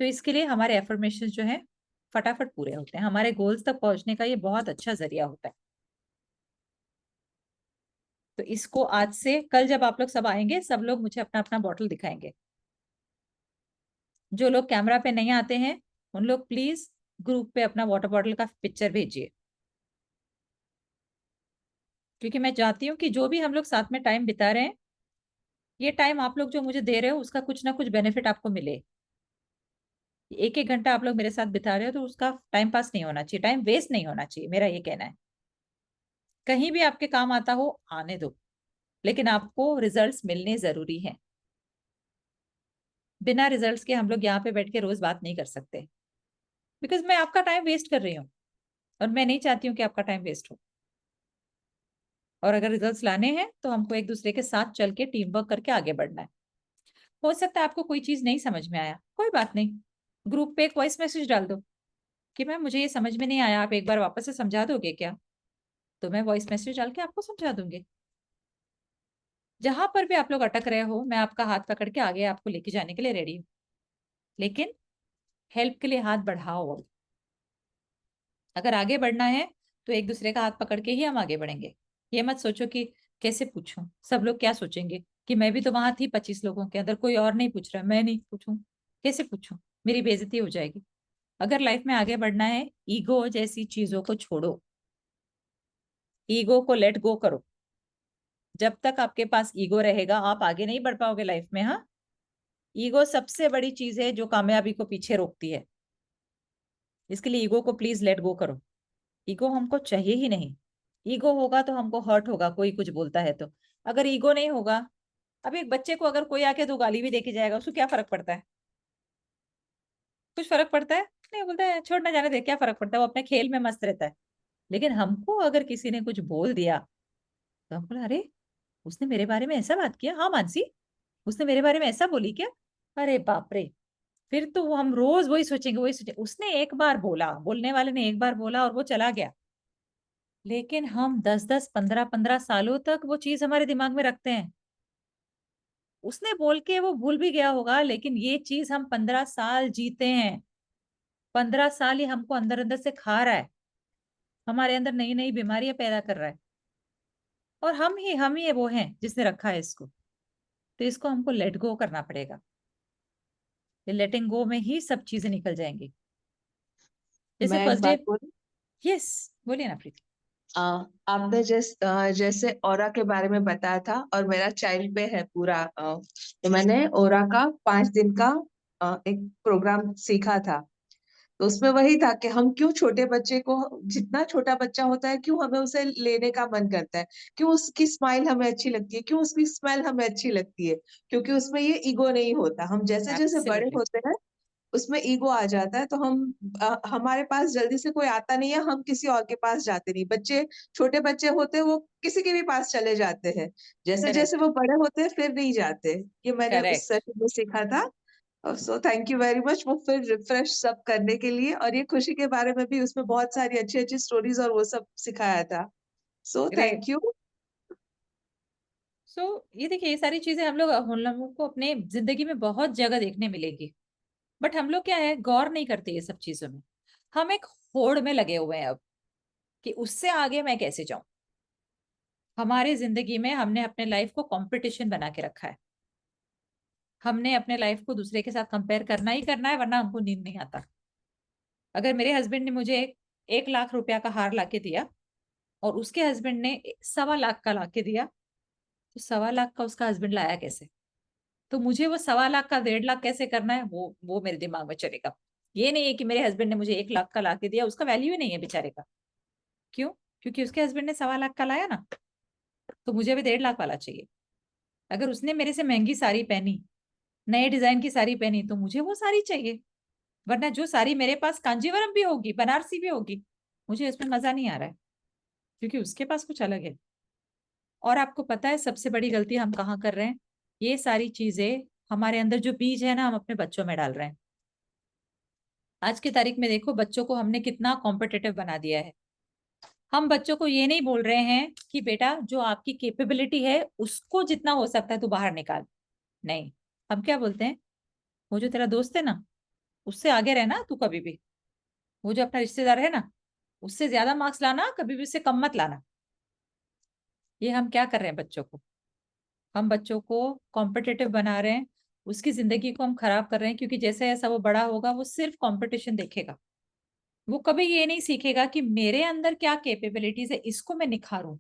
तो इसके लिए हमारे एफर्मेशन जो है फटाफट पूरे होते हैं, हमारे गोल्स तक पहुंचने का ये बहुत अच्छा जरिया होता है। तो इसको आज से कल जब आप लोग सब आएंगे, सब लोग मुझे अपना अपना बॉटल दिखाएंगे। जो लोग कैमरा पे नहीं आते हैं उन लोग प्लीज ग्रुप पे अपना वाटर बॉटल का पिक्चर भेजिए, क्योंकि मैं चाहती हूँ कि जो भी हम लोग साथ में टाइम बिता रहे हैं, ये टाइम आप लोग जो मुझे दे रहे हो उसका कुछ ना कुछ बेनिफिट आपको मिले। 1-1 घंटा आप लोग मेरे साथ बिता रहे हो तो उसका टाइम पास नहीं होना चाहिए, टाइम वेस्ट नहीं होना चाहिए, मेरा ये कहना है। कहीं भी आपके काम आता हो आने दो, लेकिन आपको रिजल्ट्स मिलने जरूरी हैं। बिना रिजल्ट्स के हम लोग यहाँ पे बैठ के रोज बात नहीं कर सकते, बिकॉज मैं आपका टाइम वेस्ट कर रही हूँ और मैं नहीं चाहती हूँ कि आपका टाइम वेस्ट हो। और अगर रिजल्ट्स लाने हैं तो हमको एक दूसरे के साथ चल के टीम वर्क करके आगे बढ़ना है। हो सकता है आपको कोई चीज नहीं समझ में आया, कोई बात नहीं, ग्रुप पे एक वॉइस मैसेज डाल दो कि मैम मुझे ये समझ में नहीं आया, आप एक बार वापस से समझा दोगे क्या, तो मैं वॉइस मैसेज डाल के आपको समझा दूंगी। जहां पर भी आप लोग अटक रहे हो मैं आपका हाथ पकड़ के आगे आपको लेके जाने के लिए रेडी हूँ, लेकिन हेल्प के लिए हाथ बढ़ाओ। अगर आगे बढ़ना है तो एक दूसरे का हाथ पकड़ के ही हम आगे बढ़ेंगे। ये मत सोचो कि कैसे पूछूं, सब लोग क्या सोचेंगे कि मैं भी तो वहां थी 25 लोगों के अंदर, कोई और नहीं पूछ रहा, मैं नहीं पूछूं, कैसे पूछूं, मेरी बेइज्जती हो जाएगी। अगर लाइफ में आगे बढ़ना है, ईगो जैसी चीजों को छोड़ो, ईगो को लेट गो करो। जब तक आपके पास ईगो रहेगा आप आगे नहीं बढ़ पाओगे लाइफ में। हाँ, ईगो सबसे बड़ी चीज है जो कामयाबी को पीछे रोकती है। इसके लिए ईगो को प्लीज लेट गो करो। ईगो हमको चाहिए ही नहीं। ईगो होगा तो हमको हर्ट होगा, कोई कुछ बोलता है तो। अगर ईगो नहीं होगा, अब एक बच्चे को अगर कोई आके 2 गाली भी देके जाएगा उसको क्या फर्क पड़ता है, कुछ फर्क पड़ता है नहीं, बोलता है छोड़ ना जाने दे, क्या फर्क पड़ता है, वो अपने खेल में मस्त रहता है। लेकिन हमको अगर किसी ने कुछ बोल दिया तो हम बोला अरे उसने मेरे बारे में ऐसा बात किया, हाँ मानसी उसने मेरे बारे में ऐसा बोली क्या, अरे बाप रे। फिर तो वो हम रोज वही सोचेंगे, वही सोचेंगे, उसने एक बार बोला, बोलने वाले ने एक बार बोला और वो चला गया। लेकिन हम 10-10 15-15 सालों तक वो चीज हमारे दिमाग में रखते हैं। उसने बोल के वो भूल भी गया होगा, लेकिन ये चीज हम 15 साल जीते हैं। 15 साल ही हमको अंदर अंदर से खा रहा है, हमारे अंदर नई नई बीमारियां पैदा कर रहा है। और हम ही वो हैं जिसने रखा है इसको। तो इसको हमको लेट गो करना पड़ेगा। लेटिंग गो में ही सब चीजें निकल जाएंगी। जैसे मैं एक फर्स्ट बात डे, बोलूं? यस बोलिए ना प्रीति। आपने जैसे ओरा के बारे में बताया था और मेरा चाइल्ड पे है पूरा, तो मैंने ओरा का 5 दिन का एक प्रोग्राम सीखा था। तो उसमें वही था कि हम क्यों छोटे बच्चे को, जितना छोटा बच्चा होता है क्यों हमें उसे लेने का मन करता है, क्यों उसकी स्माइल हमें अच्छी लगती है, क्यों उसकी स्मेल हमें अच्छी लगती है, क्योंकि उसमें ये ईगो नहीं होता। हम जैसे जैसे बड़े Absolutely. होते हैं उसमें ईगो आ जाता है, तो हमारे पास जल्दी से कोई आता नहीं है, हम किसी और के पास जाते नहीं। बच्चे, छोटे बच्चे होते हैं वो किसी के भी पास चले जाते हैं, जैसे जैसे करेक्ट वो बड़े होते हैं फिर नहीं जाते। ये मैंने उस करेक्ट। सेशन में सीखा था। सो थैंक यू वेरी मच वो फिर रिफ्रेश सब करने के लिए, और ये खुशी के बारे में भी उसमें बहुत सारी अच्छी अच्छी स्टोरीज और वो सब सिखाया था। So great. Thank you. So ये देखिए, ये सारी चीजें हम लोगों को अपने जिंदगी में बहुत जगह देखने मिलेगी, बट हम लोग क्या है गौर नहीं करते ये सब चीजों में। हम एक होड़ में लगे हुए हैं अब कि उससे आगे मैं कैसे जाऊं। हमारे जिंदगी में हमने अपने लाइफ को कंपटीशन बना के रखा है। हमने अपने लाइफ को दूसरे के साथ कंपेयर करना ही करना है, वरना हमको नींद नहीं आता। अगर मेरे हस्बैंड ने मुझे 1 लाख रुपया का हार लाके दिया और उसके हस्बैंड ने 1.25 लाख का ला के दिया, तो 1.25 लाख का उसका हस्बैंड लाया कैसे? तो मुझे वो 1.25 लाख का 1.5 लाख कैसे करना है, वो मेरे दिमाग में चलेगा। ये नहीं है कि मेरे हस्बैंड ने मुझे 1 लाख का ला के दिया, उसका वैल्यू ही नहीं है बेचारे का। क्यों? क्योंकि उसके हस्बैंड ने 1.25 लाख का लाया ना, तो मुझे भी 1.5 लाख वाला चाहिए। अगर उसने मेरे से महंगी साड़ी पहनी, नए डिजाइन की साड़ी पहनी, तो मुझे वो साड़ी चाहिए। वरना जो साड़ी मेरे पास कांजीवरम भी होगी, बनारसी भी होगी, मुझे इसमें मजा नहीं आ रहा है, क्योंकि उसके पास कुछ अलग है। और आपको पता है सबसे बड़ी गलती हम कहाँ कर रहे हैं? ये सारी चीजें, हमारे अंदर जो बीज है ना, हम अपने बच्चों में डाल रहे हैं। आज की तारीख में देखो बच्चों को हमने कितना कॉम्पिटिटिव बना दिया है। हम बच्चों को ये नहीं बोल रहे हैं कि बेटा जो आपकी कैपेबिलिटी है उसको जितना हो सकता है तू बाहर निकाल। नहीं, हम क्या बोलते हैं, वो जो तेरा दोस्त है ना, उससे आगे रहना तू कभी भी। वो जो अपना रिश्तेदार है ना, उससे ज्यादा मार्क्स लाना, कभी भी उससे कम मत लाना। ये हम क्या कर रहे हैं बच्चों को? हम बच्चों को कॉम्पिटिटिव बना रहे हैं, उसकी जिंदगी को हम खराब कर रहे हैं। क्योंकि जैसे जैसा वो बड़ा होगा वो सिर्फ कंपटीशन देखेगा, वो कभी ये नहीं सीखेगा कि मेरे अंदर क्या कैपेबिलिटीज है, इसको मैं निखारूं,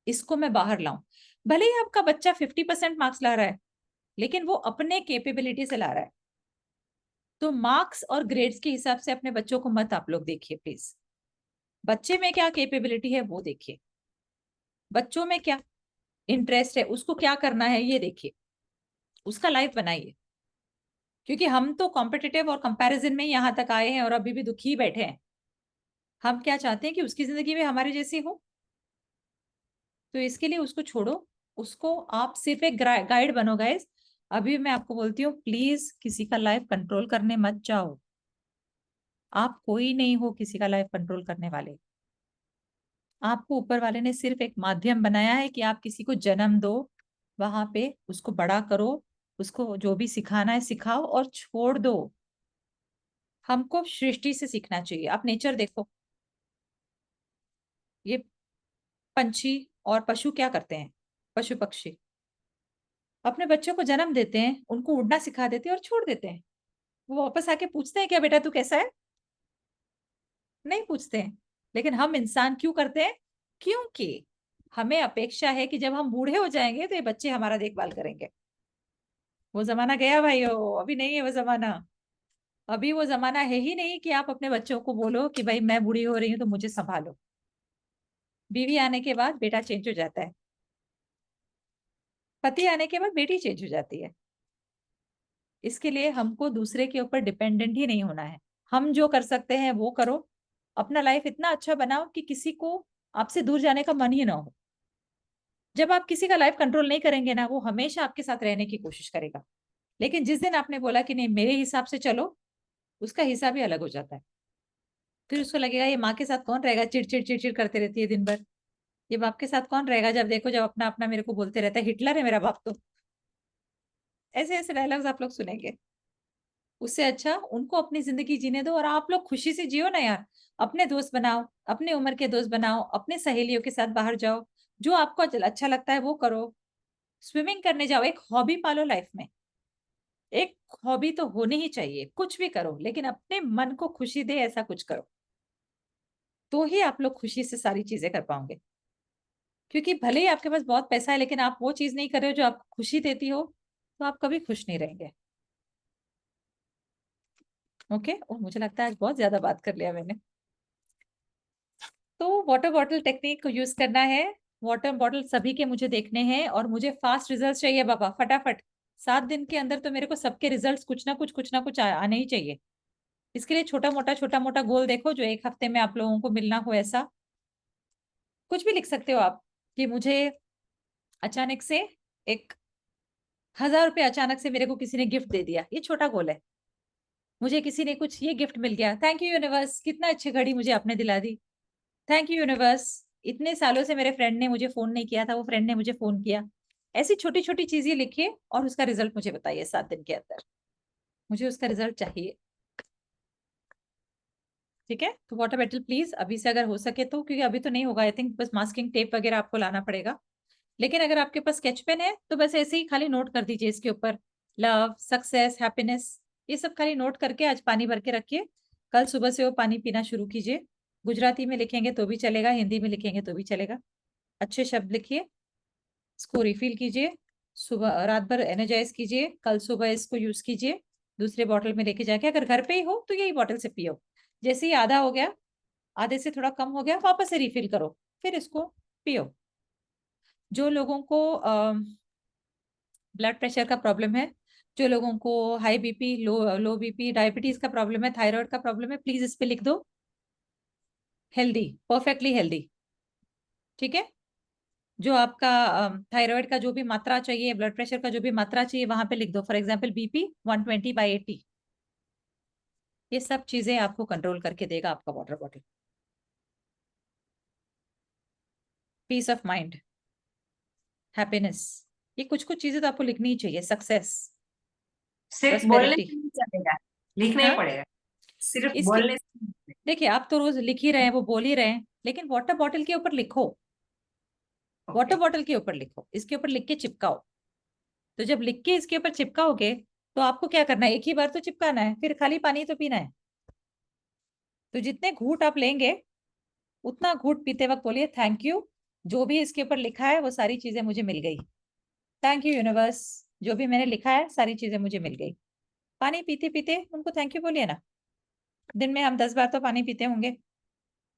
इसको मैं बाहर लाऊं। भले ही आपका बच्चा 50% मार्क्स ला रहा है, लेकिन वो अपने कैपेबिलिटी से ला रहा है। तो मार्क्स और ग्रेड्स के हिसाब से अपने बच्चों को मत आप लोग देखिए प्लीज। बच्चे में क्या कैपेबिलिटी है वो देखिए, बच्चों में क्या इंटरेस्ट है, उसको क्या करना है ये देखिए, उसका लाइफ बनाइए। क्योंकि हम तो कॉम्पिटिटिव और कंपैरिजन में यहाँ तक आए हैं और अभी भी दुखी बैठे हैं। हम क्या चाहते हैं कि उसकी जिंदगी में हमारे जैसी हो। तो इसके लिए उसको छोड़ो, उसको आप सिर्फ एक गाइड बनो गाइस। अभी मैं आपको बोलती हूँ, प्लीज किसी का लाइफ कंट्रोल करने मत जाओ। आप कोई नहीं हो किसी का लाइफ कंट्रोल करने वाले। आपको ऊपर वाले ने सिर्फ एक माध्यम बनाया है कि आप किसी को जन्म दो, वहां पे उसको बड़ा करो, उसको जो भी सिखाना है सिखाओ और छोड़ दो। हमको सृष्टि से सीखना चाहिए। आप नेचर देखो, ये पंछी और पशु क्या करते हैं, पशु पक्षी अपने बच्चों को जन्म देते हैं, उनको उड़ना सिखा देते हैं और छोड़ देते हैं। वो वापस आके पूछते हैं क्या बेटा तू कैसा है? नहीं पूछते हैं। लेकिन हम इंसान क्यों करते हैं? क्योंकि हमें अपेक्षा है कि जब हम बूढ़े हो जाएंगे तो ये बच्चे हमारा देखभाल करेंगे। वो जमाना गया भाइयों, अभी नहीं है वो जमाना। अभी वो जमाना है ही नहीं कि आप अपने बच्चों को बोलो कि भाई मैं बूढ़ी हो रही हूँ तो मुझे संभालो। बीवी आने के बाद बेटा चेंज हो जाता है, पति आने के बाद बेटी चेंज हो जाती है। इसके लिए हमको दूसरे के ऊपर डिपेंडेंट ही नहीं होना है। हम जो कर सकते हैं वो करो। अपना लाइफ इतना अच्छा बनाओ कि किसी को आपसे दूर जाने का मन ही ना हो। जब आप किसी का लाइफ कंट्रोल नहीं करेंगे ना, वो हमेशा आपके साथ रहने की कोशिश करेगा। लेकिन जिस दिन आपने बोला कि नहीं मेरे हिसाब से चलो, उसका हिसाब ही अलग हो जाता है। फिर उसको लगेगा ये माँ के साथ कौन रहेगा, चिड़चिड़ चिड़चिड़ करते रहती है दिन भर। ये बाप के साथ कौन रहेगा, जब देखो जब अपना अपना मेरे को बोलते रहता है, हिटलर है मेरा बाप तो। ऐसे ऐसे डायलॉग्स आप लोग सुनेंगे। उससे अच्छा उनको अपनी जिंदगी जीने दो और आप लोग खुशी से जियो ना यार। अपने दोस्त बनाओ, अपने उम्र के दोस्त बनाओ, अपने सहेलियों के साथ बाहर जाओ, जो आपको अच्छा लगता है वो करो। स्विमिंग करने जाओ, एक हॉबी पालो लाइफ में। एक हॉबी तो होनी ही चाहिए, कुछ भी करो लेकिन अपने मन को खुशी दे ऐसा कुछ करो, तो ही आप लोग खुशी से सारी चीजें कर पाओगे। क्योंकि भले ही आपके पास बहुत पैसा है लेकिन आप वो चीज नहीं कर रहे हो जो आपको खुशी देती हो, तो आप कभी खुश नहीं रहेंगे। ओके मुझे लगता है आज बहुत ज्यादा बात कर लिया मैंने। तो वाटर बॉटल टेक्निक को यूज करना है। वाटर बॉटल सभी के मुझे देखने हैं और मुझे फास्ट रिजल्ट चाहिए बाबा, फटाफट 7 दिन के अंदर तो मेरे को सबके रिजल्ट्स कुछ ना कुछ आने ही चाहिए। इसके लिए छोटा मोटा गोल देखो जो 1 हफ्ते में आप लोगों को मिलना हो। ऐसा कुछ भी लिख सकते हो आप कि मुझे अचानक से 1,000 रुपये अचानक से मेरे को किसी ने गिफ्ट दे दिया, ये छोटा गोल है। मुझे किसी ने कुछ ये गिफ्ट मिल गया, थैंक यू यूनिवर्स, कितना अच्छी घड़ी मुझे आपने दिला दी, थैंक यू यूनिवर्स, इतने सालों से मेरे फ्रेंड ने मुझे फोन नहीं किया था, वो फ्रेंड ने मुझे फोन किया। ऐसी छोटी छोटी चीजें लिखिए और उसका रिजल्ट मुझे बताइए 7 दिन के अंदर, मुझे उसका रिजल्ट चाहिए। ठीक है, तो वाटर बॉटल प्लीज अभी से अगर हो सके तो, क्योंकि अभी तो नहीं होगा आई थिंक, बस मास्किंग टेप वगैरह आपको लाना पड़ेगा। लेकिन अगर आपके पास स्केच पेन है तो बस ऐसे ही खाली नोट कर दीजिए इसके ऊपर, लव, सक्सेस, हैप्पीनेस, ये सब खाली नोट करके आज पानी भर के रखिए। कल सुबह से वो पानी पीना शुरू कीजिए गुजराती में लिखेंगे तो भी चलेगा, हिंदी में लिखेंगे तो भी चलेगा। अच्छे शब्द लिखिए, इसको रिफिल कीजिए, सुबह रात भर एनर्जाइज कीजिए, कल सुबह इसको यूज कीजिए, दूसरे बॉटल में लेके जाके, अगर घर पे ही हो तो यही बॉटल से पियो। जैसे ही आधा हो गया, आधे से थोड़ा कम हो गया, वापस से रिफिल करो, फिर इसको पियो। जो लोगों को ब्लड प्रेशर का प्रॉब्लम है, जो लोगों को हाई बीपी, लो बीपी, डायबिटीज का प्रॉब्लम है, थायराइड का प्रॉब्लम है, प्लीज इस पे लिख दो हेल्दी, परफेक्टली हेल्दी। ठीक है, जो आपका थायराइड का जो भी मात्रा चाहिए, ब्लड प्रेशर का जो भी मात्रा चाहिए, वहां पे लिख दो। For example BP 120/80। ये सब चीजें आपको कंट्रोल करके देगा आपका water bottle. Peace of mind, happiness, ये कुछ कुछ चीजें तो आपको लिखनी ही चाहिए। सक्सेस, सिर्फ बोलने से नहीं चलेगा, लिखना ही पड़ेगा। सिर्फ बोलने से। देखिए, आप तो रोज लिख ही रहे हैं, वो बोल ही रहे हैं, लेकिन वाटर बॉटल के ऊपर लिखो। वाटर बॉटल के ऊपर लिखो, इसके ऊपर लिख के चिपकाओ। तो जब लिख के इसके ऊपर चिपकाओगे तो आपको क्या करना है, एक ही बार तो चिपकाना है, फिर खाली पानी तो पीना है। तो जितने घूंट आप लेंगे उतना घूंट पीते वक्त बोलिए थैंक यू, जो भी इसके ऊपर लिखा है वो सारी चीजें मुझे मिल गई। थैंक यू यूनिवर्स, जो भी मैंने लिखा है सारी चीजें मुझे मिल गई। पानी पीते पीते उनको थैंक यू बोलिए ना। दिन में हम 10 बार तो पानी पीते होंगे,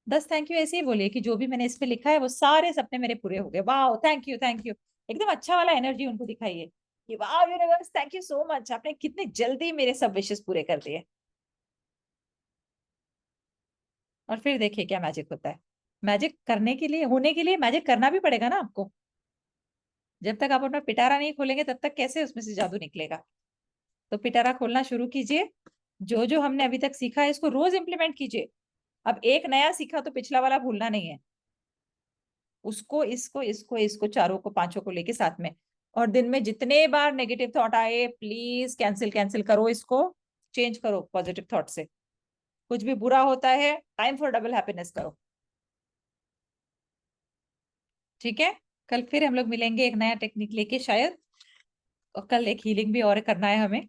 10 थैंक यू ऐसे ही बोलिए कि जो भी मैंने इस पे लिखा है वो सारे सपने मेरे पूरे हो गए। वाह, थैंक यू थैंक यू। एकदम अच्छा वाला एनर्जी उनको दिखाइए कि वाह universe, thank you so much, आपने कितने जल्दी मेरे सब विशेस पूरे कर दिए। और फिर देखिए क्या मैजिक होता है। मैजिक करने के लिए, होने के लिए मैजिक करना भी पड़ेगा ना आपको। जब तक आप अपना पिटारा नहीं खोलेंगे तब तक कैसे उसमें से जादू निकलेगा। तो पिटारा खोलना शुरू कीजिए। जो जो हमने अभी तक सीखा है इसको रोज इंप्लीमेंट कीजिए। अब एक नया सीखा तो पिछला वाला भूलना नहीं है, उसको इसको इसको इसको चारों को पांचों को लेके साथ में। और दिन में जितने बार नेगेटिव थॉट आए प्लीज कैंसिल कैंसिल करो, इसको चेंज करो पॉजिटिव थॉट से। कुछ भी बुरा होता है, टाइम फॉर डबल हैप्पीनेस करो। ठीक है, कल फिर हम लोग मिलेंगे एक नया टेक्निक लेके शायद, और कल एक हीलिंग भी और करना है हमें।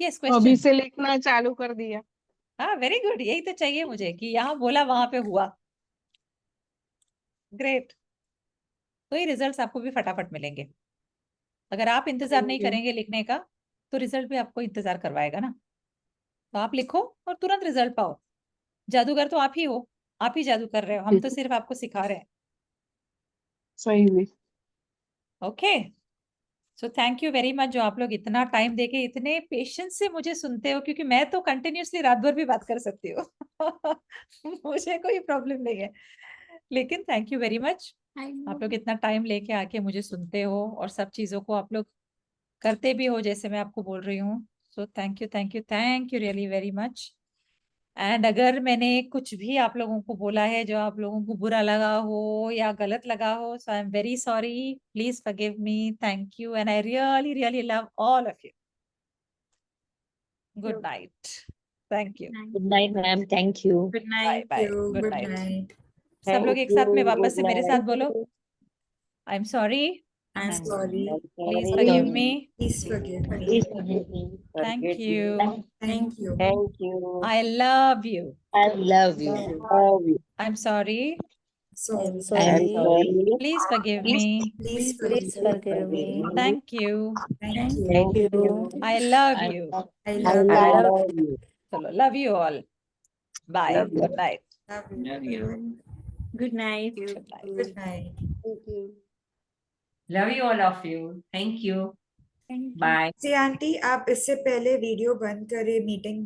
यस, अभी क्वेश्चन। से लिखना चालू कर दिया। हाँ, वेरी गुड, यही तो चाहिए मुझे कि यहाँ बोला वहां पे हुआ। ग्रेट। तो ये रिजल्ट्स आपको भी फटाफट मिलेंगे। अगर आप इंतजार नहीं करेंगे लिखने का तो रिजल्ट भी आपको इंतजार करवाएगा ना। तो आप लिखो और तुरंत रिजल्ट पाओ। जादूगर तो आप ही हो, आप ही जादू कर रहे हो, हम तो सिर्फ आपको सिखा रहे हैं। सही में। Okay, so thank you very much जो आप लोग इतना टाइम देके इतने पेशेंस से मुझे सुनते हो, क्योंकि मैं तो कंटिन्यूअसली रात भर भी बात कर सकती हूँ मुझे कोई प्रॉब्लम नहीं है, लेकिन थैंक यू वेरी मच। आप लोग इतना टाइम लेके आके मुझे सुनते हो और सब चीजों को आप लोग करते भी हो जैसे मैं आपको बोल रही हूँ। सो thank you thank you thank you really very much. And अगर मैंने कुछ भी आप लोगों को बोला है जो आप लोगों को बुरा लगा हो या गलत लगा हो, so I am very sorry, please forgive me. Thank you and I really really love all of you. Good night. Thank you. Good night ma'am, thank you. Good bye night. Bye, good night. सब लोग एक साथ में वापस से मेरे साथ बोलो, आई am sorry, I am sorry, please forgive me, please forgive me, Please forgive me. Thank Forget me. You, thank you, Thank you. I love you, I love you. Love you. I am sorry, sorry, I'm I'm sorry. sorry. Please forgive Please me, please Please forgive me. Thank you, thank you, thank you. I love I, you. I I love I love love you. चलो, love you all, bye, Love you. Good night, you, good night. Good night. Good night. Thank you. Love you all of you. Thank you. Thank you. Bye. जी आंटी, आप इससे पहले वीडियो बंद करें, मीटिंग